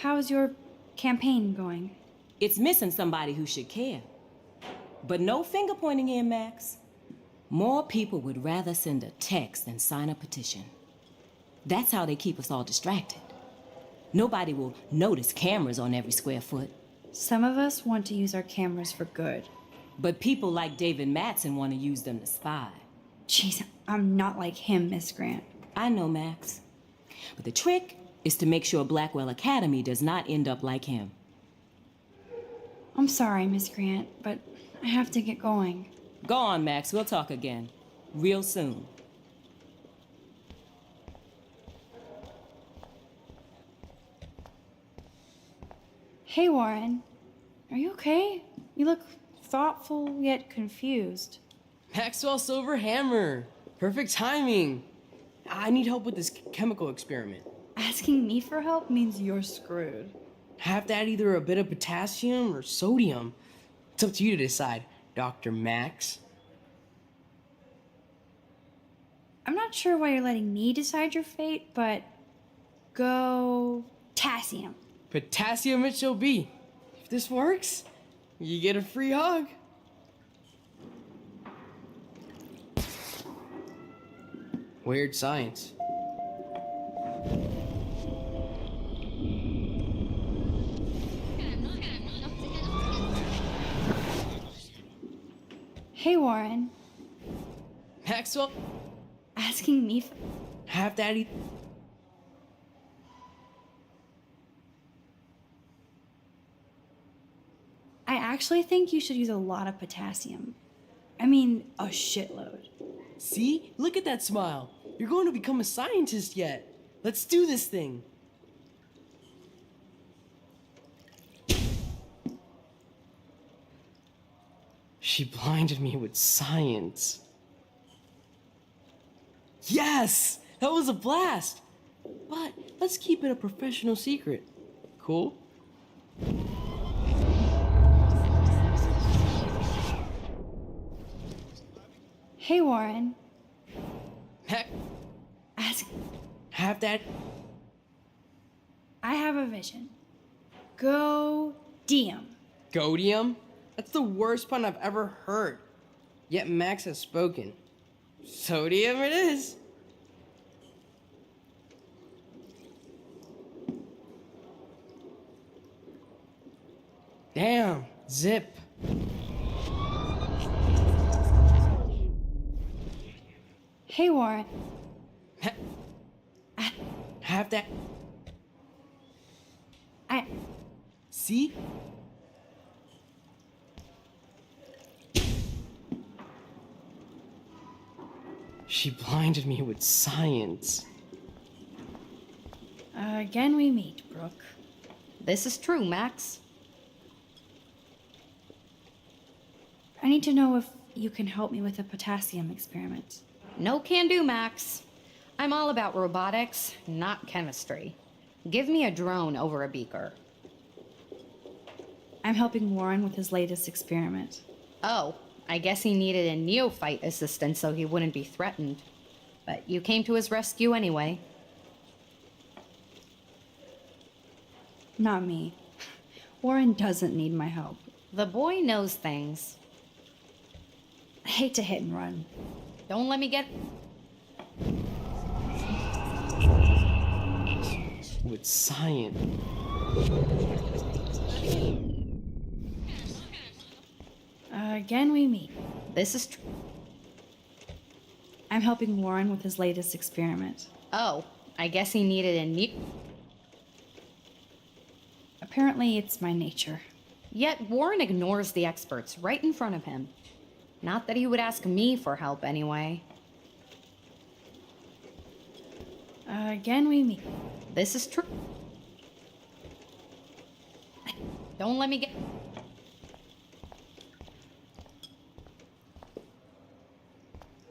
How's your campaign going? It's missing somebody who should care. But no finger pointing here, Max. More people would rather send a text than sign a petition. That's how they keep us all distracted. Nobody will notice cameras on every square foot. Some of us want to use our cameras for good. But people like David Mattson want to use them to spy. Jeez, I'm not like him, Miss Grant. I know, Max. But the trick is to make sure Blackwell Academy does not end up like him. I'm sorry, Miss Grant, but I have to get going. Go on, Max. We'll talk again. Real soon. Hey, Warren. Are you okay? You look thoughtful yet confused. Maxwell Silver Hammer. Perfect timing. I need help with this chemical experiment. Asking me for help means you're screwed. I have to add either a bit of potassium or sodium. It's up to you to decide, Dr. Max. I'm not sure why you're letting me decide your fate, but go potassium. Potassium it shall be. If this works, you get a free hug. Weird science. Hey, Warren. Maxwell? Asking me for... Half Daddy? I actually think you should use a lot of potassium. I mean, a shitload. See? Look at that smile. You're going to become a scientist yet. Let's do this thing. She blinded me with science. Yes! That was a blast! But let's keep it a professional secret. Cool? Hey, Warren. Heck. Ask... Have that. I have a vision. Go-dium. Godium? That's the worst pun I've ever heard. Yet Max has spoken. Sodium it is. Damn, zip. Hey, Warren. Have that. I... See? She blinded me with science. Again we meet, Brooke. This is true, Max. I need to know if you can help me with the potassium experiment. No can do, Max. I'm all about robotics, not chemistry. Give me a drone over a beaker. I'm helping Warren with his latest experiment. Oh, I guess he needed a neophyte assistant so he wouldn't be threatened. But you came to his rescue anyway. Not me. Warren doesn't need my help. The boy knows things. I hate to hit and run. Don't let me get... With science. Again we meet. This is true. I'm helping Warren with his latest experiment. Oh, I guess he needed a new... Apparently it's my nature. Yet Warren ignores the experts right in front of him. Not that he would ask me for help anyway. Again we meet. This is true. Don't let me get...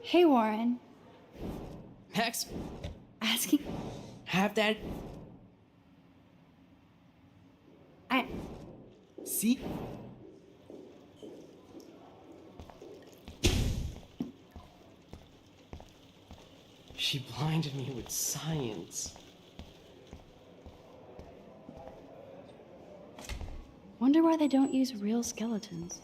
Hey, Warren. Max. Asking... Have that. I... See? She blinded me with science. Wonder why they don't use real skeletons.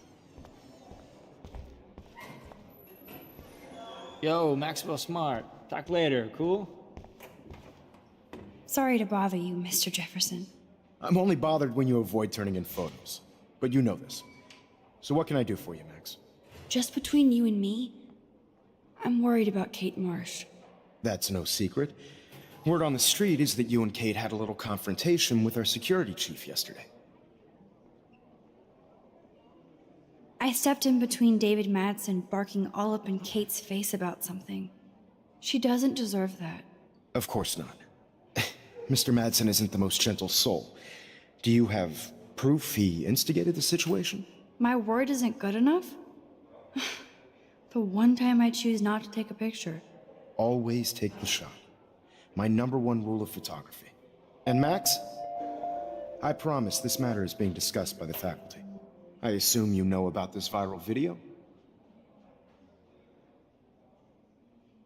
Yo, Maxwell Smart. Talk later, cool? Sorry to bother you, Mr. Jefferson. I'm only bothered when you avoid turning in photos. But you know this. So what can I do for you, Max? Just between you and me, I'm worried about Kate Marsh. That's no secret. Word on the street is that you and Kate had a little confrontation with our security chief yesterday. I stepped in between David Madsen barking all up in Kate's face about something. She doesn't deserve that. Of course not. Mr. Madsen isn't the most gentle soul. Do you have proof he instigated the situation? My word isn't good enough? The one time I choose not to take a picture. Always take the shot. My #1 rule of photography. And Max, I promise this matter is being discussed by the faculty. I assume you know about this viral video?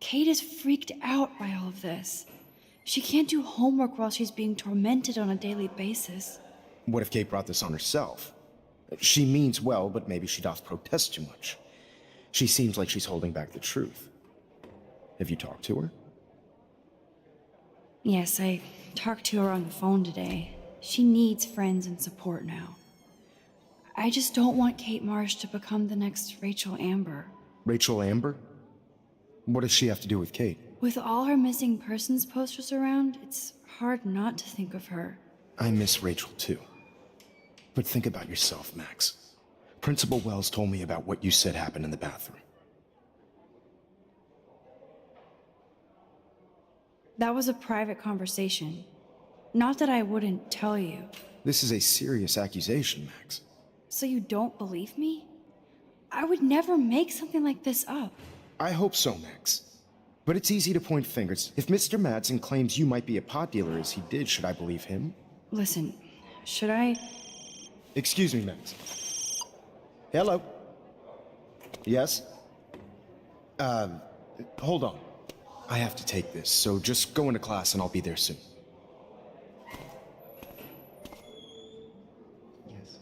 Kate is freaked out by all of this. She can't do homework while she's being tormented on a daily basis. What if Kate brought this on herself? She means well, but maybe she doth protest too much. She seems like she's holding back the truth. Have you talked to her? Yes, I talked to her on the phone today. She needs friends and support now. I just don't want Kate Marsh to become the next Rachel Amber. Rachel Amber? What does she have to do with Kate? With all her missing persons posters around, it's hard not to think of her. I miss Rachel too. But think about yourself, Max. Principal Wells told me about what you said happened in the bathroom. That was a private conversation. Not that I wouldn't tell you. This is a serious accusation, Max. So you don't believe me? I would never make something like this up. I hope so, Max. But it's easy to point fingers. If Mr. Madsen claims you might be a pot dealer as he did, should I believe him? Listen, should I... Excuse me, Max. Hello? Yes? Hold on. I have to take this, so just go into class and I'll be there soon. Yes.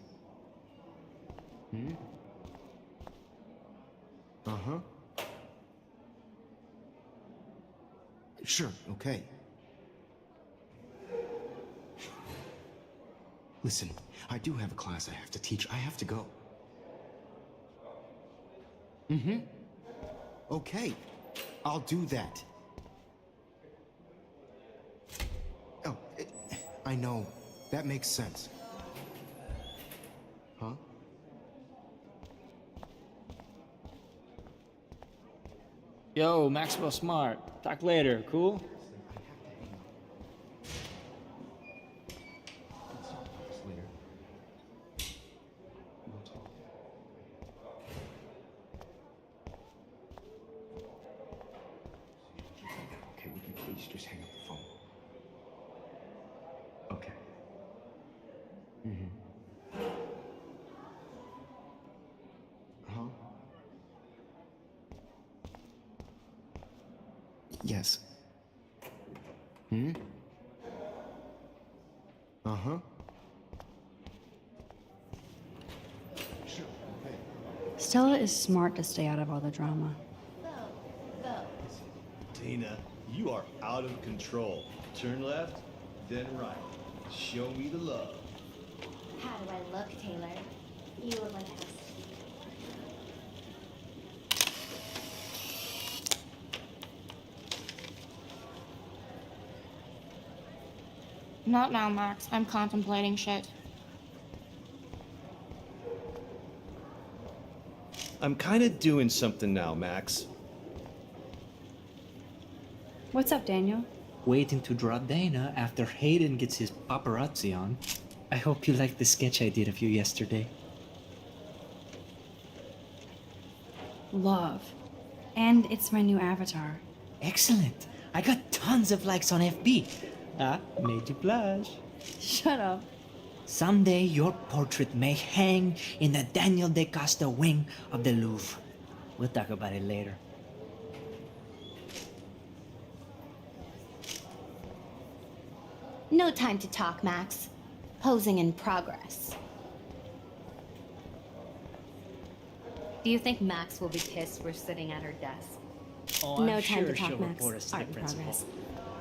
Uh-huh. Sure, okay. Listen, I do have a class I have to teach. I have to go. Okay, I'll do that. Oh, I know. That makes sense. Huh? Yo, Maxwell Smart. Talk later, cool? Okay, we can please just hang up the phone. Okay. Huh? Yes. Uh-huh. Sure, okay. Stella is smart to stay out of all the drama. Tina, you are out of control. Turn left, then right. Show me the love. How do I look, Taylor? You look like a Not now, Max. I'm contemplating shit. I'm kind of doing something now, Max. What's up, Daniel? Waiting to draw Dana after Hayden gets his paparazzi on. I hope you liked the sketch I did of you yesterday. Love. And it's my new avatar. Excellent. I got tons of likes on FB. Made you blush. Shut up. Someday your portrait may hang in the Daniel De Costa wing of the Louvre. We'll talk about it later. No time to talk, Max. Posing in progress. Do you think Max will be pissed we're sitting at her desk? Oh, No I'm time sure to talk, she'll Max. report us to the Art in principal. progress.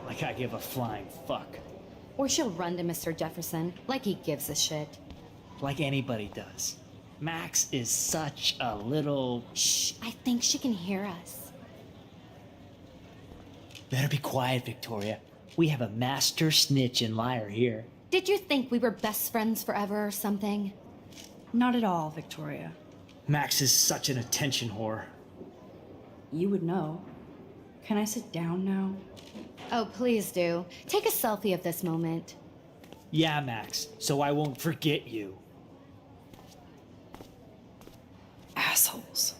Like I give a flying fuck. Or she'll run to Mr. Jefferson, like he gives a shit. Like anybody does. Max is such a little... Shh, I think she can hear us. Better be quiet, Victoria. We have a master snitch and liar here. Did you think we were best friends forever or something? Not at all, Victoria. Max is such an attention whore. You would know. Can I sit down now? Oh, please do. Take a selfie of this moment. Yeah, Max, so I won't forget you. Assholes.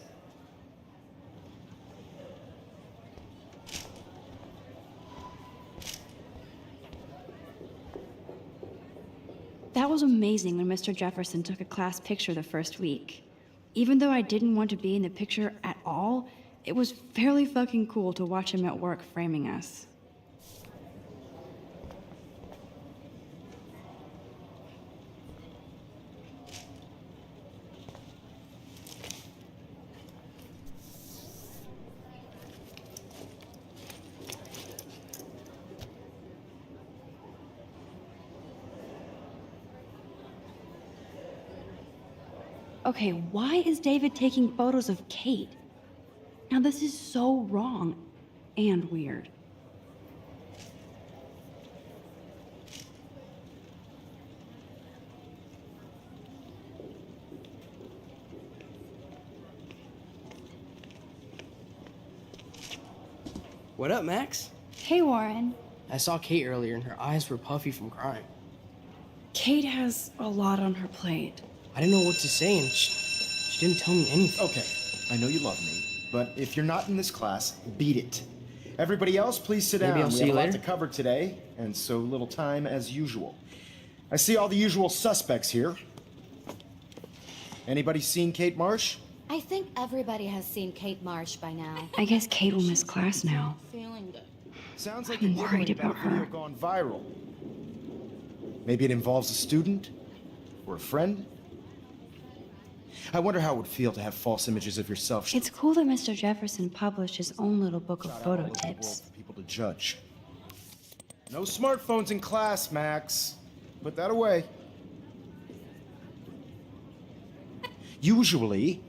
That was amazing when Mr. Jefferson took a class picture the first week. Even though I didn't want to be in the picture at all, it was fairly fucking cool to watch him at work framing us. Okay, why is David taking photos of Kate? Now, this is so wrong and weird. What up, Max? Hey, Warren. I saw Kate earlier and her eyes were puffy from crying. Kate has a lot on her plate. I didn't know what to say and she didn't tell me anything. Okay, I know you love me, but if you're not in this class, beat it. Everybody else, please sit down. Maybe I'll We see have you a lot later. to cover today, and so little time as usual. I see all the usual suspects here. Anybody seen Kate Marsh? I think everybody has seen Kate Marsh by now. I guess Kate will miss class now. Feeling good. Sounds like I'm you're worried giggling about a video her. gone viral. Maybe it involves a student or a friend. I wonder how it would feel to have false images of yourself. It's cool that Mr. Jefferson published his own little book of shot out photo all over the world tips. for people to judge. No smartphones in class, Max. Put that away. Usually,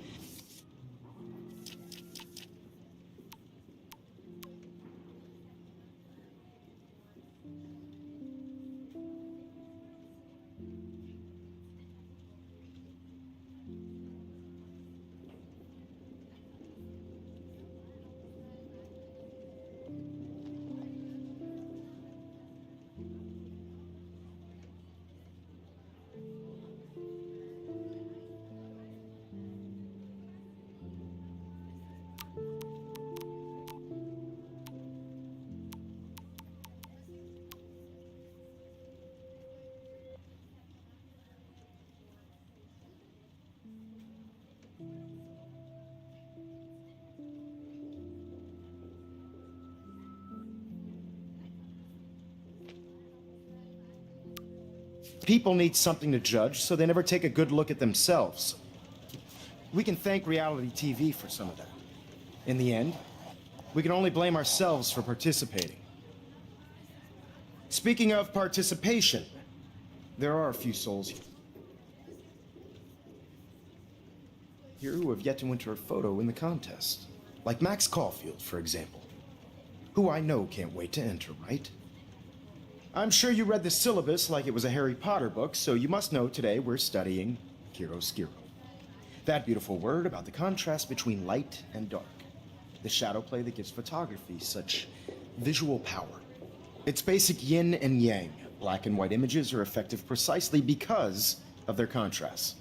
people need something to judge, so they never take a good look at themselves. We can thank reality TV for some of that. In the end, we can only blame ourselves for participating. Speaking of participation, there are a few souls here who have yet to enter a photo in the contest. Like Max Caulfield, for example, who I know can't wait to enter, right? I'm sure you read the syllabus like it was a Harry Potter book, so you must know today we're studying chiaroscuro. That beautiful word about the contrast between light and dark. The shadow play that gives photography such visual power. It's basic yin and yang. Black and white images are effective precisely because of their contrast.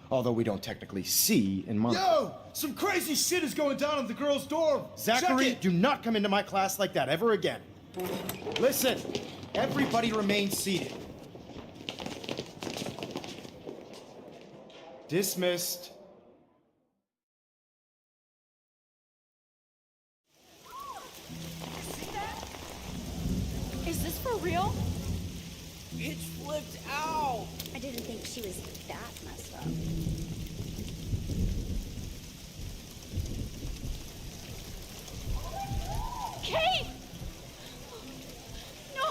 Although we don't technically see in monochrome. Yo! Some crazy shit is going down in the girls' dorm! Zachary, Check it! do not come into my class like that ever again. Listen, everybody remain seated. Dismissed. Is this for real? Bitch flipped out! I didn't think she was that messed up. Kate! No!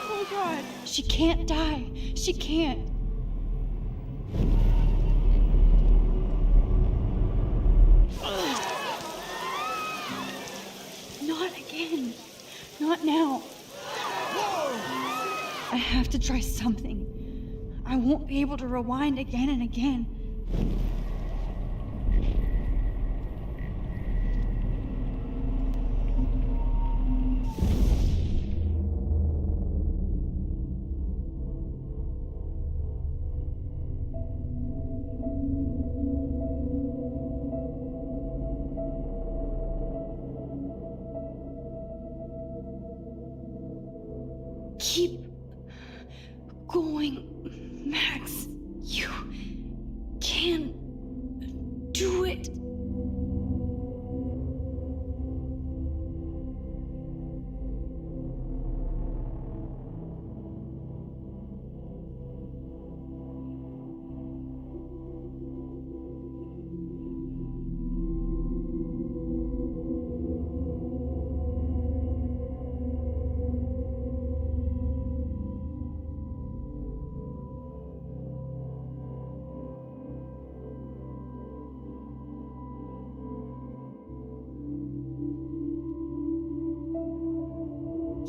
Oh god. She can't die. She can't. Not again. Not now. I have to try something. I won't be able to rewind again and again. Keep going, Max. You can do it.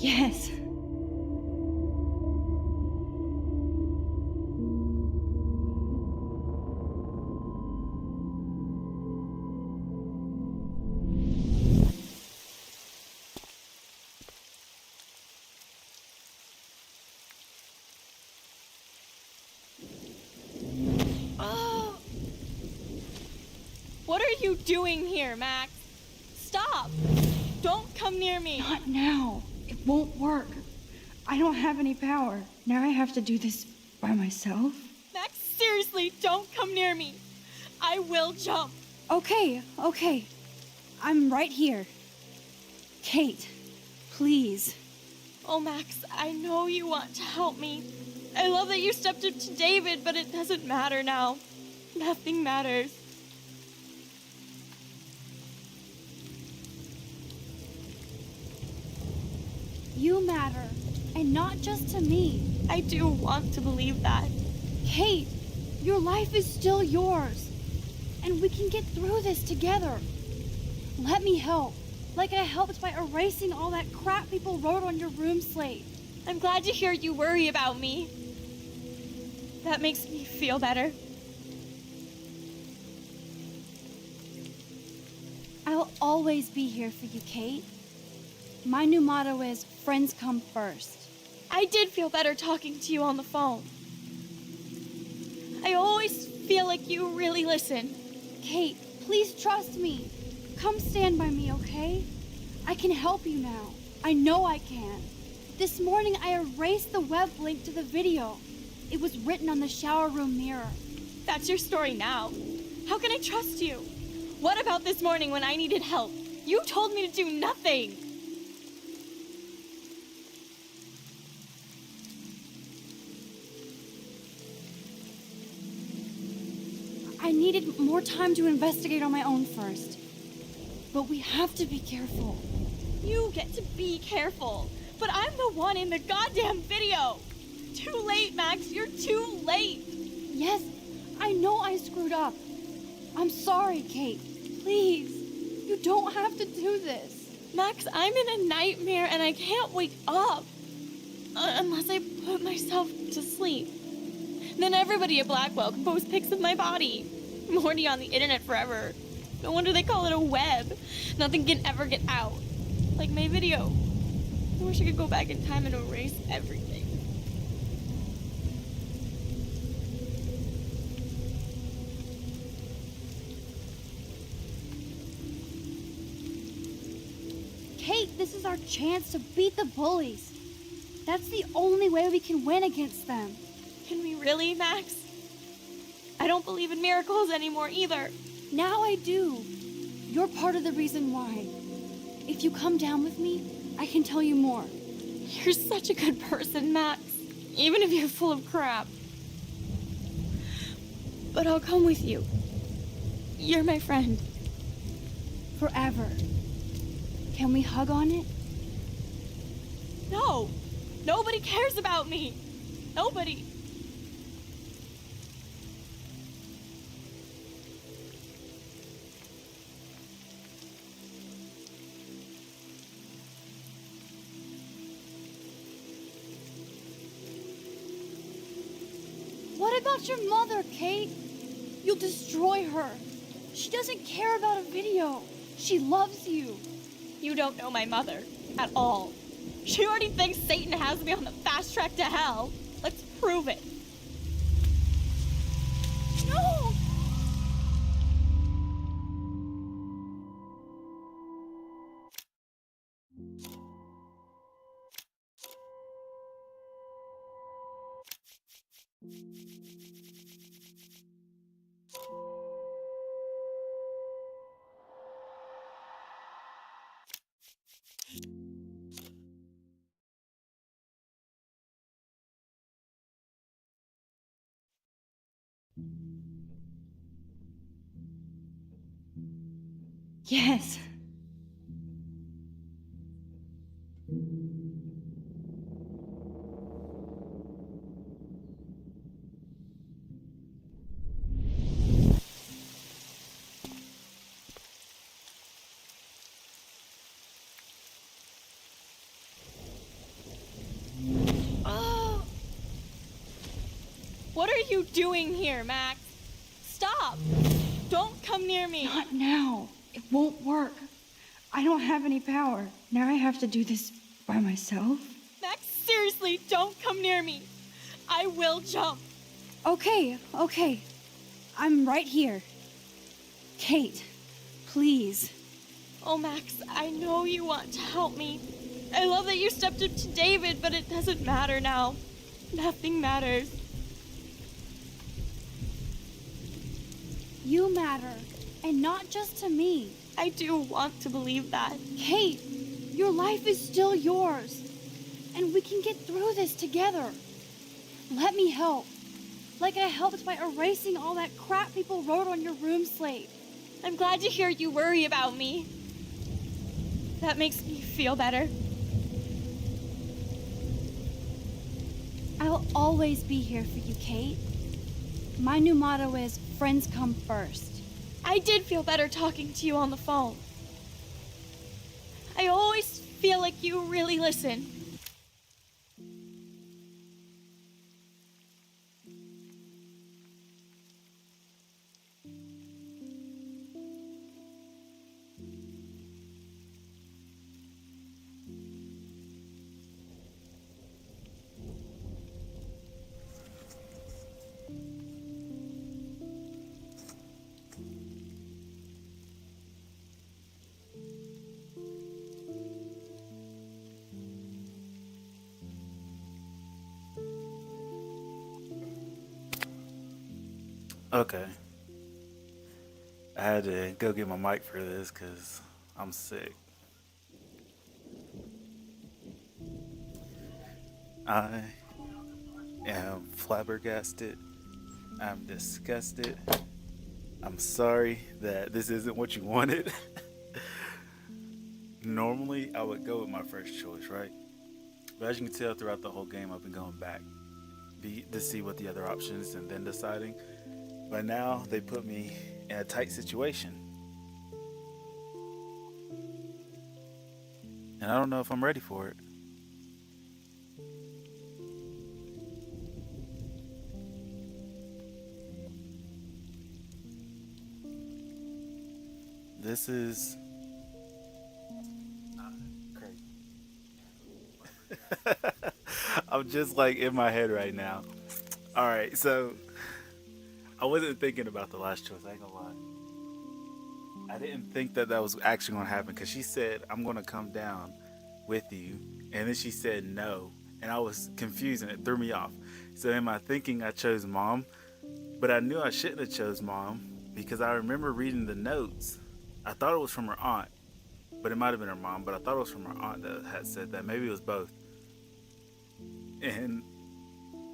Yes. Oh! What are you doing here, Max? Stop! Don't come near me! Not now. It won't work. I don't have any power. Now I have to do this by myself? Max, seriously, don't come near me! I will jump! Okay. I'm right here. Kate, please. Oh, Max, I know you want to help me. I love that you stepped up to David, but it doesn't matter now. Nothing matters. You matter, and not just to me. I do want to believe that. Kate, your life is still yours, and we can get through this together. Let me help, like I helped by erasing all that crap people wrote on your room slate. I'm glad to hear you worry about me. That makes me feel better. I'll always be here for you, Kate. My new motto is, friends come first. I did feel better talking to you on the phone. I always feel like you really listen. Kate, please trust me. Come stand by me, okay? I can help you now. I know I can. This morning I erased the web link to the video. It was written on the shower room mirror. That's your story now. How can I trust you? What about this morning when I needed help? You told me to do nothing. I needed more time to investigate on my own first. But we have to be careful. You get to be careful, but I'm the one in the goddamn video. Too late, Max, you're too late. Yes, I know I screwed up. I'm sorry, Kate. Please, you don't have to do this. Max, I'm in a nightmare and I can't wake up. Unless I put myself to sleep. Then everybody at Blackwell can post pics of my body. I'm already on the internet forever. No wonder they call it a web. Nothing can ever get out. Like my video. I wish I could go back in time and erase everything. Kate, this is our chance to beat the bullies. That's the only way we can win against them. Can we really, Max? I don't believe in miracles anymore either. Now I do. You're part of the reason why. If you come down with me, I can tell you more. You're such a good person, Max. Even if you're full of crap. But I'll come with you. You're my friend. Forever. Can we hug on it? No! Nobody cares about me! Nobody! What about your mother, Kate? You'll destroy her. She doesn't care about a video. She loves you. You don't know my mother at all. She already thinks Satan has me on the fast track to hell. Let's prove it. No! Yes. doing here, Max? Stop! Don't come near me! Not now. It won't work. I don't have any power. Now I have to do this by myself. Max, seriously, don't come near me. I will jump. Okay. I'm right here. Kate, please. Oh, Max, I know you want to help me. I love that you stepped up to David, but it doesn't matter now. Nothing matters. You matter, and not just to me. I do want to believe that. Kate, your life is still yours, and we can get through this together. Let me help. Like I helped by erasing all that crap people wrote on your room slate. I'm glad to hear you worry about me. That makes me feel better. I'll always be here for you, Kate. My new motto is, friends come first. I did feel better talking to you on the phone. I always feel like you really listen. Okay. I had to go get my mic for this because I'm sick. I am flabbergasted. I'm disgusted. I'm sorry that this isn't what you wanted. Normally, I would go with my first choice, right? But as you can tell throughout the whole game, I've been going back to see what the other options and then deciding. But now they put me in a tight situation. And I don't know if I'm ready for it. This is crazy. I'm just like in my head right now. All right, so I wasn't thinking about the last choice, I ain't gonna lie. I didn't think that that was actually gonna happen because she said, I'm gonna come down with you. And then she said no. And I was confused and it threw me off. So in my thinking, I chose mom. But I knew I shouldn't have chose mom because I remember reading the notes. I thought it was from her aunt, but it might have been her mom. But I thought it was from her aunt that had said that. Maybe it was both. And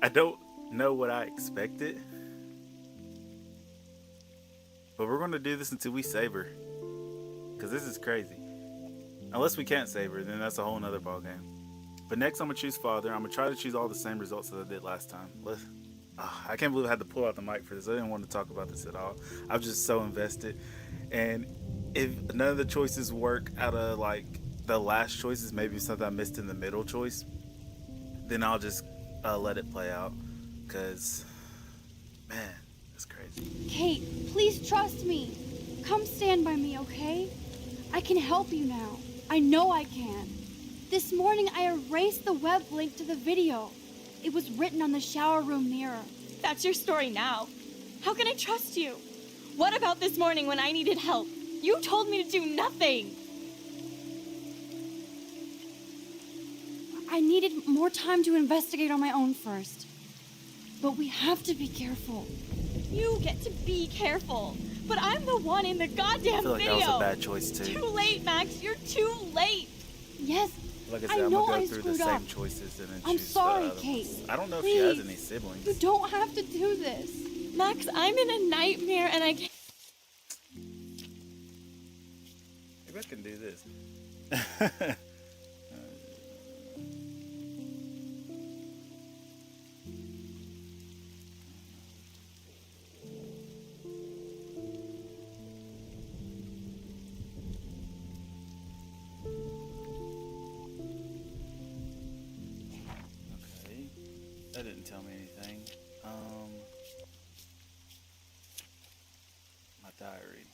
I don't know what I expected. But we're going to do this until we save her. Because this is crazy. Unless we can't save her, then that's a whole nother ballgame. But next I'm going to choose father. I'm going to try to choose all the same results that I did last time. I can't believe I had to pull out the mic for this. I didn't want to talk about this at all. I was just so invested. And if none of the choices work out of like the last choices, maybe something I missed in the middle choice, then I'll just let it play out. Because, man, it's crazy. Kate, please trust me. Come stand by me, okay? I can help you now. I know I can. This morning I erased the web link to the video. It was written on the shower room mirror. That's your story now. How can I trust you? What about this morning when I needed help? You told me to do nothing. I needed more time to investigate on my own first. But we have to be careful. You get to be careful. But I'm the one in the goddamn I feel like video. that was a bad choice too. Too late, Max. You're too late. Yes, Like I I said, I'm know gonna I go through the screwed same up. choices and then I'm choose sorry, the other Kate. ones. I don't know Please. if she has any siblings. You don't have to do this. Max, I'm in a nightmare and I can't. Maybe I can do this. Okay, that didn't tell me anything. diary.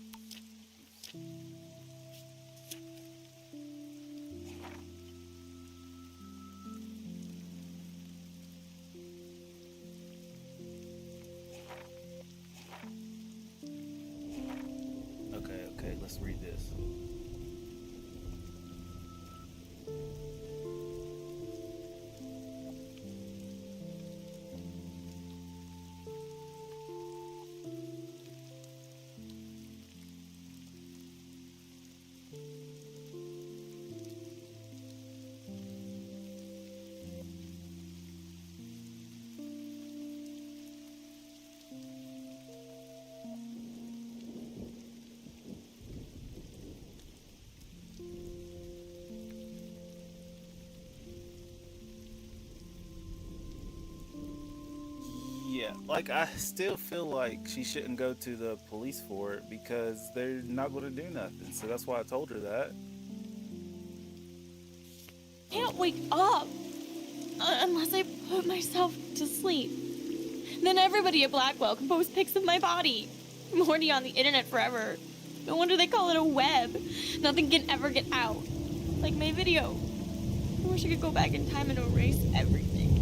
Okay, let's read this. Yeah, like I still feel like she shouldn't go to the police for it because they're not going to do nothing. So that's why I told her that. Can't wake up unless I put myself to sleep. Then everybody at Blackwell can post pics of my body. I'm already on the internet forever. No wonder they call it a web. Nothing can ever get out. Like my video. I wish I could go back in time and erase everything.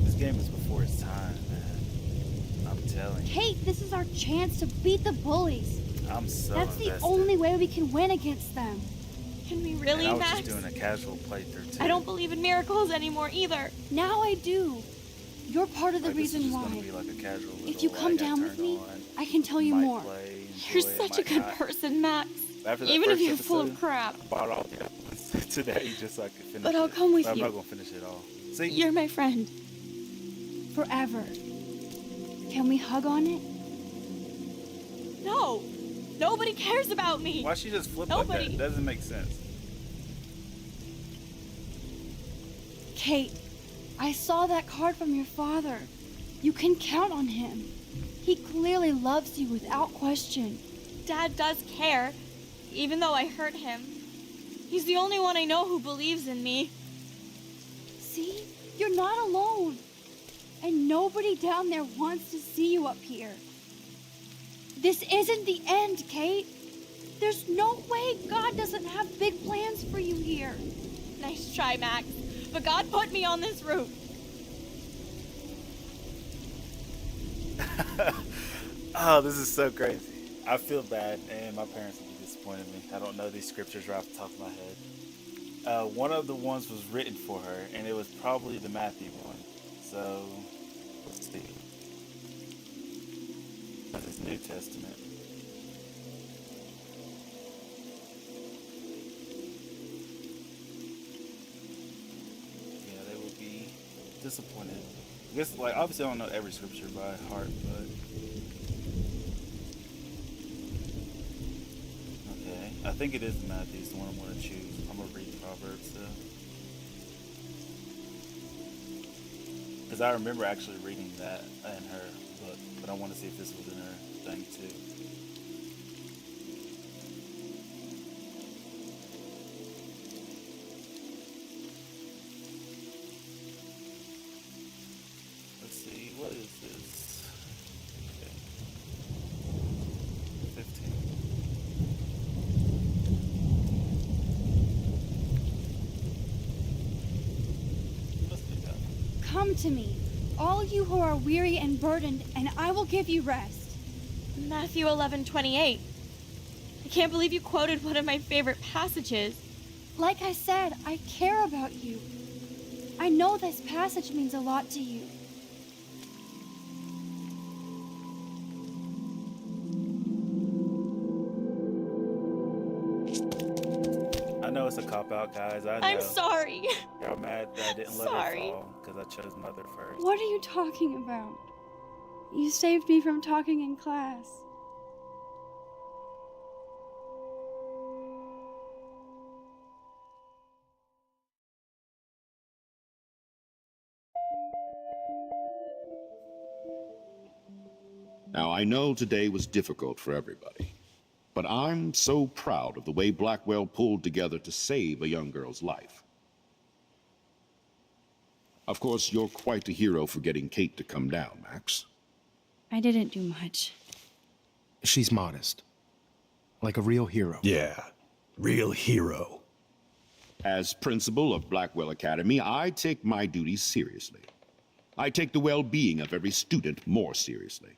This game is before its time, man. I'm telling you. Kate, this is our chance to beat the bullies. I'm so That's the invested. only way we can win against them. Can we really, And I was Max? just doing a casual playthrough too. I don't believe in miracles anymore either. Now I do. You're part of the Like, this is reason just why. gonna be like a casual If little, you come like, I down with turned me, on, I can tell you might more. play, You're enjoy it, such a might good not. person, Max. After that Even if first you're full of episode, crap. I bought all the episodes today just so I could finish But I'll it. come with But I'm you. not gonna finish it all. See? You're my friend. Forever. Can we hug on it? No. Nobody cares about me. Why she just flip Nobody. like that? It doesn't make sense. Kate, I saw that card from your father. You can count on him. He clearly loves you without question. Dad does care, even though I hurt him. He's the only one I know who believes in me. See? You're not alone. And nobody down there wants to see you up here. This isn't the end, Kate. There's no way God doesn't have big plans for you here. Nice try, Max. But God put me on this route. Oh, this is so crazy. I feel bad, and my parents will be disappointed in me. I don't know these scriptures right off the top of my head. One of the ones was written for her, and it was probably the Matthew one. So, let's see. This is New Testament. Yeah, they would be disappointed. I guess, like, obviously I don't know every scripture by heart, but... Okay, I think it is Matthew's the one I'm going to choose. I'm going to read Proverbs, though. Because I remember actually reading that in her book, but I want to see if this was in her thing, too. Let's see, what is this? Okay. 15. Let's do that. Come to me, all you who are weary and burdened, and I will give you rest. Matthew 11:28. I can't believe you quoted one of my favorite passages. Like I said, I care about you. I know this passage means a lot to you. I know it's a cop-out, guys. I know. I'm sorry. Y'all mad that I didn't let her Sorry. fall because I chose Mother first. What are you talking about? You saved me from talking in class. Now, I know today was difficult for everybody, but I'm so proud of the way Blackwell pulled together to save a young girl's life. Of course, you're quite the hero for getting Kate to come down, Max. I didn't do much. She's modest. Like a real hero. Yeah, real hero. As principal of Blackwell Academy, I take my duties seriously. I take the well-being of every student more seriously.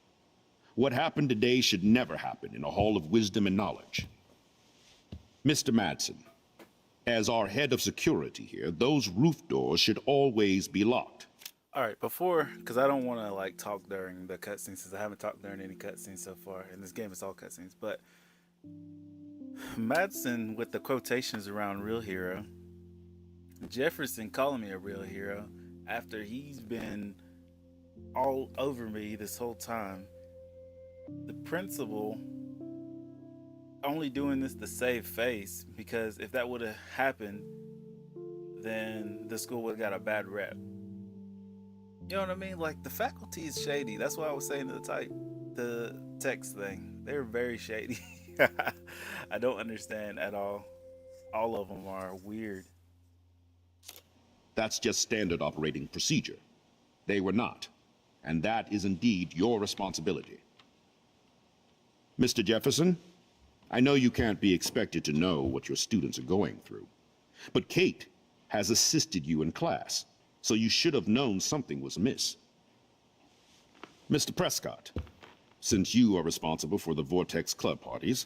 What happened today should never happen in a hall of wisdom and knowledge. Mr. Madsen, as our head of security here, those roof doors should always be locked. All right, before, because I don't want to like talk during the cutscenes, since I haven't talked during any cutscenes so far. In this game, it's all cutscenes. But Madsen with the quotations around real hero, Jefferson calling me a real hero after he's been all over me this whole time. The principal only doing this to save face, because if that would have happened, then the school would have got a bad rep. You know what I mean? Like, the faculty is shady. That's why I was saying the text thing. They're very shady. I don't understand at all. All of them are weird. That's just standard operating procedure. They were not, and that is indeed your responsibility. Mr. Jefferson, I know you can't be expected to know what your students are going through, but Kate has assisted you in class, so you should have known something was amiss. Mr. Prescott, since you are responsible for the Vortex Club parties,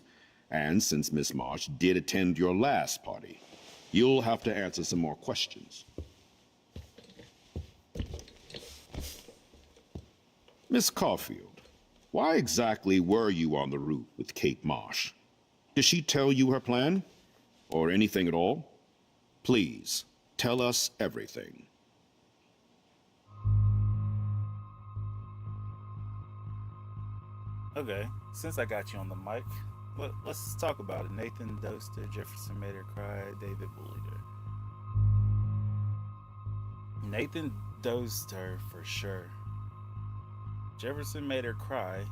and since Miss Marsh did attend your last party, you'll have to answer some more questions. Miss Caulfield, why exactly were you on the roof with Kate Marsh? Did she tell you her plan? Or anything at all? Please, tell us everything. Okay, since I got you on the mic, let's talk about it. Nathan dosed her, Jefferson made her cry, David bullied her. Nathan dosed her for sure. Jefferson made her cry.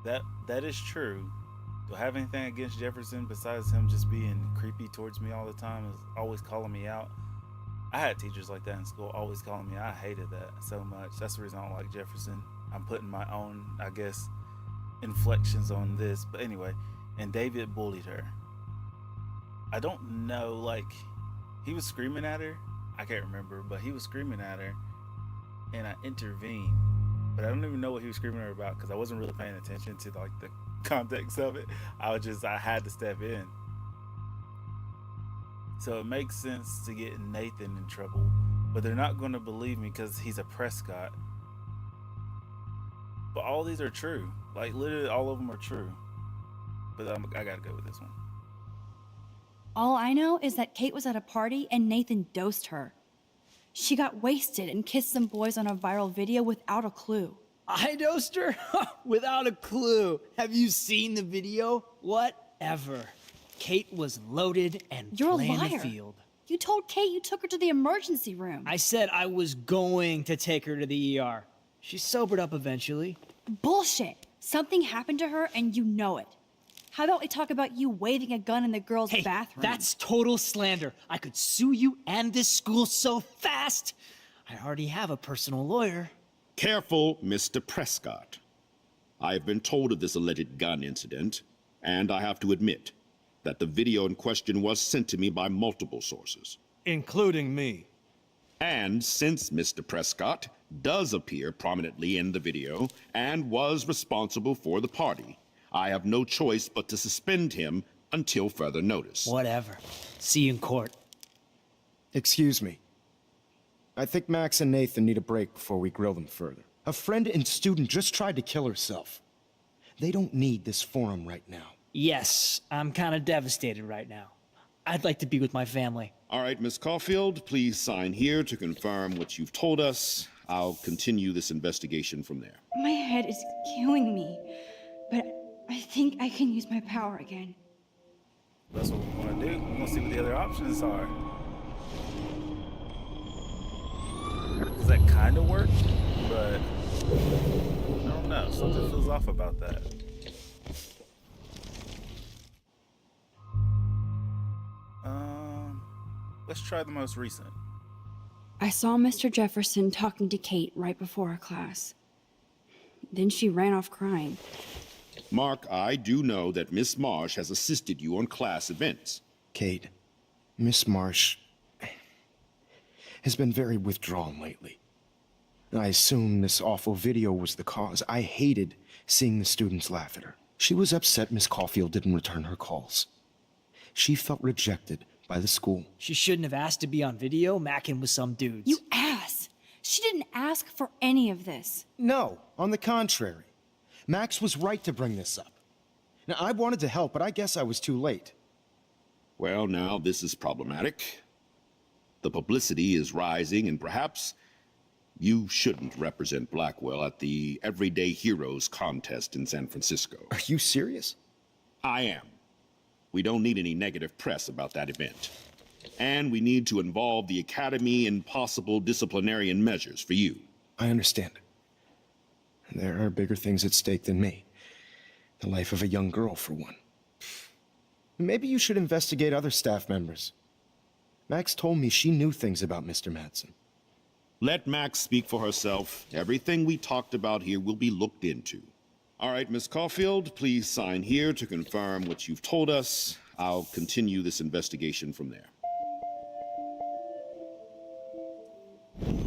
That is true. Do I have anything against Jefferson besides him just being creepy towards me all the time, is always calling me out? I had teachers like that in school, always calling me out. I hated that so much. That's the reason I don't like Jefferson. I'm putting my own, I guess, inflections on this. But anyway, and David bullied her. I don't know, like, he was screaming at her. I can't remember, but he was screaming at her, and I intervened. But I don't even know what he was screaming at her about, because I wasn't really paying attention to like the context of it. I had to step in. So it makes sense to get Nathan in trouble, but they're not going to believe me because he's a Prescott. But all these are true. Like, literally all of them are true. But I gotta go with this one. All I know is that Kate was at a party and Nathan dosed her. She got wasted and kissed some boys on a viral video without a clue. I dosed her? Without a clue. Have you seen the video? Whatever. Kate was loaded and You're playing a liar. the field. You told Kate you took her to the emergency room. I said I was going to take her to the ER. She sobered up eventually. Bullshit. Something happened to her and you know it. How about we talk about you waving a gun in the girls' bathroom? That's total slander. I could sue you and this school so fast. I already have a personal lawyer. Careful, Mr. Prescott. I have been told of this alleged gun incident, and I have to admit that the video in question was sent to me by multiple sources. Including me. And since Mr. Prescott does appear prominently in the video and was responsible for the party, I have no choice but to suspend him until further notice. Whatever. See you in court. Excuse me. I think Max and Nathan need a break before we grill them further. A friend and student just tried to kill herself. They don't need this forum right now. Yes, I'm kind of devastated right now. I'd like to be with my family. All right, Miss Caulfield, please sign here to confirm what you've told us. I'll continue this investigation from there. My head is killing me, but I think I can use my power again. That's what we're gonna do. We're gonna see what the other options are. Does that kind of work? But I don't know. Something feels off about that. Let's try the most recent. I saw Mr. Jefferson talking to Kate right before our class. Then she ran off crying. Mark, I do know that Miss Marsh has assisted you on class events. Kate, Miss Marsh has been very withdrawn lately. I assume this awful video was the cause. I hated seeing the students laugh at her. She was upset Miss Caulfield didn't return her calls. She felt rejected by the school. She shouldn't have asked to be on video, macking with some dudes. You ass! She didn't ask for any of this. No, on the contrary. Max was right to bring this up. Now, I wanted to help, but I guess I was too late. Well, now this is problematic. The publicity is rising, and perhaps you shouldn't represent Blackwell at the Everyday Heroes contest in San Francisco. Are you serious? I am. We don't need any negative press about that event. And we need to involve the Academy in possible disciplinarian measures for you. I understand. There are bigger things at stake than me. The life of a young girl, for one. Maybe you should investigate other staff members. Max told me she knew things about Mr. Madsen. Let Max speak for herself. Everything we talked about here will be looked into. All right, Miss Caulfield, please sign here to confirm what you've told us. I'll continue this investigation from there.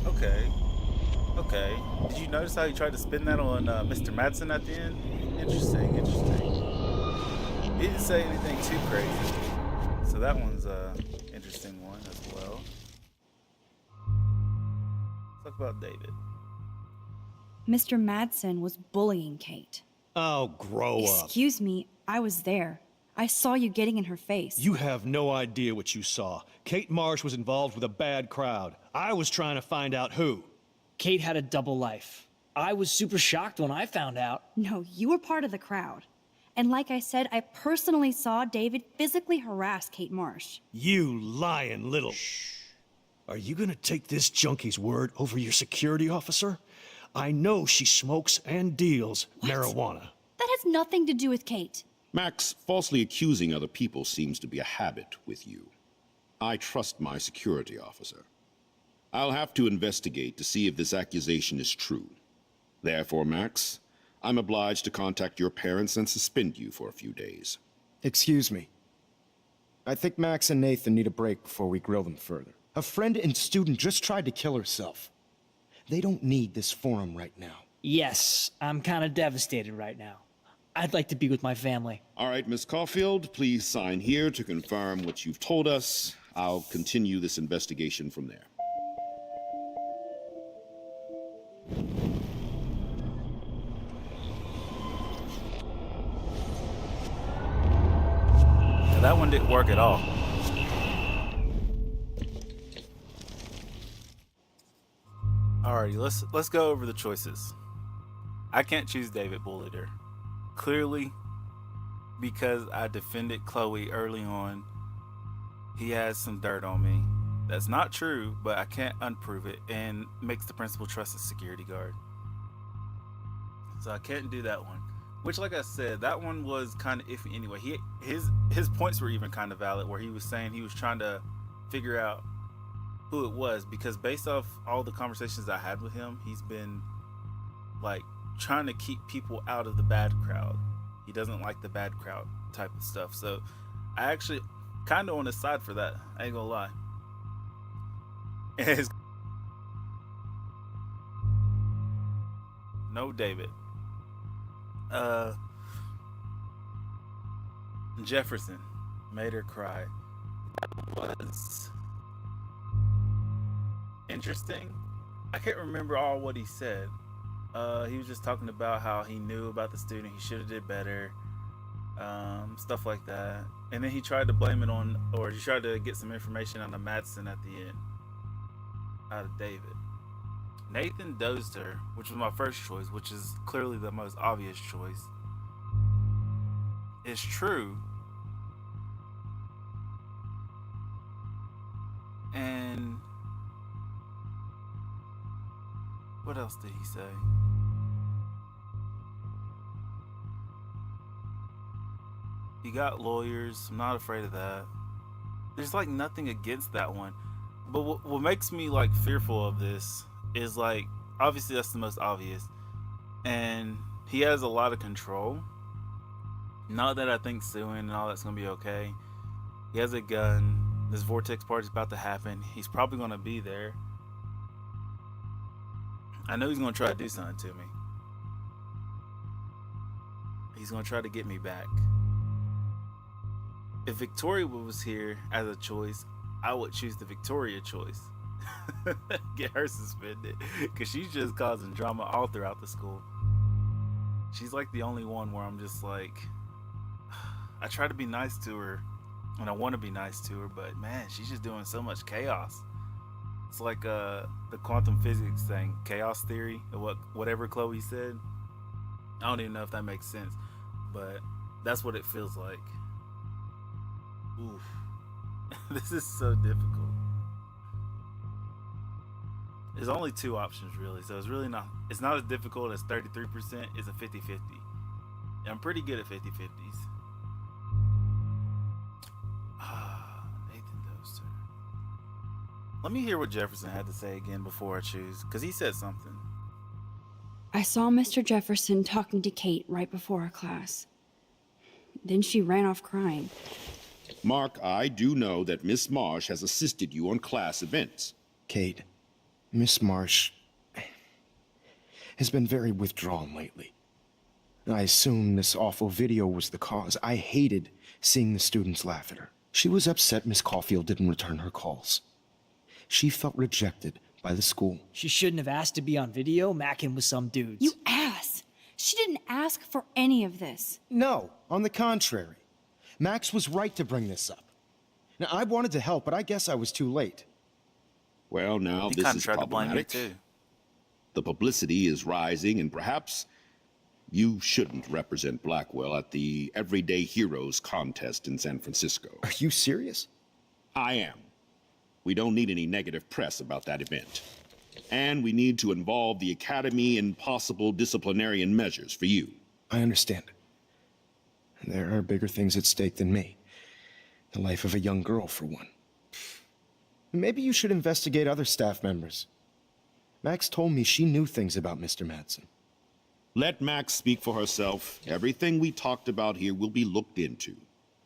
Okay. Okay. Did you notice how he tried to spin that on Mr. Madsen at the end? Interesting, interesting. He didn't say anything too crazy. So that one's an interesting one as well. Let's talk about David. Mr. Madsen was bullying Kate. Oh, grow up. Excuse me, I was there. I saw you getting in her face. You have no idea what you saw. Kate Marsh was involved with a bad crowd. I was trying to find out who. Kate had a double life. I was super shocked when I found out. No, you were part of the crowd. And like I said, I personally saw David physically harass Kate Marsh. You lying little... Shh. Are you gonna take this junkie's word over your security officer? I know she smokes and deals marijuana. That has nothing to do with Kate. Max, falsely accusing other people seems to be a habit with you. I trust my security officer. I'll have to investigate to see if this accusation is true. Therefore, Max, I'm obliged to contact your parents and suspend you for a few days. Excuse me. I think Max and Nathan need a break before we grill them further. A friend and student just tried to kill herself. They don't need this forum right now. Yes, I'm kind of devastated right now. I'd like to be with my family. All right, Miss Caulfield, please sign here to confirm what you've told us. I'll continue this investigation from there. Now, that one didn't work at all. Alrighty, let's go over the choices. I can't choose David bullied her. Clearly, because I defended Chloe early on, he has some dirt on me. That's not true, but I can't unprove it, and makes the principal trust his security guard. So I can't do that one. Which, like I said, that one was kind of iffy anyway. His points were even kind of valid, where he was saying he was trying to figure out who it was, because based off all the conversations I had with him, he's been like trying to keep people out of the bad crowd. He doesn't like the bad crowd type of stuff. So I actually kind of on his side for that. I ain't gonna lie. And no David. Jefferson made her cry. That was interesting. I can't remember all what he said. He was just talking about how he knew about the student, he should have did better, stuff like that. And then he tried to blame it on, or he tried to get some information on the Madsen at the end, out of David. Nathan dozed her, which was my first choice, which is clearly the most obvious choice. It's true. And what else did he say? He got lawyers. I'm not afraid of that. There's like nothing against that one. But what makes me like fearful of this is like, obviously that's the most obvious. And he has a lot of control. Not that I think suing and all that's gonna be okay. He has a gun. This vortex party's about to happen. He's probably gonna be there. I know he's gonna try to do something to me. He's gonna try to get me back. If Victoria was here as a choice, I would choose the Victoria choice. Get her suspended, because she's just causing drama all throughout the school. She's like the only one where I'm just like, I try to be nice to her, and I want to be nice to her, but man, she's just doing so much chaos. It's like the quantum physics thing, chaos theory, or whatever Chloe said. I don't even know if that makes sense, but that's what it feels like. Oof. This is so difficult. There's only two options really, so it's not as difficult as 33%. It's a 50-50. And I'm pretty good at 50-50s. Nathan Doster. Let me hear what Jefferson had to say again before I choose, because he said something. I saw Mr. Jefferson talking to Kate right before our class. Then she ran off crying. Mark, I do know that Miss Marsh has assisted you on class events. Kate, Miss Marsh has been very withdrawn lately. I assume this awful video was the cause. I hated seeing the students laugh at her. She was upset Miss Caulfield didn't return her calls. She felt rejected by the school. She shouldn't have asked to be on video, macking with some dudes. You ass! She didn't ask for any of this. No, on the contrary. Max was right to bring this up. Now, I wanted to help, but I guess I was too late. Well, now He this kinda is tried to blame me problematic. too. The publicity is rising, and perhaps you shouldn't represent Blackwell at the Everyday Heroes contest in San Francisco. Are you serious? I am. We don't need any negative press about that event. And we need to involve the Academy in possible disciplinarian measures for you. I understand. There are bigger things at stake than me. The life of a young girl, for one. Maybe you should investigate other staff members. Max told me she knew things about Mr. Madsen. Let Max speak for herself. Everything we talked about here will be looked into.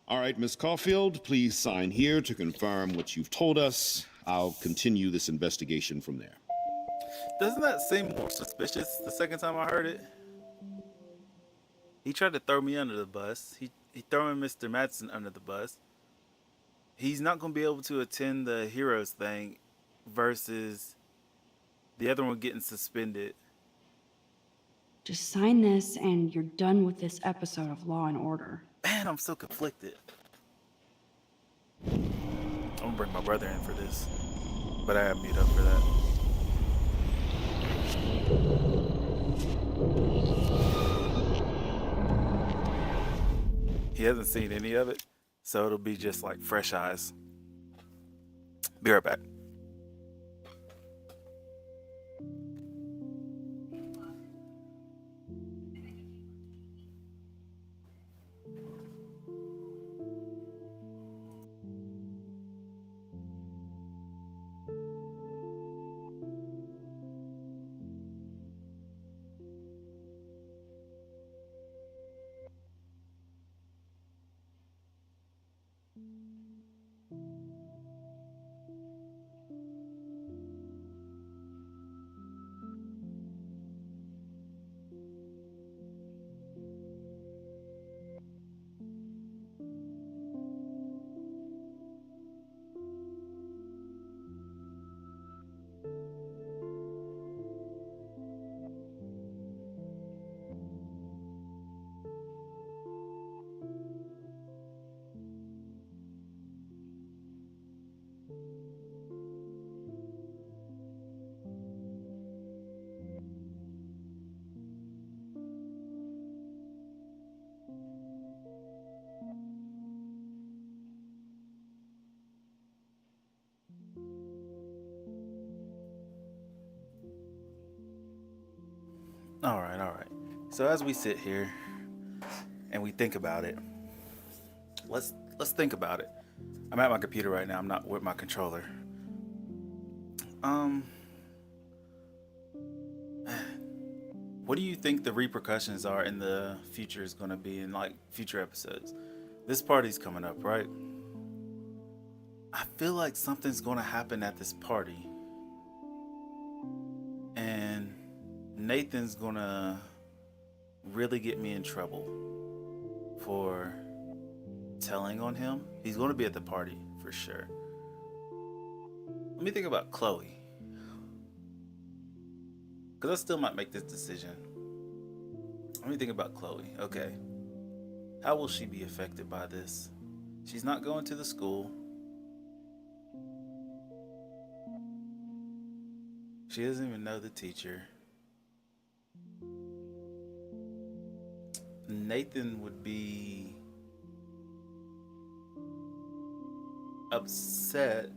All right, Miss Caulfield, please sign here to confirm what you've told us. I'll continue this investigation from there. Doesn't that seem more suspicious the second time I heard it? He tried to throw me under the bus. He throwing Mr. Madsen under the bus. He's not going to be able to attend the Heroes thing versus the other one getting suspended. Just sign this and you're done with this episode of Law and Order. Man, I'm so conflicted. I'm going to bring my brother in for this. But I gotta mute up for that. He hasn't seen any of it, so it'll be just like fresh eyes. Be right back. All right. So as we sit here and we think about it, let's think about it. I'm at my computer right now. I'm not with my controller. What do you think the repercussions are in the future is going to be in like future episodes? This party's coming up, right? I feel like something's going to happen at this party. And Nathan's going to really get me in trouble for telling on him. He's going to be at the party for sure. Let me think about Chloe. Because I still might make this decision. Let me think about Chloe. Okay. How will she be affected by this? She's not going to the school. She doesn't even know the teacher. Nathan would be upset.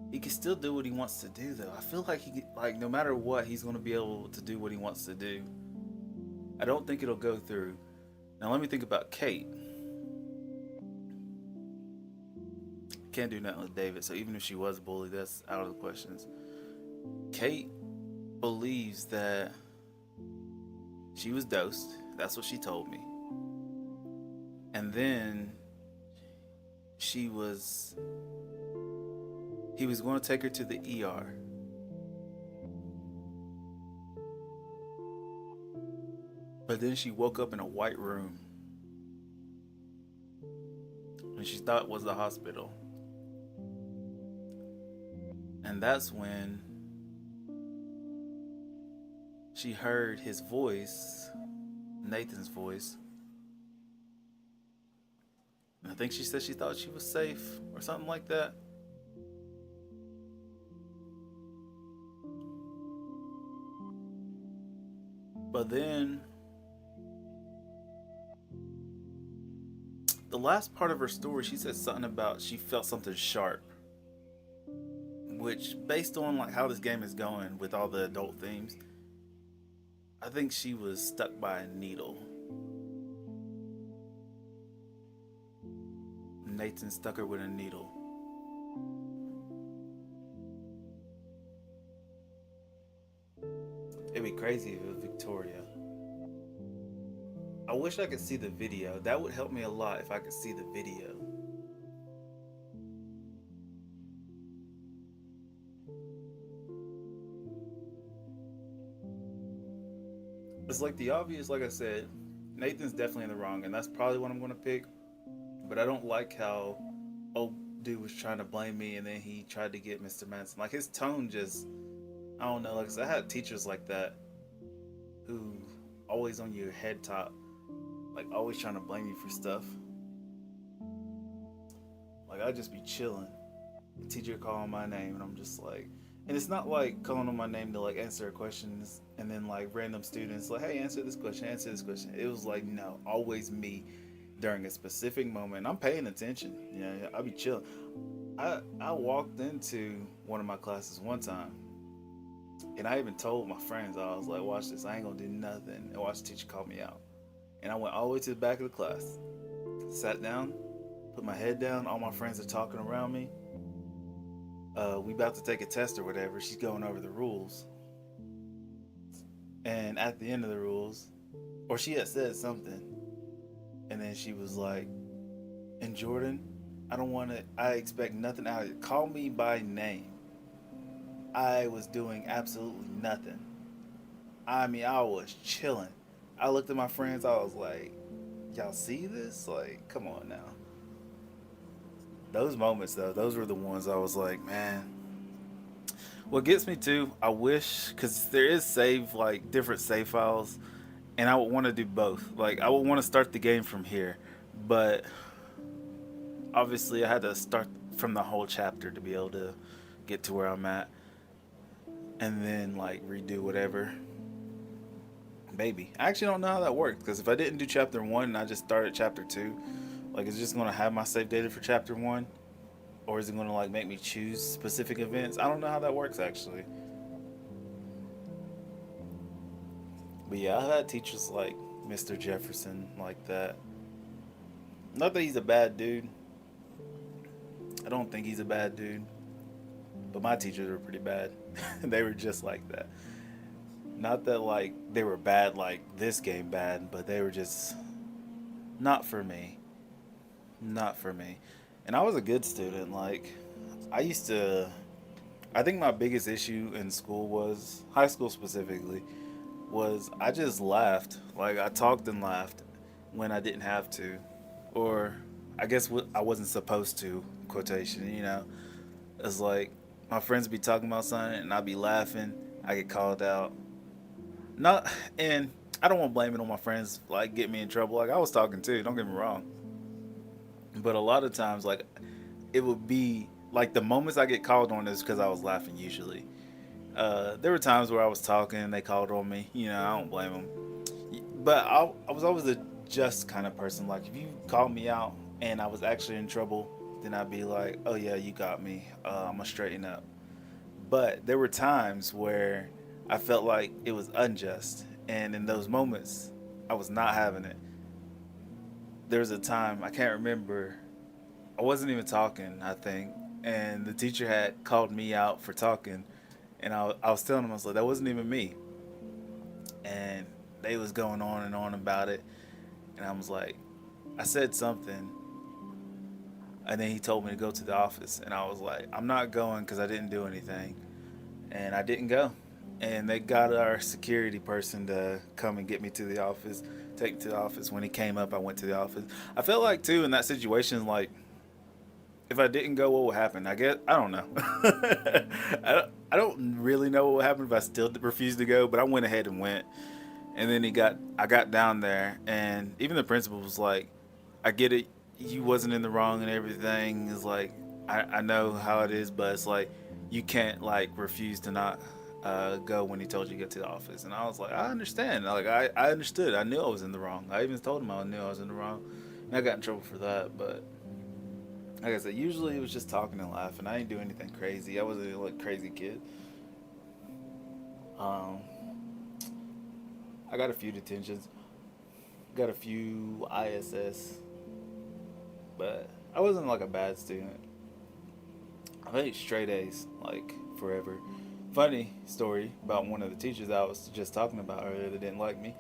He can still do what he wants to do, though. I feel like no matter what, he's going to be able to do what he wants to do. I don't think it'll go through. Now let me think about Kate. Can't do nothing with David, so even if she was bullied, that's out of the questions. Kate believes that she was dosed. That's what she told me. And then he was going to take her to the ER. But then she woke up in a white room. And she thought it was the hospital. And that's when she heard his voice, Nathan's voice. And I think she said she thought she was safe or something like that. But then the last part of her story, she said something about she felt something sharp. Which, based on like how this game is going with all the adult themes, I think she was stuck by a needle. Nathan stuck her with a needle. It'd be crazy if it was Victoria. I wish I could see the video. That would help me a lot if I could see the video. It's like the obvious, like I said, Nathan's definitely in the wrong, and that's probably what I'm going to pick. But I don't like how old dude was trying to blame me, and then he tried to get Mr. Manson. Like, his tone just, I don't know. Like, 'cause I had teachers like that who always on your head top, like always trying to blame you for stuff. Like, I'd just be chilling. The teacher calling my name, and I'm just like, and it's not like calling on my name to like answer questions and then like random students like, hey, answer this question, answer this question. It was like, no, always me during a specific moment. I'm paying attention. You know, I'll be chilling. I walked into one of my classes one time, and I even told my friends, I was like, watch this, I ain't gonna do nothing. And watch the teacher call me out. And I went all the way to the back of the class, sat down, put my head down. All my friends are talking around me. We about to take a test or whatever. She's going over the rules. And at the end of the rules, or she had said something, and then she was like, and Jordan, I expect nothing out of you. Call me by name. I was doing absolutely nothing. I mean, I was chilling. I looked at my friends, I was like, y'all see this? Like, come on now. Those moments, though, those were the ones I was like, man. What gets me too, I wish, because there is different save files, and I would want to do both. Like, I would want to start the game from here, but obviously I had to start from the whole chapter to be able to get to where I'm at, and then like redo whatever. Maybe. I actually don't know how that works, because if I didn't do chapter 1 and I just started chapter 2, like, is it just going to have my save data for chapter 1? Or is it going to, like, make me choose specific events? I don't know how that works, actually. But yeah, I've had teachers like Mr. Jefferson like that. Not that he's a bad dude. I don't think he's a bad dude. But my teachers were pretty bad. They were just like that. Not that like they were bad like this game bad, but they were just not for me. Not for me. And I was a good student. Like I used to I think my biggest issue in school was high school specifically was I just laughed. Like I talked and laughed when I didn't have to, or I guess I wasn't supposed to. Quotation, you know. It's like my friends be talking about something and I'd be laughing. I get called out. Not and I don't want to blame it on my friends. Like get me in trouble. Like I was talking too. Don't get me wrong. But a lot of times, like it would be like the moments I get called on is because I was laughing usually. There were times where I was talking and they called on me. You know, I don't blame them. But I was always a just kind of person. Like if you called me out and I was actually in trouble, then I'd be like, oh yeah, you got me. I'm gonna straighten up. But there were times where I felt like it was unjust. And in those moments, I was not having it. There was a time, I can't remember, I wasn't even talking, I think. And the teacher had called me out for talking. And I was telling them, I was like, that wasn't even me. And they was going on and on about it. And I was like, I said something. And then he told me to go to the office. And I was like, I'm not going because I didn't do anything. And I didn't go. And they got our security person to come and get me to the office, take me to the office. When he came up, I went to the office. I felt like, too, in that situation, like, if I didn't go, what would happen? I guess, I don't know. I don't really know what would happen if I still refused to go, but I went ahead and went. And then I got down there, and even the principal was like, I get it, you wasn't in the wrong and everything. It's like, I know how it is, but it's like, you can't, like, refuse to not go when he told you to get to the office. And I was like, I understand. Like, I understood. I knew I was in the wrong. I even told him I knew I was in the wrong. And I got in trouble for that, but like I said, usually it was just talking and laughing. I didn't do anything crazy. I wasn't like a crazy kid. I got a few detentions. Got a few ISS. But I wasn't like a bad student. I had straight A's, like, forever. Funny story about one of the teachers I was just talking about earlier that didn't like me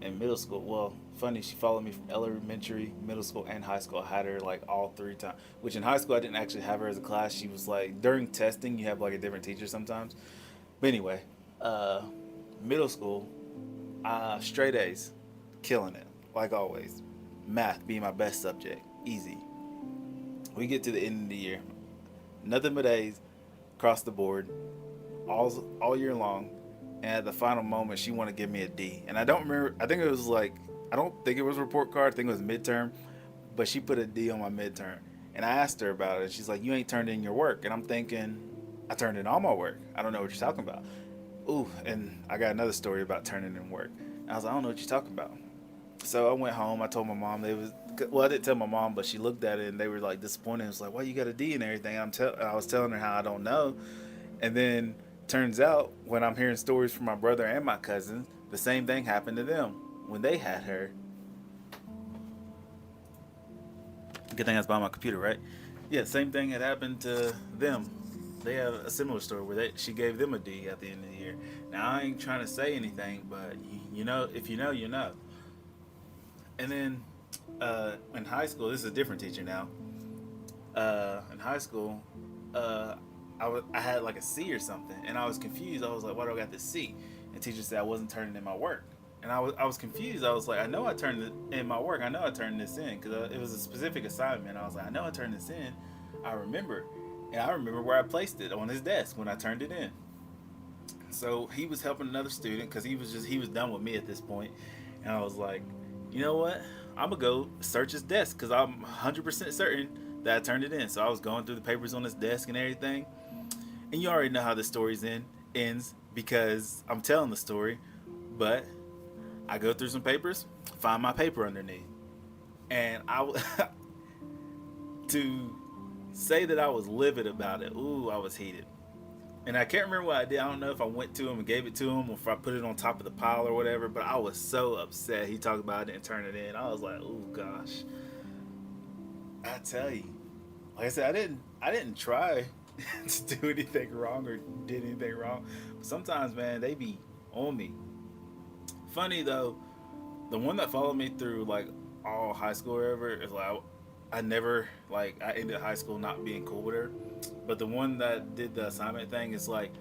in middle school. Well, funny, she followed me from elementary, middle school, and high school. I had her like all 3 times. Which in high school I didn't actually have her as a class. She was like, during testing you have like a different teacher sometimes. But anyway, middle school, straight A's, killing it, like always. Math being my best subject, easy. We get to the end of the year, nothing but A's across the board, all year long. And at the final moment, she wanted to give me a D. And I don't remember, I think it was like, I don't think it was a report card, I think it was midterm, but she put a D on my midterm. And I asked her about it. She's like, you ain't turned in your work. And I'm thinking, I turned in all my work. I don't know what you're talking about. Ooh, and I got another story about turning in work. And I was like, I don't know what you're talking about. So I went home, I told my mom, well, I didn't tell my mom, but she looked at it and they were like disappointed. It was like, why you got a D and everything? I was telling her how I don't know. And then turns out when I'm hearing stories from my brother and my cousin, the same thing happened to them when they had her. Good thing I was by my computer, right? Yeah, same thing had happened to them. They had a similar story where she gave them a D at the end of the year. Now, I ain't trying to say anything, but you know, if you know, you know. And then in high school, this is a different teacher now. In high school, I had like a C or something, and I was confused. I was like, why do I got this C? And teacher said I wasn't turning in my work. And I was confused. I was like, I know I turned it in my work. I know I turned this in because it was a specific assignment. I was like, I know I turned this in. I remember. And I remember where I placed it on his desk when I turned it in. So he was helping another student because he was done with me at this point. And I was like, you know what? I'm going to go search his desk because I'm 100% certain that I turned it in. So I was going through the papers on his desk and everything. And you already know how the story's ends because I'm telling the story. But I go through some papers, find my paper underneath. And to say that I was livid about it, ooh, I was heated. And I can't remember what I did. I don't know if I went to him and gave it to him or if I put it on top of the pile or whatever, but I was so upset. He talked about it and turned it in. I was like, ooh, gosh. I tell you. Like I said, I didn't try to do anything wrong or did anything wrong. But sometimes, man, they be on me. Funny though, the one that followed me through like all high school or ever is like I never like I ended high school not being cool with her, but the one that did the assignment thing is like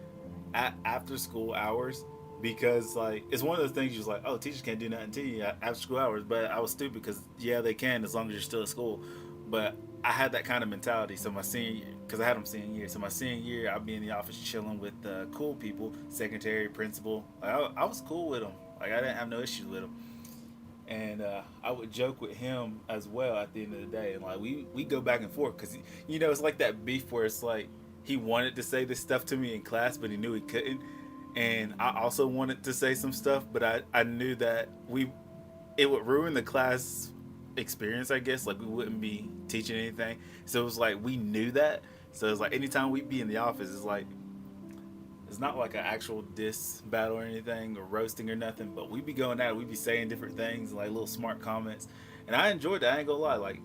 at after school hours because like it's one of those things you're just like, oh, teachers can't do nothing to you after school hours, but I was stupid because yeah, they can as long as you're still at school, but I had that kind of mentality. So my senior year, because I had them senior year, so my senior year I'd be in the office chilling with cool people, secretary, principal. Like, I was cool with them. Like I didn't have no issues with them, and I would joke with him as well at the end of the day, and like we go back and forth because it's like that beef where it's like he wanted to say this stuff to me in class, but he knew he couldn't, and I also wanted to say some stuff, but I knew that it would ruin the class experience, I guess. Like we wouldn't be teaching anything, so it was like we knew that. So it's like anytime we'd be in the office, it's like it's not like an actual diss battle or anything or roasting or nothing, but we'd be going at it. We'd be saying different things, like little smart comments, and I enjoyed that. I ain't gonna lie. Like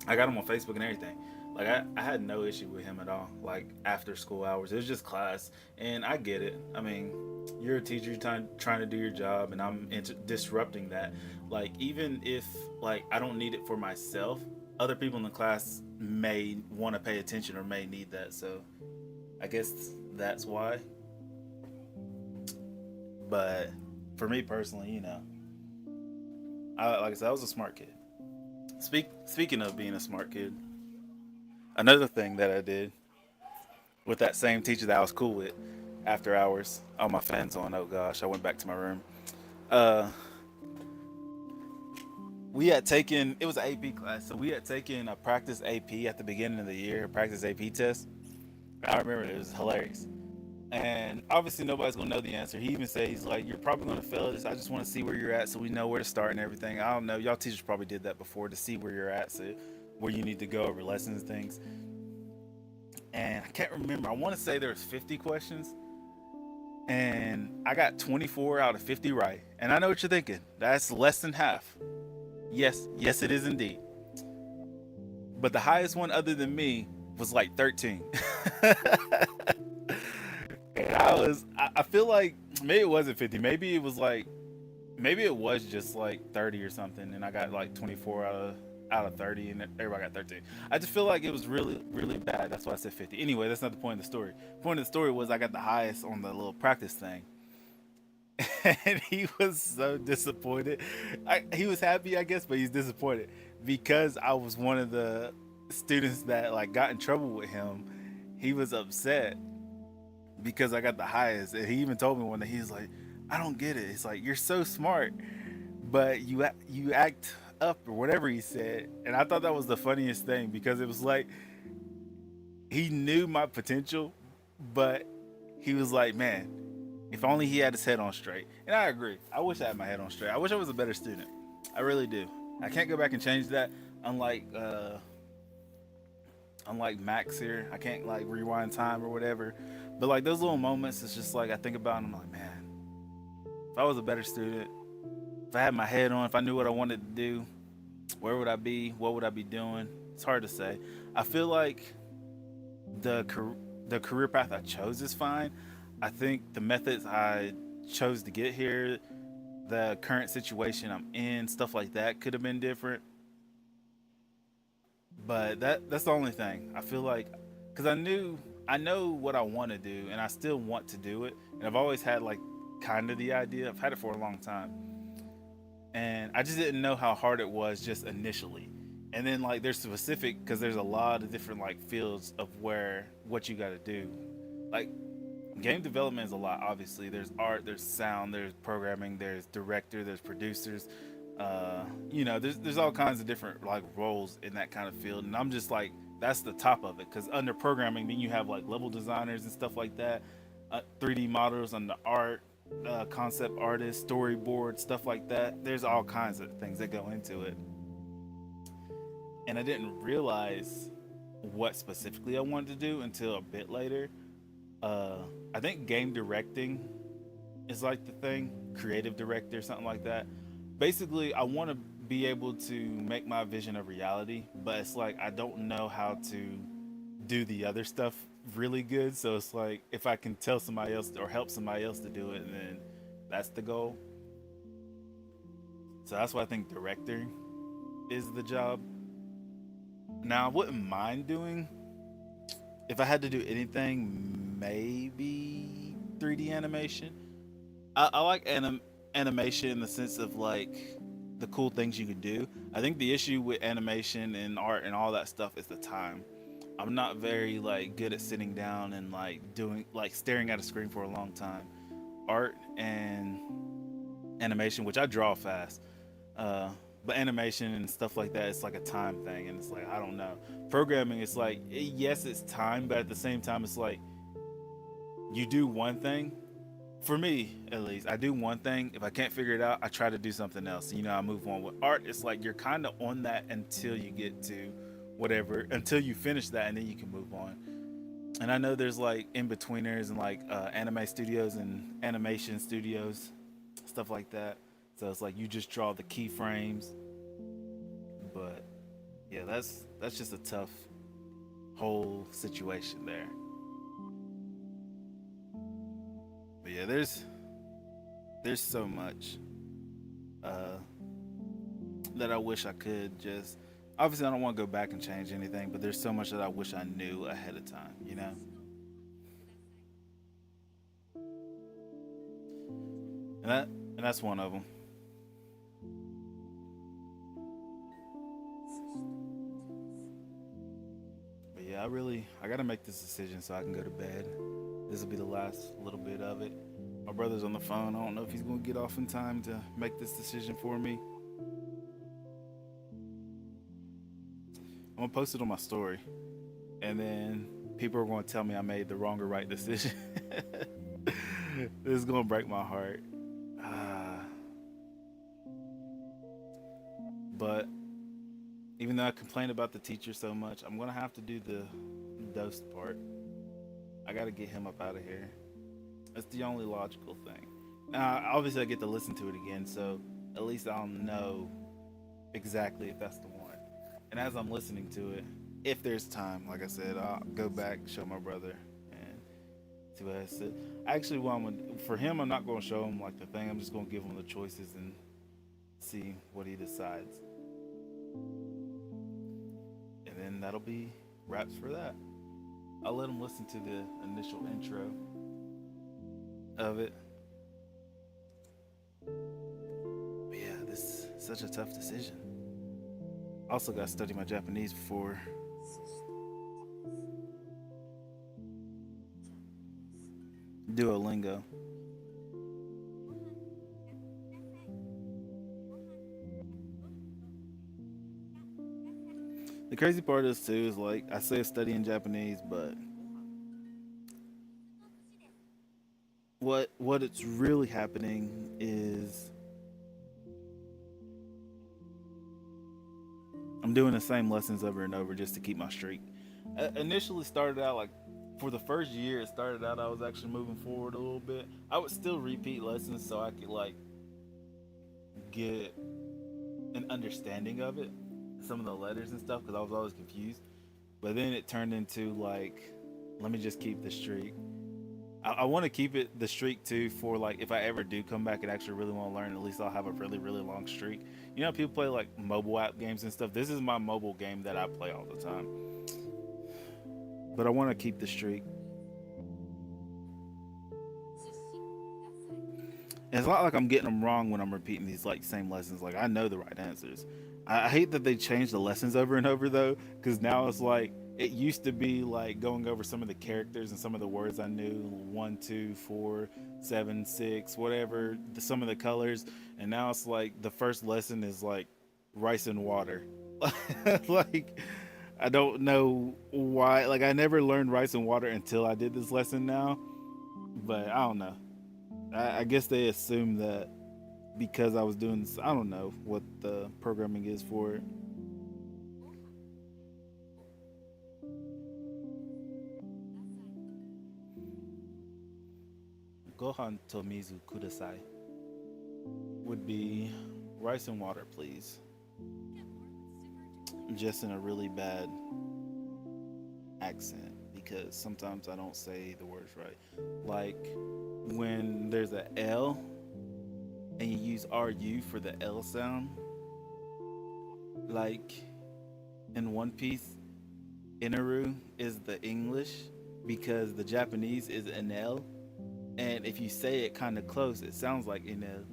I got him on Facebook and everything. Like I had no issue with him at all. Like after school hours, it was just class, and I get it. I mean, you're a teacher, you're trying to do your job, and I'm disrupting that. Like even if like I don't need it for myself, other people in the class may want to pay attention or may need that. So I guess that's why. But for me personally, like I said, I was a smart kid. Speaking of being a smart kid, another thing that I did with that same teacher that I was cool with after hours, all my fans on, oh gosh, I went back to my room. We had taken, it was an AP class, so we had taken a practice AP at the beginning of the year, a practice AP test. I remember it was hilarious. And obviously nobody's gonna know the answer. He even said, he's like, you're probably gonna fail this. I just wanna see where you're at so we know where to start and everything. I don't know, y'all teachers probably did that before to see where you're at, so where you need to go over lessons and things. And I can't remember, I wanna say there was 50 questions. And I got 24 out of 50 right. And I know what you're thinking, that's less than half. Yes, it is indeed. But the highest one other than me was like 13. And I feel like maybe it wasn't 50. Maybe it was just like 30 or something. And I got like 24 out of 30 and everybody got 13. I just feel like it was really, really bad. That's why I said 50. Anyway, that's not the point of the story. The point of the story was I got the highest on the little practice thing. And he was so disappointed. He was happy, I guess, but he's disappointed because I was one of the students that like got in trouble with him. He was upset because I got the highest, and he even told me one day, he's like, I don't get it. It's like, you're so smart, but you act up, or whatever he said. And I thought that was the funniest thing because it was like he knew my potential, but he was like, man, if only he had his head on straight. And I agree. I wish I had my head on straight. I wish I was a better student. I really do. I can't go back and change that. Unlike Max here, I can't like rewind time or whatever. But like those little moments, it's just like I think about and I'm like, man, if I was a better student, if I had my head on, if I knew what I wanted to do, where would I be? What would I be doing? It's hard to say. I feel like the career path I chose is fine. I think the methods I chose to get here, the current situation I'm in, stuff like that could have been different. But that's the only thing. I feel like, because I know what I want to do, and I still want to do it. And I've always had like kind of the idea. I've had it for a long time. And I just didn't know how hard it was just initially. And then like there's specific, because there's a lot of different like fields of what you got to do. Like game development is a lot, obviously. There's art, there's sound, there's programming, there's director, there's producers. There's all kinds of different like roles in that kind of field. And I'm just like, that's the top of it. Because under programming, then you have like level designers and stuff like that, 3D modelers under art, concept artists, storyboard, stuff like that. There's all kinds of things that go into it. And I didn't realize what specifically I wanted to do until a bit later. I think game directing is like the thing, creative director, something like that. Basically, I want to be able to make my vision a reality, but it's like I don't know how to do the other stuff really good. So it's like if I can tell somebody else or help somebody else to do it, then that's the goal. So that's why I think director is the job. Now I wouldn't mind doing, if I had to do anything, maybe 3D animation. I like animation in the sense of like the cool things you could do. I think the issue with animation and art and all that stuff is the time. I'm not very like good at sitting down and like doing like staring at a screen for a long time. Art and animation, which I draw fast, but animation and stuff like that, it's like a time thing, and it's like I don't know. Programming, it's like yes, it's time, but at the same time, it's like you do one thing. For me, at least, I do one thing. If I can't figure it out, I try to do something else. You know, I move on. With art, it's like you're kind of on that until you get to whatever, until you finish that, and then you can move on. And I know there's like in betweeners and like anime studios and animation studios, stuff like that. So it's like you just draw the keyframes. But yeah, that's just a tough whole situation there. But yeah, there's so much that I wish I could just. Obviously, I don't want to go back and change anything, but there's so much that I wish I knew ahead of time. You know. And that's one of them. But yeah, I gotta make this decision so I can go to bed. This will be the last little bit of it. My brother's on the phone. I don't know if he's gonna get off in time to make this decision for me. I'm gonna post it on my story, and then people are gonna tell me I made the wrong or right decision. This is gonna break my heart. But even though I complain about the teacher so much, I'm gonna have to do the dose part. I gotta get him up out of here. That's the only logical thing. Now, obviously, I get to listen to it again, so at least I'll know exactly if that's the one. And as I'm listening to it, if there's time, like I said, I'll go back, show my brother, and see what I said. Actually, for him, I'm not going to show him like the thing. I'm just going to give him the choices and see what he decides. And then that'll be wraps for that. I'll let him listen to the initial intro of it. But yeah, this is such a tough decision. Also got to study my Japanese before Duolingo. The crazy part is too is like I say studying Japanese, but what it's really happening is I'm doing the same lessons over and over just to keep my streak. Initially started out like for the first year, it started out I was actually moving forward a little bit. I would still repeat lessons so I could like get an understanding of it, some of the letters and stuff, because I was always confused. But then it turned into like, let me just keep the streak. I want to keep it the streak too for like if I ever do come back and actually really want to learn, at least I'll have a really really long streak. You know, people play like mobile app games and stuff. This is my mobile game that I play all the time. But I want to keep the streak. And it's not like I'm getting them wrong when I'm repeating these like same lessons. Like I know the right answers. I hate that they change the lessons over and over though, because now it's like it used to be like going over some of the characters and some of the words I knew, 1, 2, 4, 7, 6, whatever, some of the colors, and now it's like the first lesson is like rice and water. Like I don't know why. Like I never learned rice and water until I did this lesson now, but I don't know. I guess they assume that because I was doing this, I don't know what the programming is for it. Gohan Tomizu Kudasai would be rice and water, please. Just in a really bad accent because sometimes I don't say the words right. Like when there's a L and you use RU for the L sound, like in One Piece, Inaru is the English because the Japanese is an L. And if you say it kind of close, it sounds like Inel.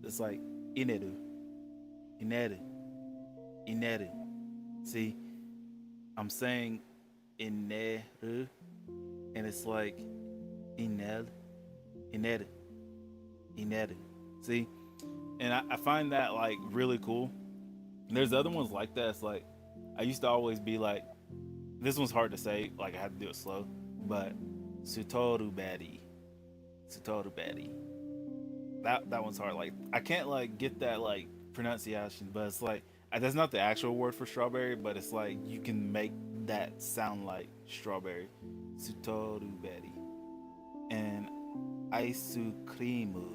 It's like Ineru, Ineru, Ineru. See, I'm saying Ineru, and it's like Inel, Ineru, Ineru. See, and I find that like really cool. And there's other ones like that. It's like I used to always be like, this one's hard to say. Like I had to do it slow, but Sutoru Badi. Sutoru Betty. That one's hard. Like I can't like get that like pronunciation, but it's like that's not the actual word for strawberry, but it's like you can make that sound like strawberry. Sutoru Betty. And Aisu Krimu.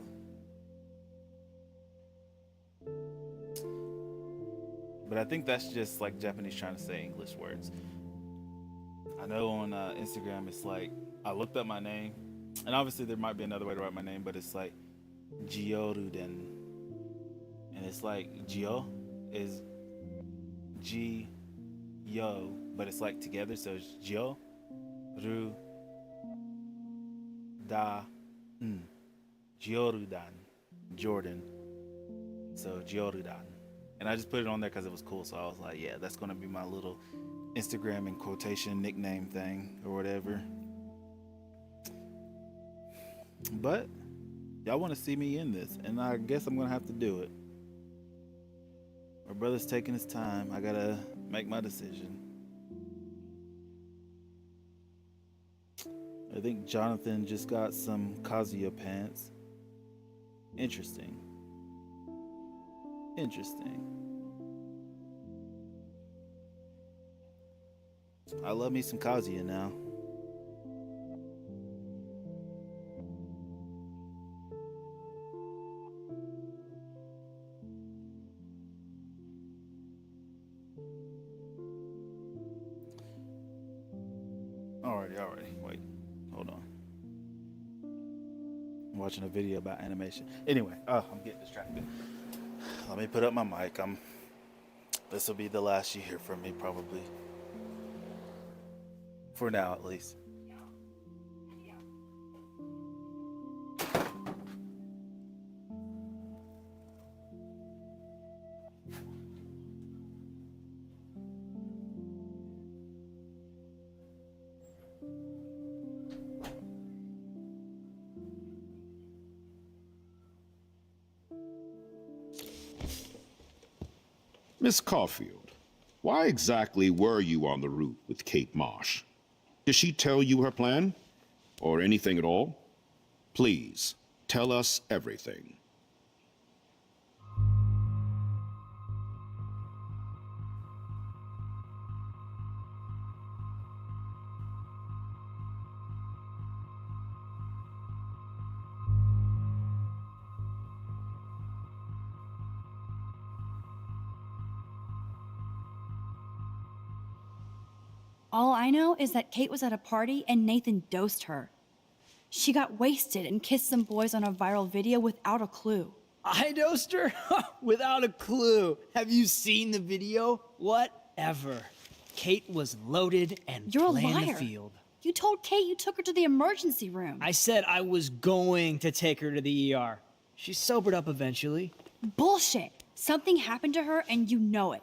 But I think that's just like Japanese trying to say English words. I know on Instagram it's like I looked up my name. And obviously there might be another way to write my name, but it's like Gioruden. And it's like Gio is G-Yo, but it's like together, so it's Gio, Ru, Da, Giorudan, Jordan. So Giorudan. And I just put it on there because it was cool, so I was like, yeah, that's going to be my little Instagram in quotation nickname thing or whatever. But y'all want to see me in this, and I guess I'm gonna have to do it. My brother's taking his time. I gotta make my decision. I think Jonathan just got some Kazuya pants. Interesting. Interesting. I love me some Kazuya now. Alrighty. Wait, hold on. I'm watching a video about animation. Anyway, I'm getting distracted. Let me put up my mic. This will be the last you hear from me, probably. For now, at least. Miss Caulfield, why exactly were you on the route with Kate Marsh? Did she tell you her plan? Or anything at all? Please, tell us everything. All I know is that Kate was at a party and Nathan dosed her. She got wasted and kissed some boys on a viral video without a clue. I dosed her? Without a clue. Have you seen the video? Whatever. Kate was loaded and You're a playing liar. the field. You told Kate you took her to the emergency room. I said I was going to take her to the ER. She sobered up eventually. Bullshit. Something happened to her and you know it.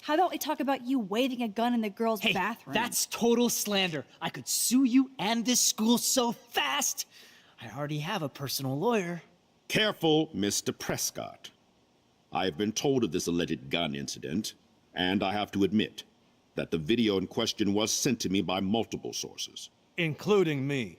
How about we talk about you waving a gun in the girls' bathroom? That's total slander. I could sue you and this school so fast. I already have a personal lawyer. Careful, Mr. Prescott. I have been told of this alleged gun incident, and I have to admit that the video in question was sent to me by multiple sources. Including me.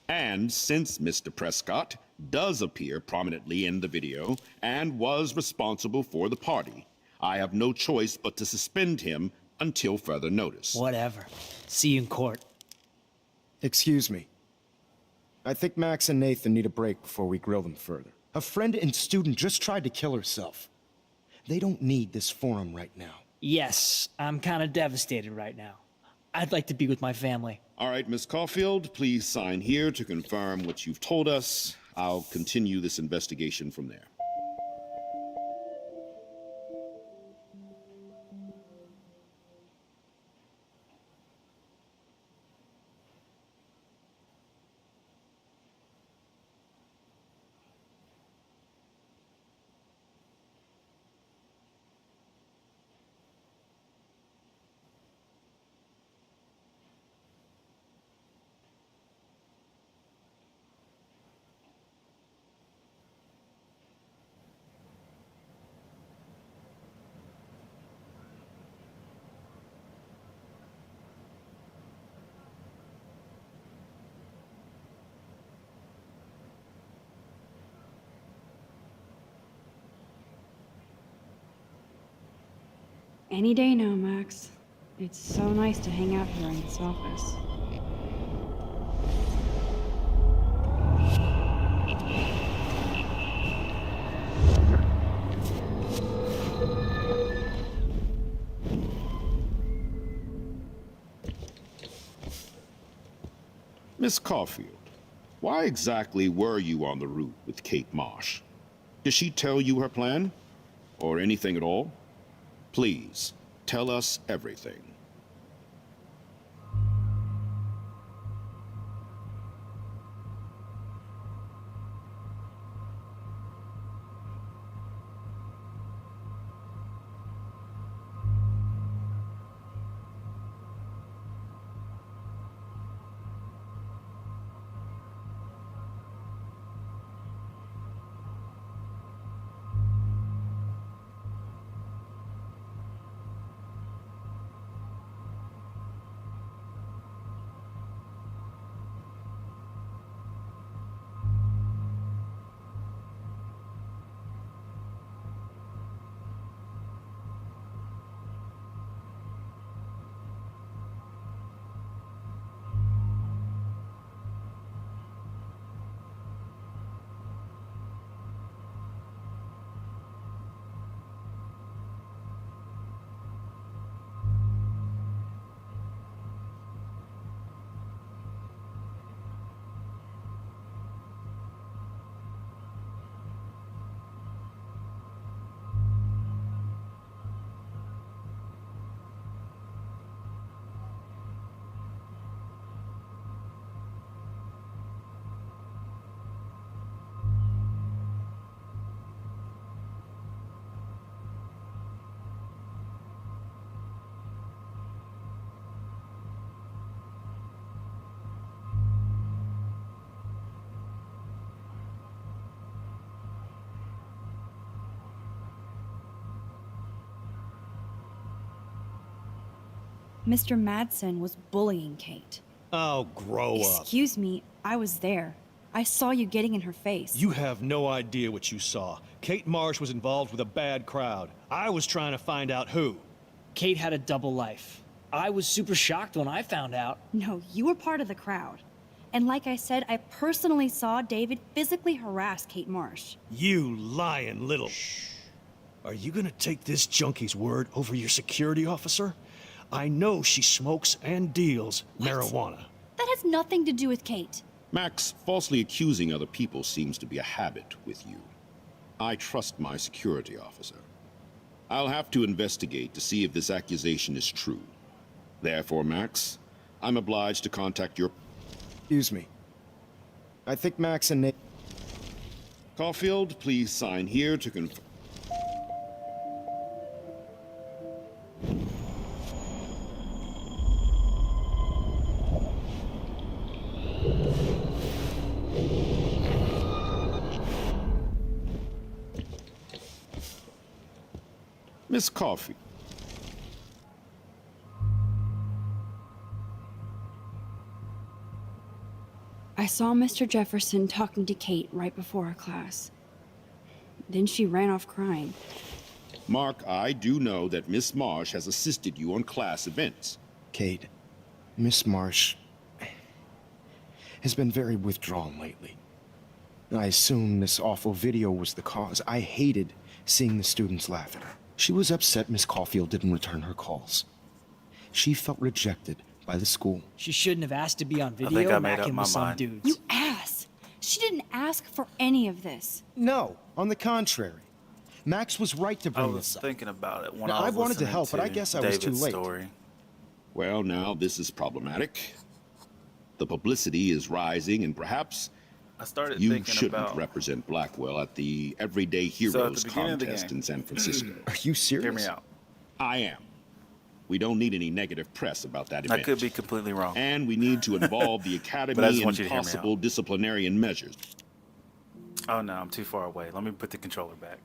And since Mr. Prescott does appear prominently in the video and was responsible for the party, I have no choice but to suspend him until further notice. Whatever. See you in court. Excuse me. I think Max and Nathan need a break before we grill them further. A friend and student just tried to kill herself. They don't need this forum right now. Yes, I'm kind of devastated right now. I'd like to be with my family. All right, Miss Caulfield, please sign here to confirm what you've told us. I'll continue this investigation from there. Any day now, Max. It's so nice to hang out here in this office. Miss Caulfield, why exactly were you on the route with Kate Marsh? Did she tell you her plan? Or anything at all? Please, tell us everything. Mr. Madsen was bullying Kate. Oh, grow up. Excuse me, I was there. I saw you getting in her face. You have no idea what you saw. Kate Marsh was involved with a bad crowd. I was trying to find out who. Kate had a double life. I was super shocked when I found out. No, you were part of the crowd. And like I said, I personally saw David physically harass Kate Marsh. You lying little... Shh. Are you gonna take this junkie's word over your security officer? I know she smokes and deals marijuana. That has nothing to do with Kate. Max, falsely accusing other people seems to be a habit with you. I trust my security officer. I'll have to investigate to see if this accusation is true. Therefore, Max, I'm obliged to contact your... Excuse me. I think Max and Nate... Caulfield, please sign here to confirm... Miss Caulfield. I saw Mr. Jefferson talking to Kate right before our class. Then she ran off crying. Mark, I do know that Miss Marsh has assisted you on class events. Kate, Miss Marsh has been very withdrawn lately. I assume this awful video was the cause. I hated seeing the students laugh at her. She was upset Miss Caulfield didn't return her calls. She felt rejected by the school. She shouldn't have asked to be on think video I made up macking my with some mind. dudes. You ass! She didn't ask for any of this. No, on the contrary. Max was right to I bring was this up. thinking about it when Now, I I was wanted to listening help, but I guess I was too David's late. story. Well, now this is problematic. The publicity is rising, and perhaps I started you thinking shouldn't about. represent Blackwell at the Everyday So at the Heroes beginning of the contest game- in San Francisco. Are you serious? Hear me out. I am. We don't need any negative press about that event. I could be completely wrong. And we need to involve the But I Academy just in want you to hear me possible disciplinarian measures. Oh no, I'm too far away. Let me put the controller back.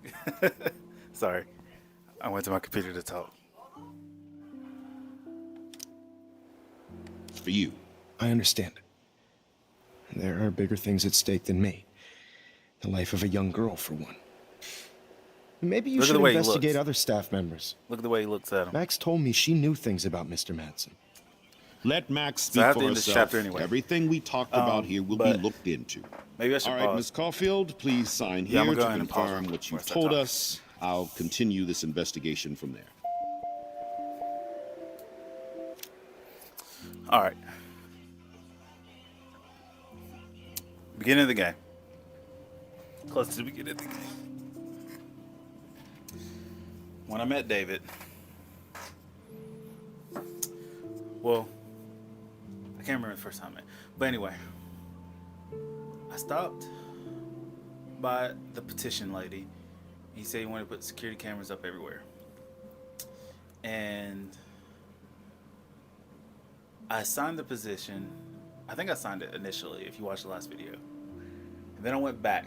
Sorry. I went to my computer to talk. For you. I understand it. There are bigger things at stake than me. The life of a young girl, for one. Maybe you Look at should the way he investigate looks. other staff members. Look at the way he looks at him. Max told me she knew things about Mr. Madsen. Let Max So I speak have for to end this herself. chapter anyway. Everything we talked about here will be but looked into. Maybe I should All right, pause. Miss Caulfield, please sign Yeah, I'm here gonna go to ahead and pause confirm real what quick you before I start told talking. us. I'll continue this investigation from there. All right. Beginning of the game. Close to the beginning of the game. When I met David, well, I can't remember the first time I met, but anyway, I stopped by the petition lady. He said he wanted to put security cameras up everywhere. And I signed the position. I think I signed it initially, if you watched the last video. And then I went back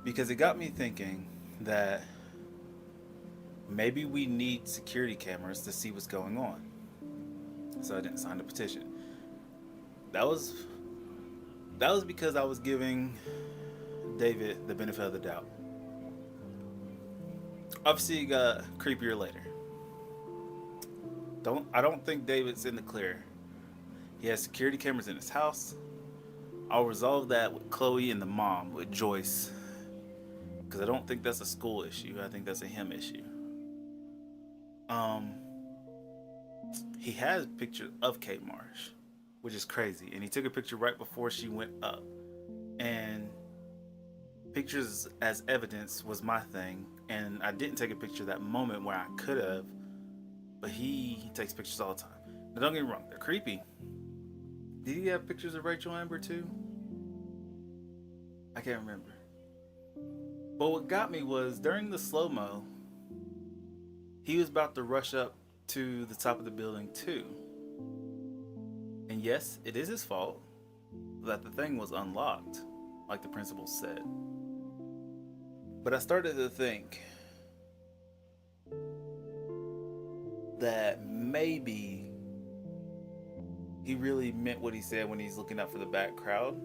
because it got me thinking that maybe we need security cameras to see what's going on. So I didn't sign the petition. That was because I was giving David the benefit of the doubt. Obviously, it got creepier later. I don't think David's in the clear. He has security cameras in his house. I'll resolve that with Chloe and the mom, with Joyce. Because I don't think that's a school issue. I think that's a him issue. He has pictures of Kate Marsh, which is crazy. And he took a picture right before she went up. And pictures as evidence was my thing. And I didn't take a picture that moment where I could have. But he takes pictures all the time. Now don't get me wrong, they're creepy. Did he have pictures of Rachel Amber too? I can't remember. But what got me was during the slow-mo, he was about to rush up to the top of the building too. And yes, it is his fault that the thing was unlocked, like the principal said. But I started to think that maybe he really meant what he said when he's looking out for the back crowd.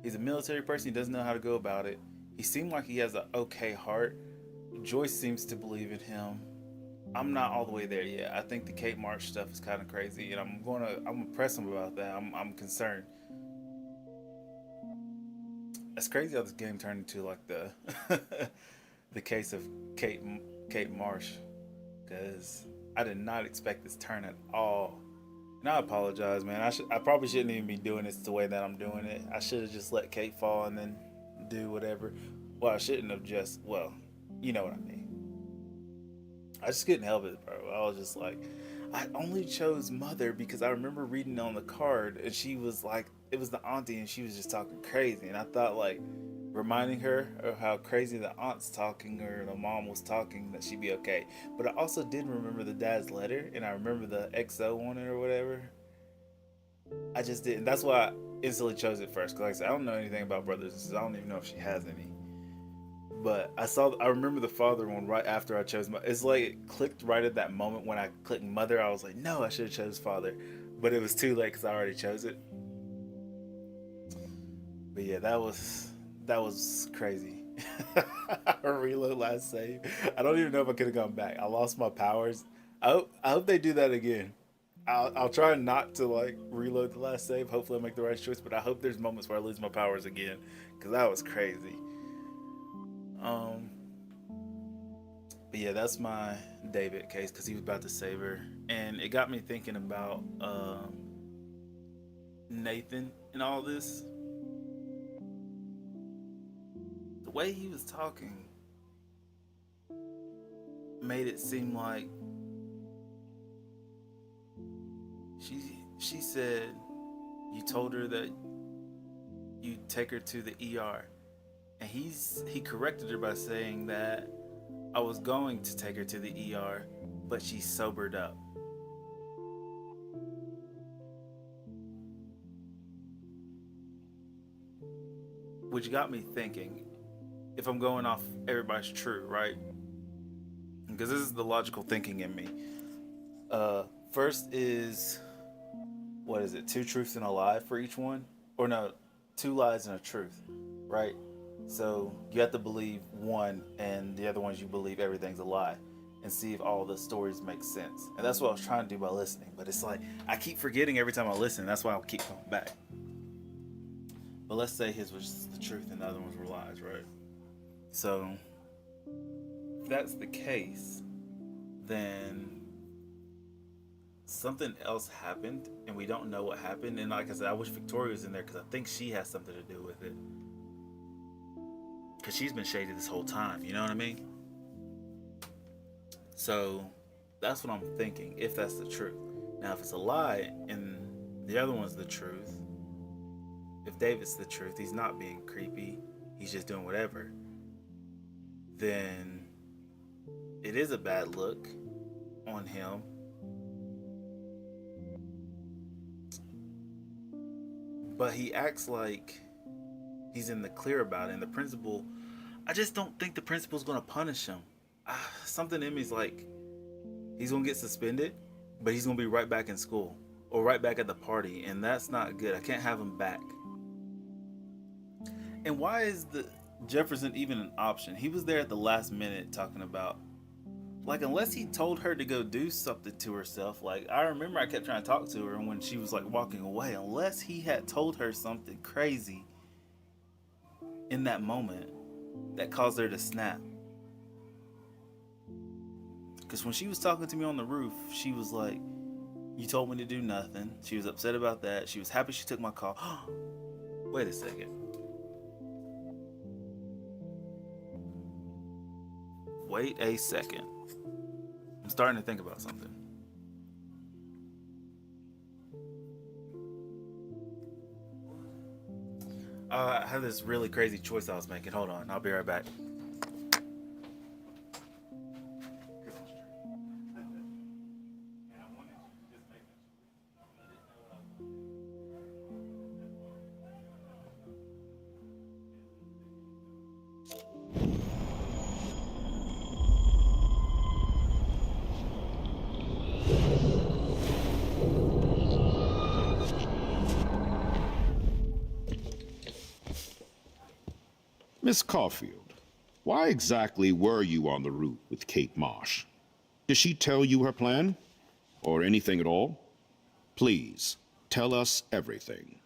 He's a military person, he doesn't know how to go about it. He seemed like he has an okay heart. Joyce seems to believe in him. I'm not all the way there yet. I think the Kate Marsh stuff is kind of crazy, and I'm gonna press him about that. I'm concerned. It's crazy how this game turned into like the the case of Kate Marsh, because I did not expect this turn at all. And I apologize, man. I probably shouldn't even be doing this the way that I'm doing it. I should have just let Kate fall and then do whatever. Well, I shouldn't have just, well, you know what I mean. I just couldn't help it, bro. I was just like, I only chose mother because I remember reading on the card and she was like, it was the auntie and she was just talking crazy. And I thought like reminding her of how crazy the aunt's talking or the mom was talking, that she'd be okay. But I also did remember the dad's letter and I remember the XO on it or whatever. I just didn't. That's why I instantly chose it first. Cause like I said, I don't know anything about brothers and sisters. I don't even know if she has any. But I remember the father one right after I chose it's like it clicked right at that moment when I clicked mother. I was like, no, I should have chose father. But it was too late because I already chose it. But yeah, that was crazy. Reload last save. I don't even know if I could have gone back. I lost my powers. I hope they do that again. I'll try not to like reload the last save. Hopefully I make the right choice. But I hope there's moments where I lose my powers again, because that was crazy. But yeah, that's my David case because he was about to save her, and it got me thinking about Nathan and all this. The way he was talking made it seem like she said you told her that you'd take her to the ER, and he corrected her by saying that I was going to take her to the ER, but she sobered up. Which got me thinking, if I'm going off everybody's true, right? Because this is the logical thinking in me. First is, what is it? 2 truths and a lie for each one? Or no, 2 lies and a truth, right? So you have to believe one, and the other ones you believe everything's a lie, and see if all the stories make sense. And that's what I was trying to do by listening. But it's like I keep forgetting every time I listen. That's why I'll keep coming back. But let's say his was the truth and the other ones were lies, right? So if that's the case, then something else happened and we don't know what happened. And like I said, I wish Victoria was in there because I think she has something to do with it. Because she's been shady this whole time, you know what I mean? So that's what I'm thinking, if that's the truth. Now, if it's a lie and the other one's the truth, if David's the truth, he's not being creepy, he's just doing whatever, then it is a bad look on him. But he acts like he's in the clear about it. And the principal, I just don't think the principal's going to punish him. Something in me's like, he's going to get suspended, but he's going to be right back in school or right back at the party. And that's not good. I can't have him back. And why is the Jefferson even an option? He was there at the last minute talking about, like, unless he told her to go do something to herself. Like, I remember I kept trying to talk to her, and when she was like walking away, unless he had told her something crazy in that moment that caused her to snap. Because when she was talking to me on the roof, she was like, you told me to do nothing. She was upset about that. She was happy she took my call. Wait a second. Wait a second. I'm starting to think about something. I had this really crazy choice I was making. Hold on, I'll be right back. Miss Caulfield, why exactly were you on the route with Kate Marsh? Did she tell you her plan? Or anything at all? Please, tell us everything.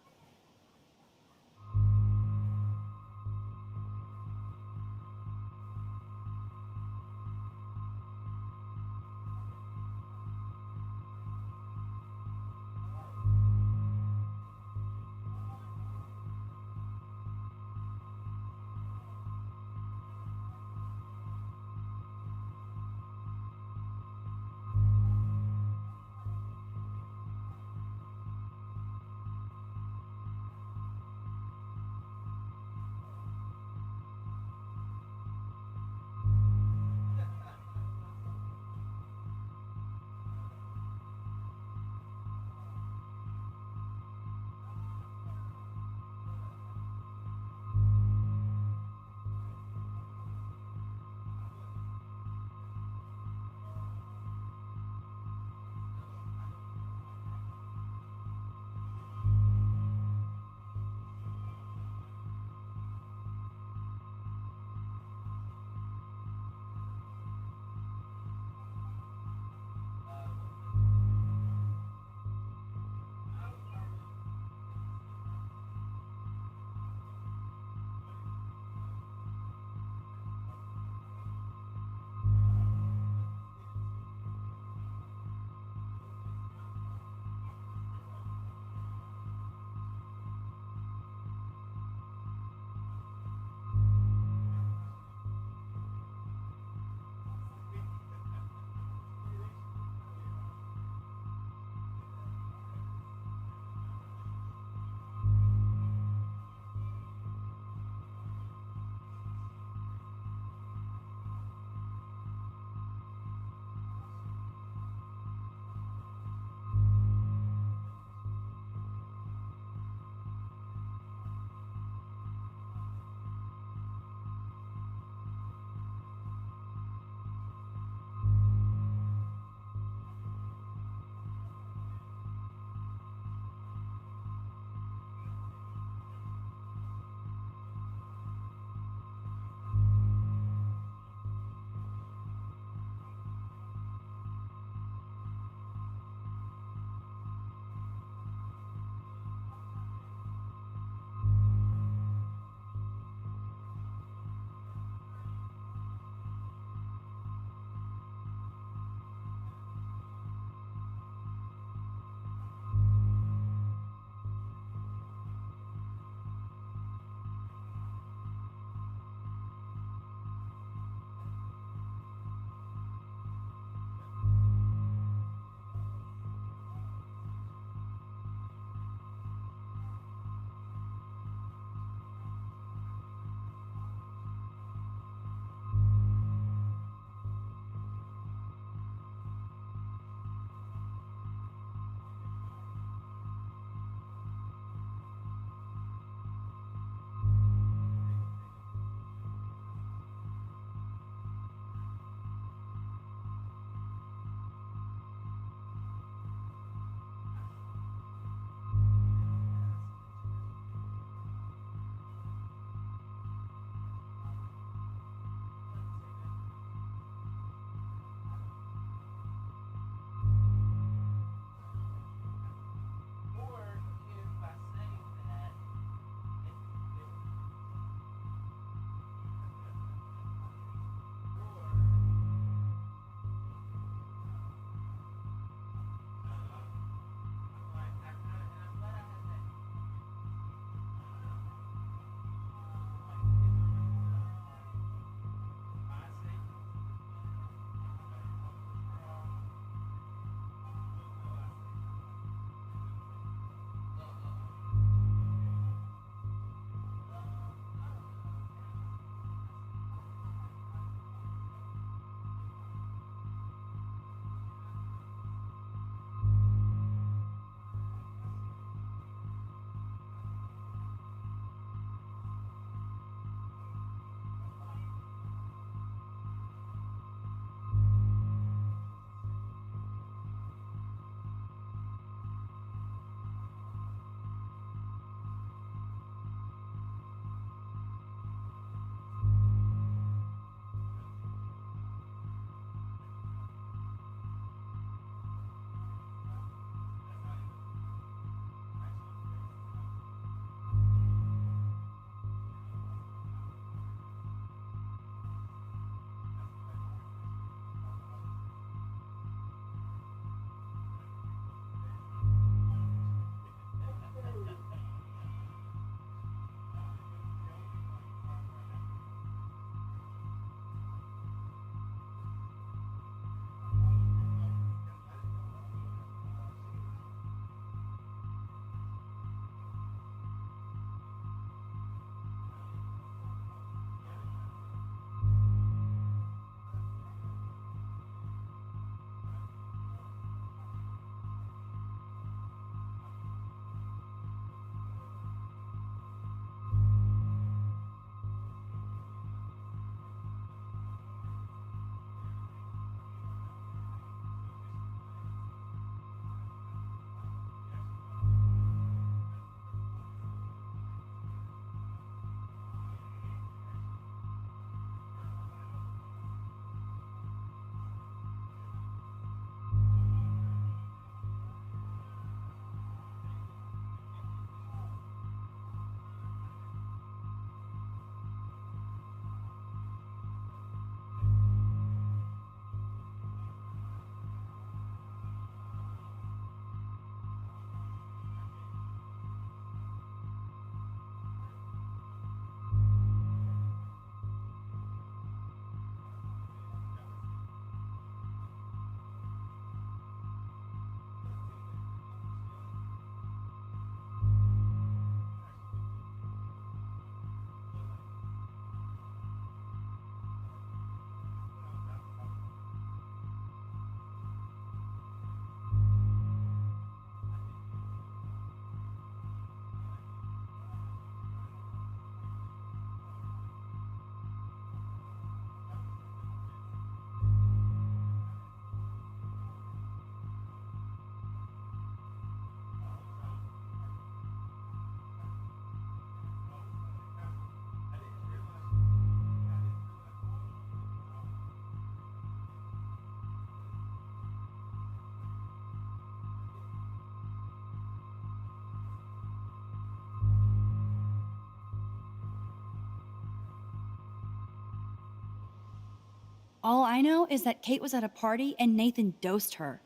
All I know is that Kate was at a party and Nathan dosed her.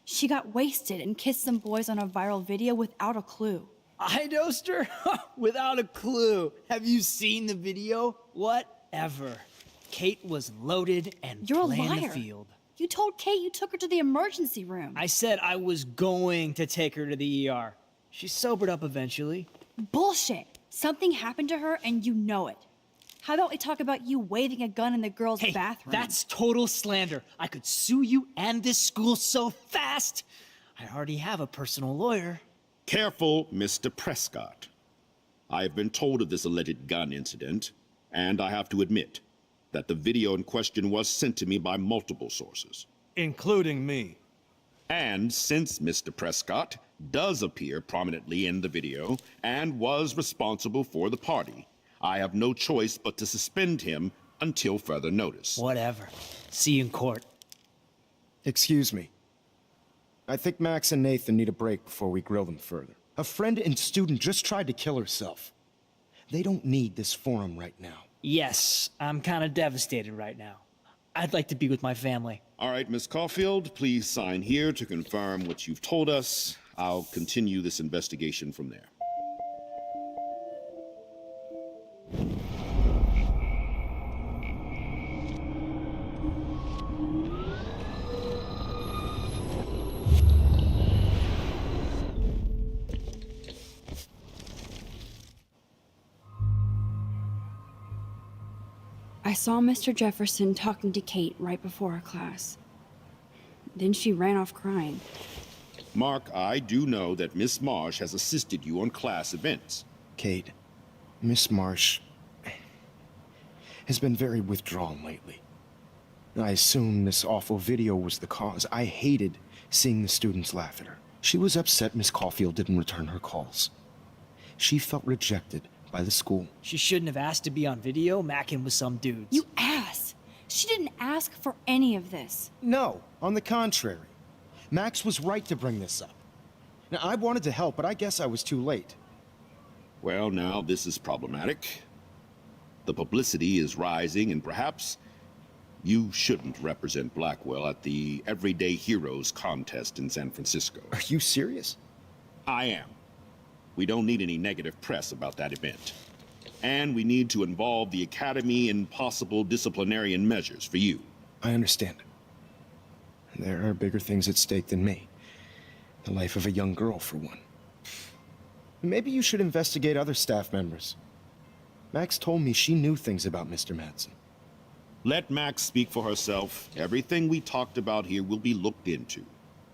She got wasted and kissed some boys on a viral video without a clue. I dosed her? Without a clue. Have you seen the video? Whatever. Kate was loaded and You're a playing the liar. field. You told Kate you took her to the emergency room. I said I was going to take her to the ER. She sobered up eventually. Bullshit. Something happened to her and you know it. How about we talk about you waving a gun in the girls' bathroom? That's total slander. I could sue you and this school so fast. I already have a personal lawyer. Careful, Mr. Prescott. I have been told of this alleged gun incident, and I have to admit that the video in question was sent to me by multiple sources. Including me. And since Mr. Prescott does appear prominently in the video and was responsible for the party, I have no choice but to suspend him until further notice. Whatever. See you in court. Excuse me. I think Max and Nathan need a break before we grill them further. A friend and student just tried to kill herself. They don't need this forum right now. Yes, I'm kind of devastated right now. I'd like to be with my family. All right, Miss Caulfield, please sign here to confirm what you've told us. I'll continue this investigation from there. I saw Mr. Jefferson talking to Kate right before our class. Then she ran off crying. Mark, I do know that Miss Marsh has assisted you on class events. Kate, Miss Marsh has been very withdrawn lately. I assume this awful video was the cause. I hated seeing the students laugh at her. She was upset Miss Caulfield didn't return her calls. She felt rejected by the school. She shouldn't have asked to be on video, macking with some dudes. You ass! She didn't ask for any of this. No, on the contrary. Max was right to bring this up. Now, I wanted to help, but I guess I was too late. Well, now this is problematic. The publicity is rising, and perhaps you shouldn't represent Blackwell at the Everyday Heroes contest in San Francisco. Are you serious? I am. We don't need any negative press about that event. And we need to involve the Academy in possible disciplinarian measures for you. I understand. There are bigger things at stake than me. The life of a young girl, for one. Maybe you should investigate other staff members. Max told me she knew things about Mr. Madsen. Let Max speak for herself. Everything we talked about here will be looked into.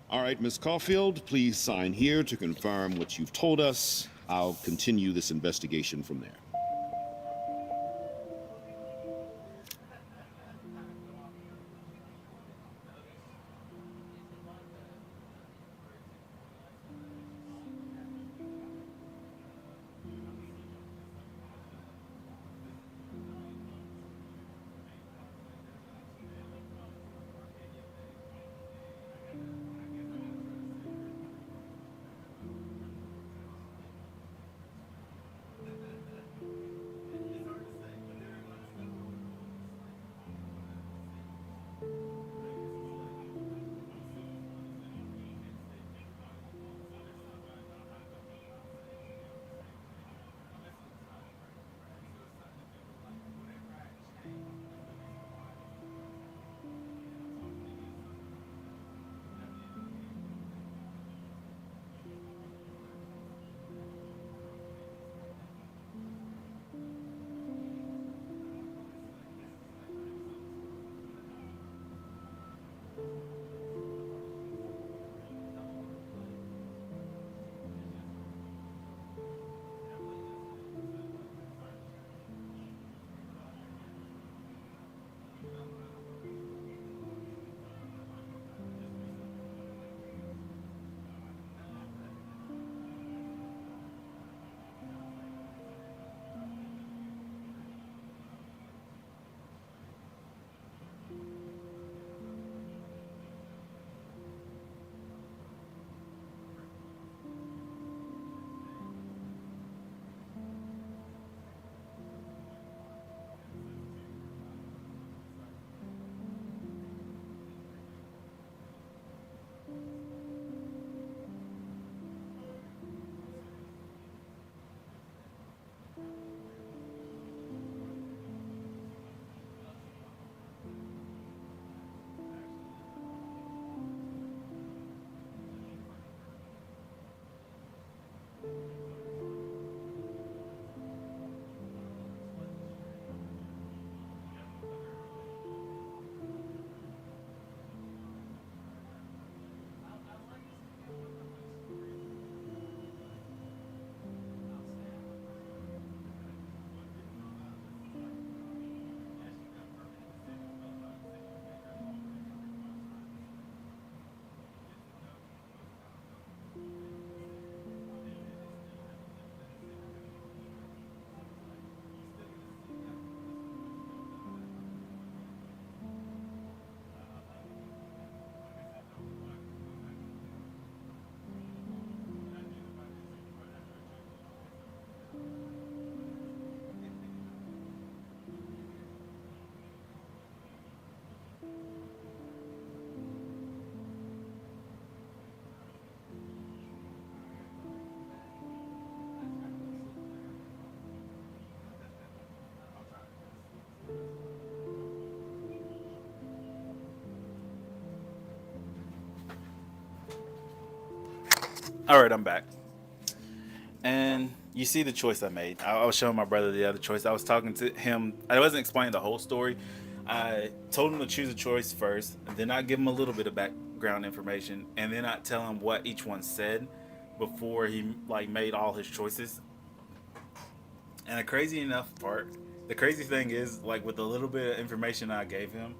All right, Miss Caulfield, please sign here to confirm what you've told us. I'll continue this investigation from there. All right, I'm back. And you see the choice I made. I was showing my brother the other choice. I was talking to him. I wasn't explaining the whole story. I told him to choose a choice first, and then I give him a little bit of background information, and then I tell him what each one said before he like made all his choices. And the crazy thing is, like with the little bit of information I gave him,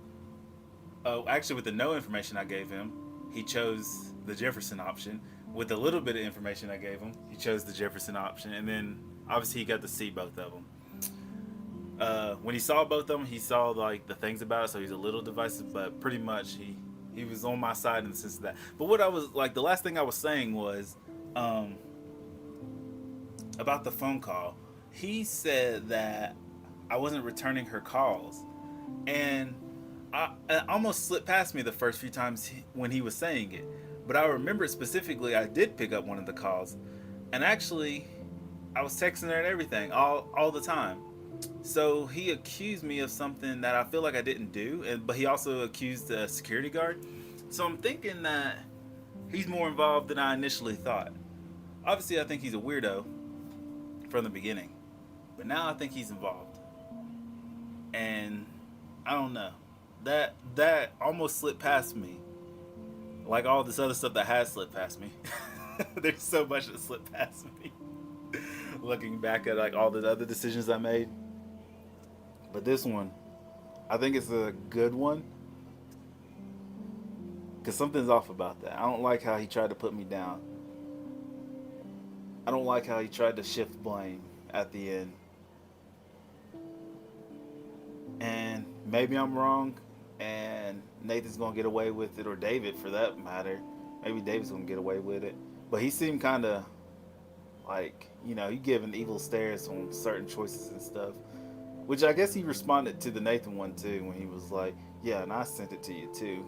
actually with the no information I gave him, he chose the Jefferson option. With the little bit of information I gave him, he chose the Jefferson option, and then obviously he got to see both of them. When he saw both of them, he saw like the things about it, so he's a little divisive, but pretty much he was on my side in the sense of that. But what I was like, the last thing I was saying was about the phone call. He said that I wasn't returning her calls, and it almost slipped past me the first few times when he was saying it. But I remember specifically I did pick up one of the calls, and actually I was texting her and everything all the time. So he accused me of something that I feel like I didn't do, but he also accused the security guard. So I'm thinking that he's more involved than I initially thought. Obviously I think he's a weirdo from the beginning, but now I think he's involved. And I don't know. That almost slipped past me. Like all this other stuff that has slipped past me. There's so much that slipped past me. Looking back at like all the other decisions I made. But this one, I think it's a good one. Because something's off about that. I don't like how he tried to put me down. I don't like how he tried to shift blame at the end. And maybe I'm wrong, and Nathan's gonna get away with it, or David for that matter. Maybe David's gonna get away with it. But he seemed kind of like, you know, he giving evil stares on certain choices and stuff. Which I guess he responded to the Nathan one too, when he was like, yeah, and I sent it to you too.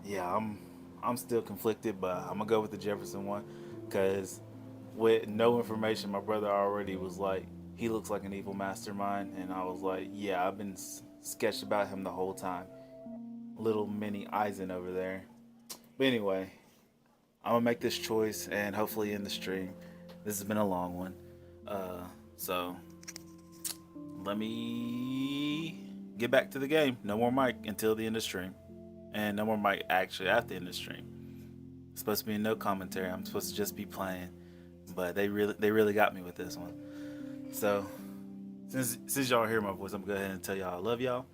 Yeah, I'm still conflicted, but I'm gonna go with the Jefferson one, because with no information, my brother already was like, he looks like an evil mastermind, and I was like, yeah, I've been sketched about him the whole time. Little mini Eisen over there. But anyway, I'm gonna make this choice and hopefully end the stream. This has been a long one. So let me get back to the game. No more mic until the end of the stream. And no more mic actually at the end of the stream. It's supposed to be no commentary. I'm supposed to just be playing. But they really got me with this one. So, since y'all hear my voice, I'm going to go ahead and tell y'all I love y'all.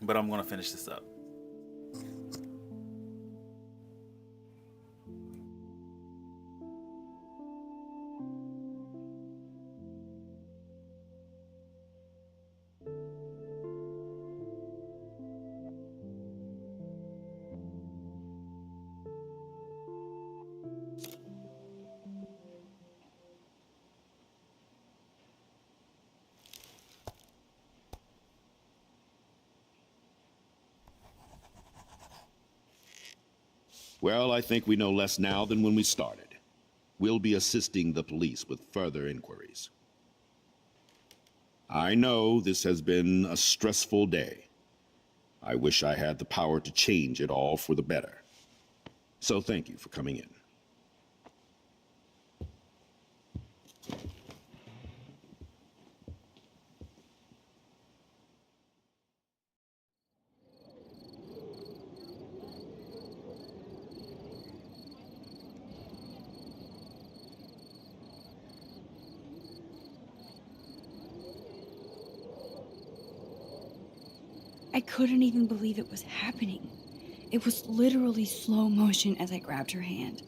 But I'm going to finish this up. Well, I think we know less now than when we started. We'll be assisting the police with further inquiries. I know this has been a stressful day. I wish I had the power to change it all for the better. So thank you for coming in. I couldn't even believe it was happening. It was literally slow motion as I grabbed her hand.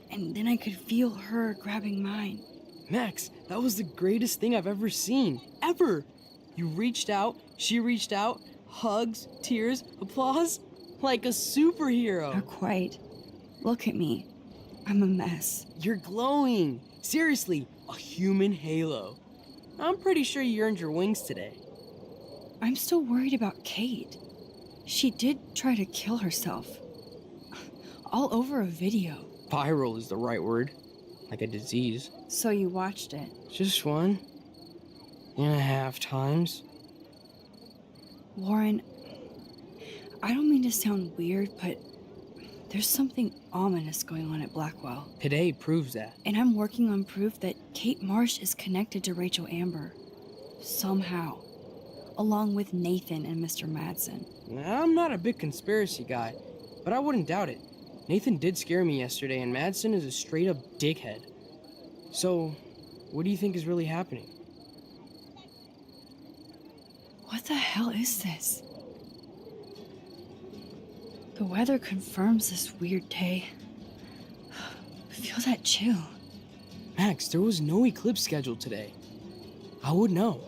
And then I could feel her grabbing mine. Max, that was the greatest thing I've ever seen. Ever! You reached out, she reached out, hugs, tears, applause. Like a superhero. Not quite. Look at me. I'm a mess. You're glowing. Seriously, a human halo. I'm pretty sure you earned your wings today. I'm still worried about Kate. She did try to kill herself. All over a video. Viral is the right word. Like a disease. So you watched it? Just 1.5 times. Warren, I don't mean to sound weird, but There's something ominous going on at Blackwell. Today proves that. And I'm working on proof that Kate Marsh is connected to Rachel Amber. Somehow. Along with Nathan and Mr. Madsen. I'm not a big conspiracy guy, but I wouldn't doubt it. Nathan did scare me yesterday, and Madsen is a straight-up dickhead. So, what do you think is really happening? What the hell is this? The weather confirms this weird day. Feel that chill. Max, there was no eclipse scheduled today. I would know.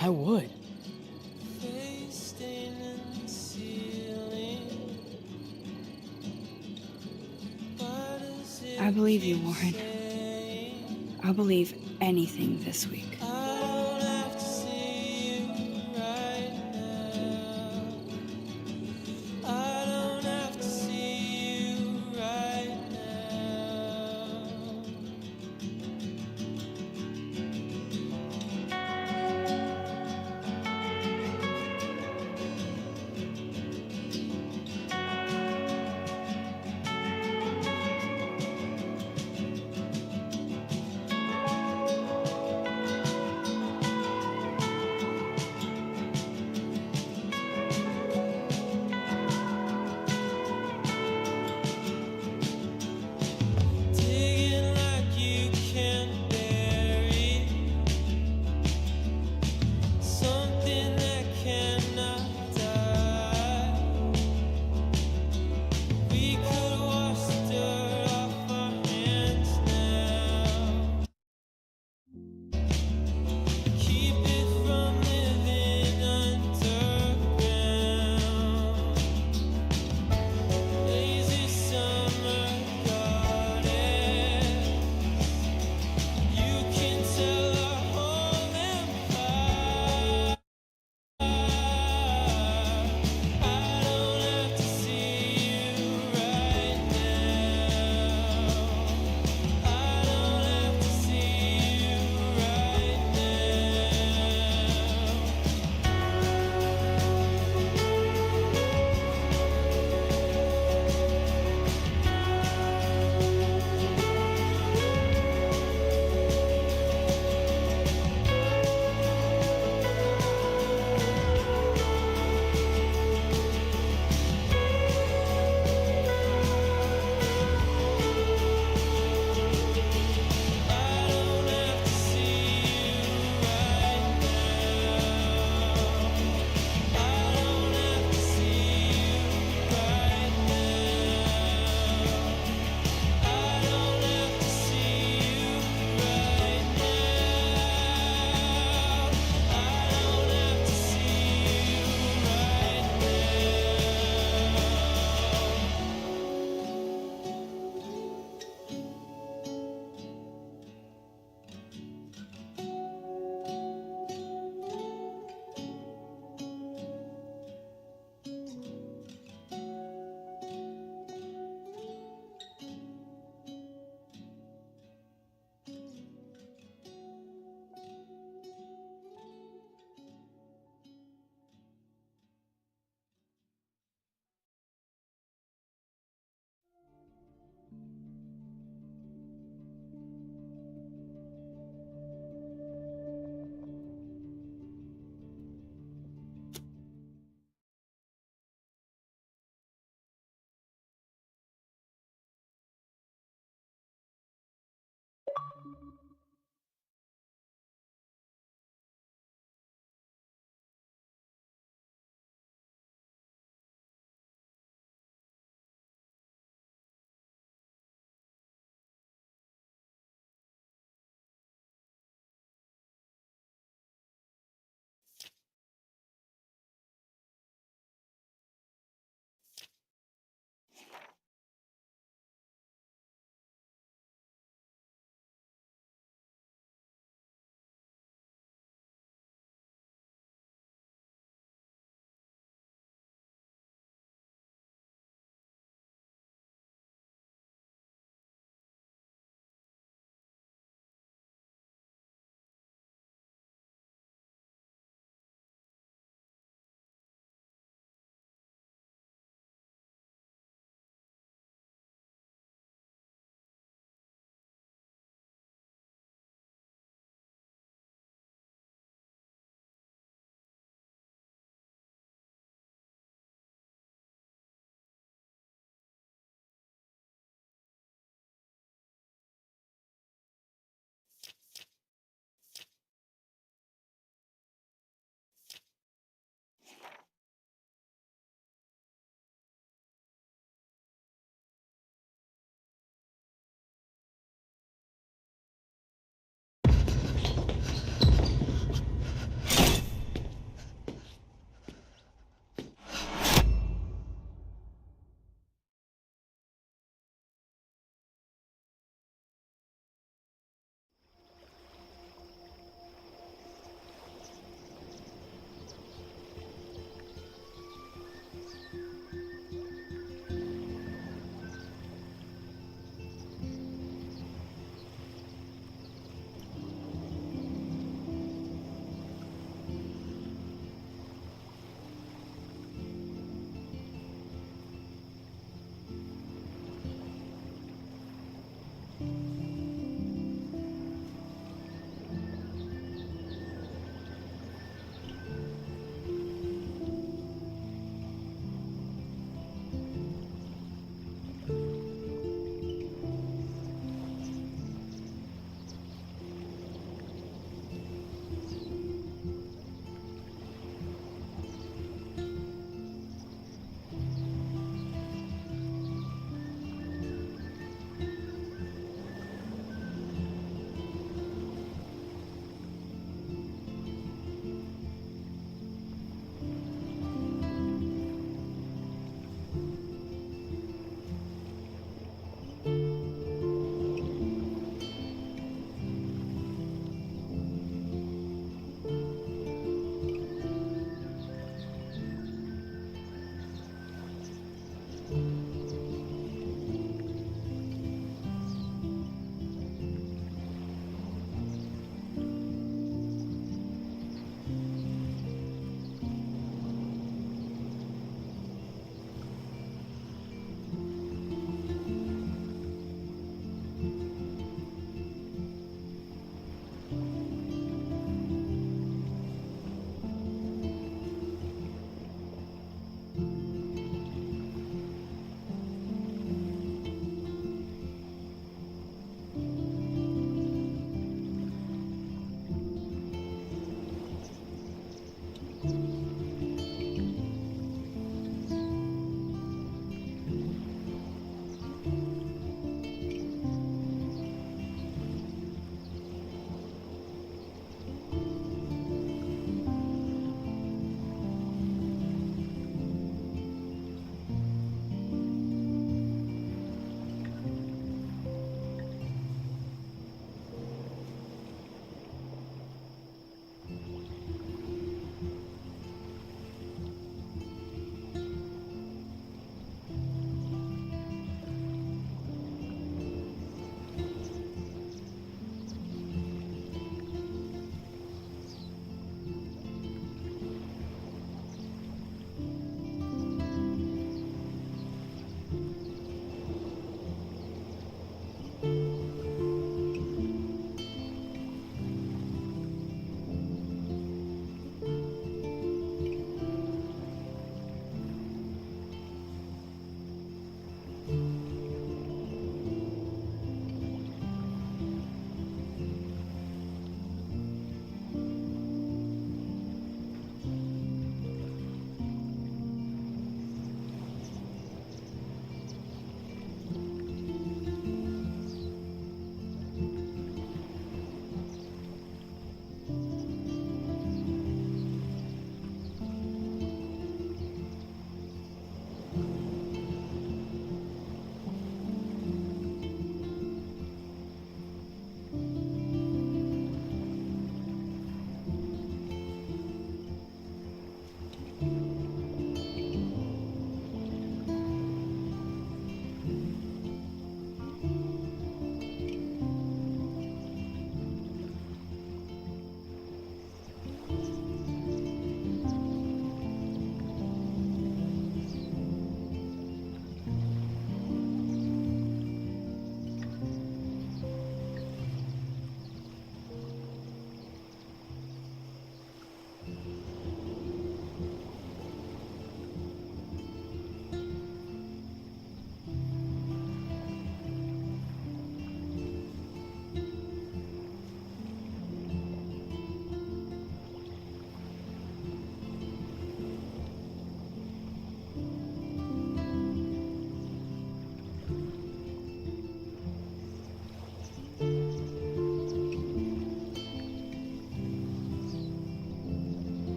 I would. I believe you, Warren. I'll believe anything this week. We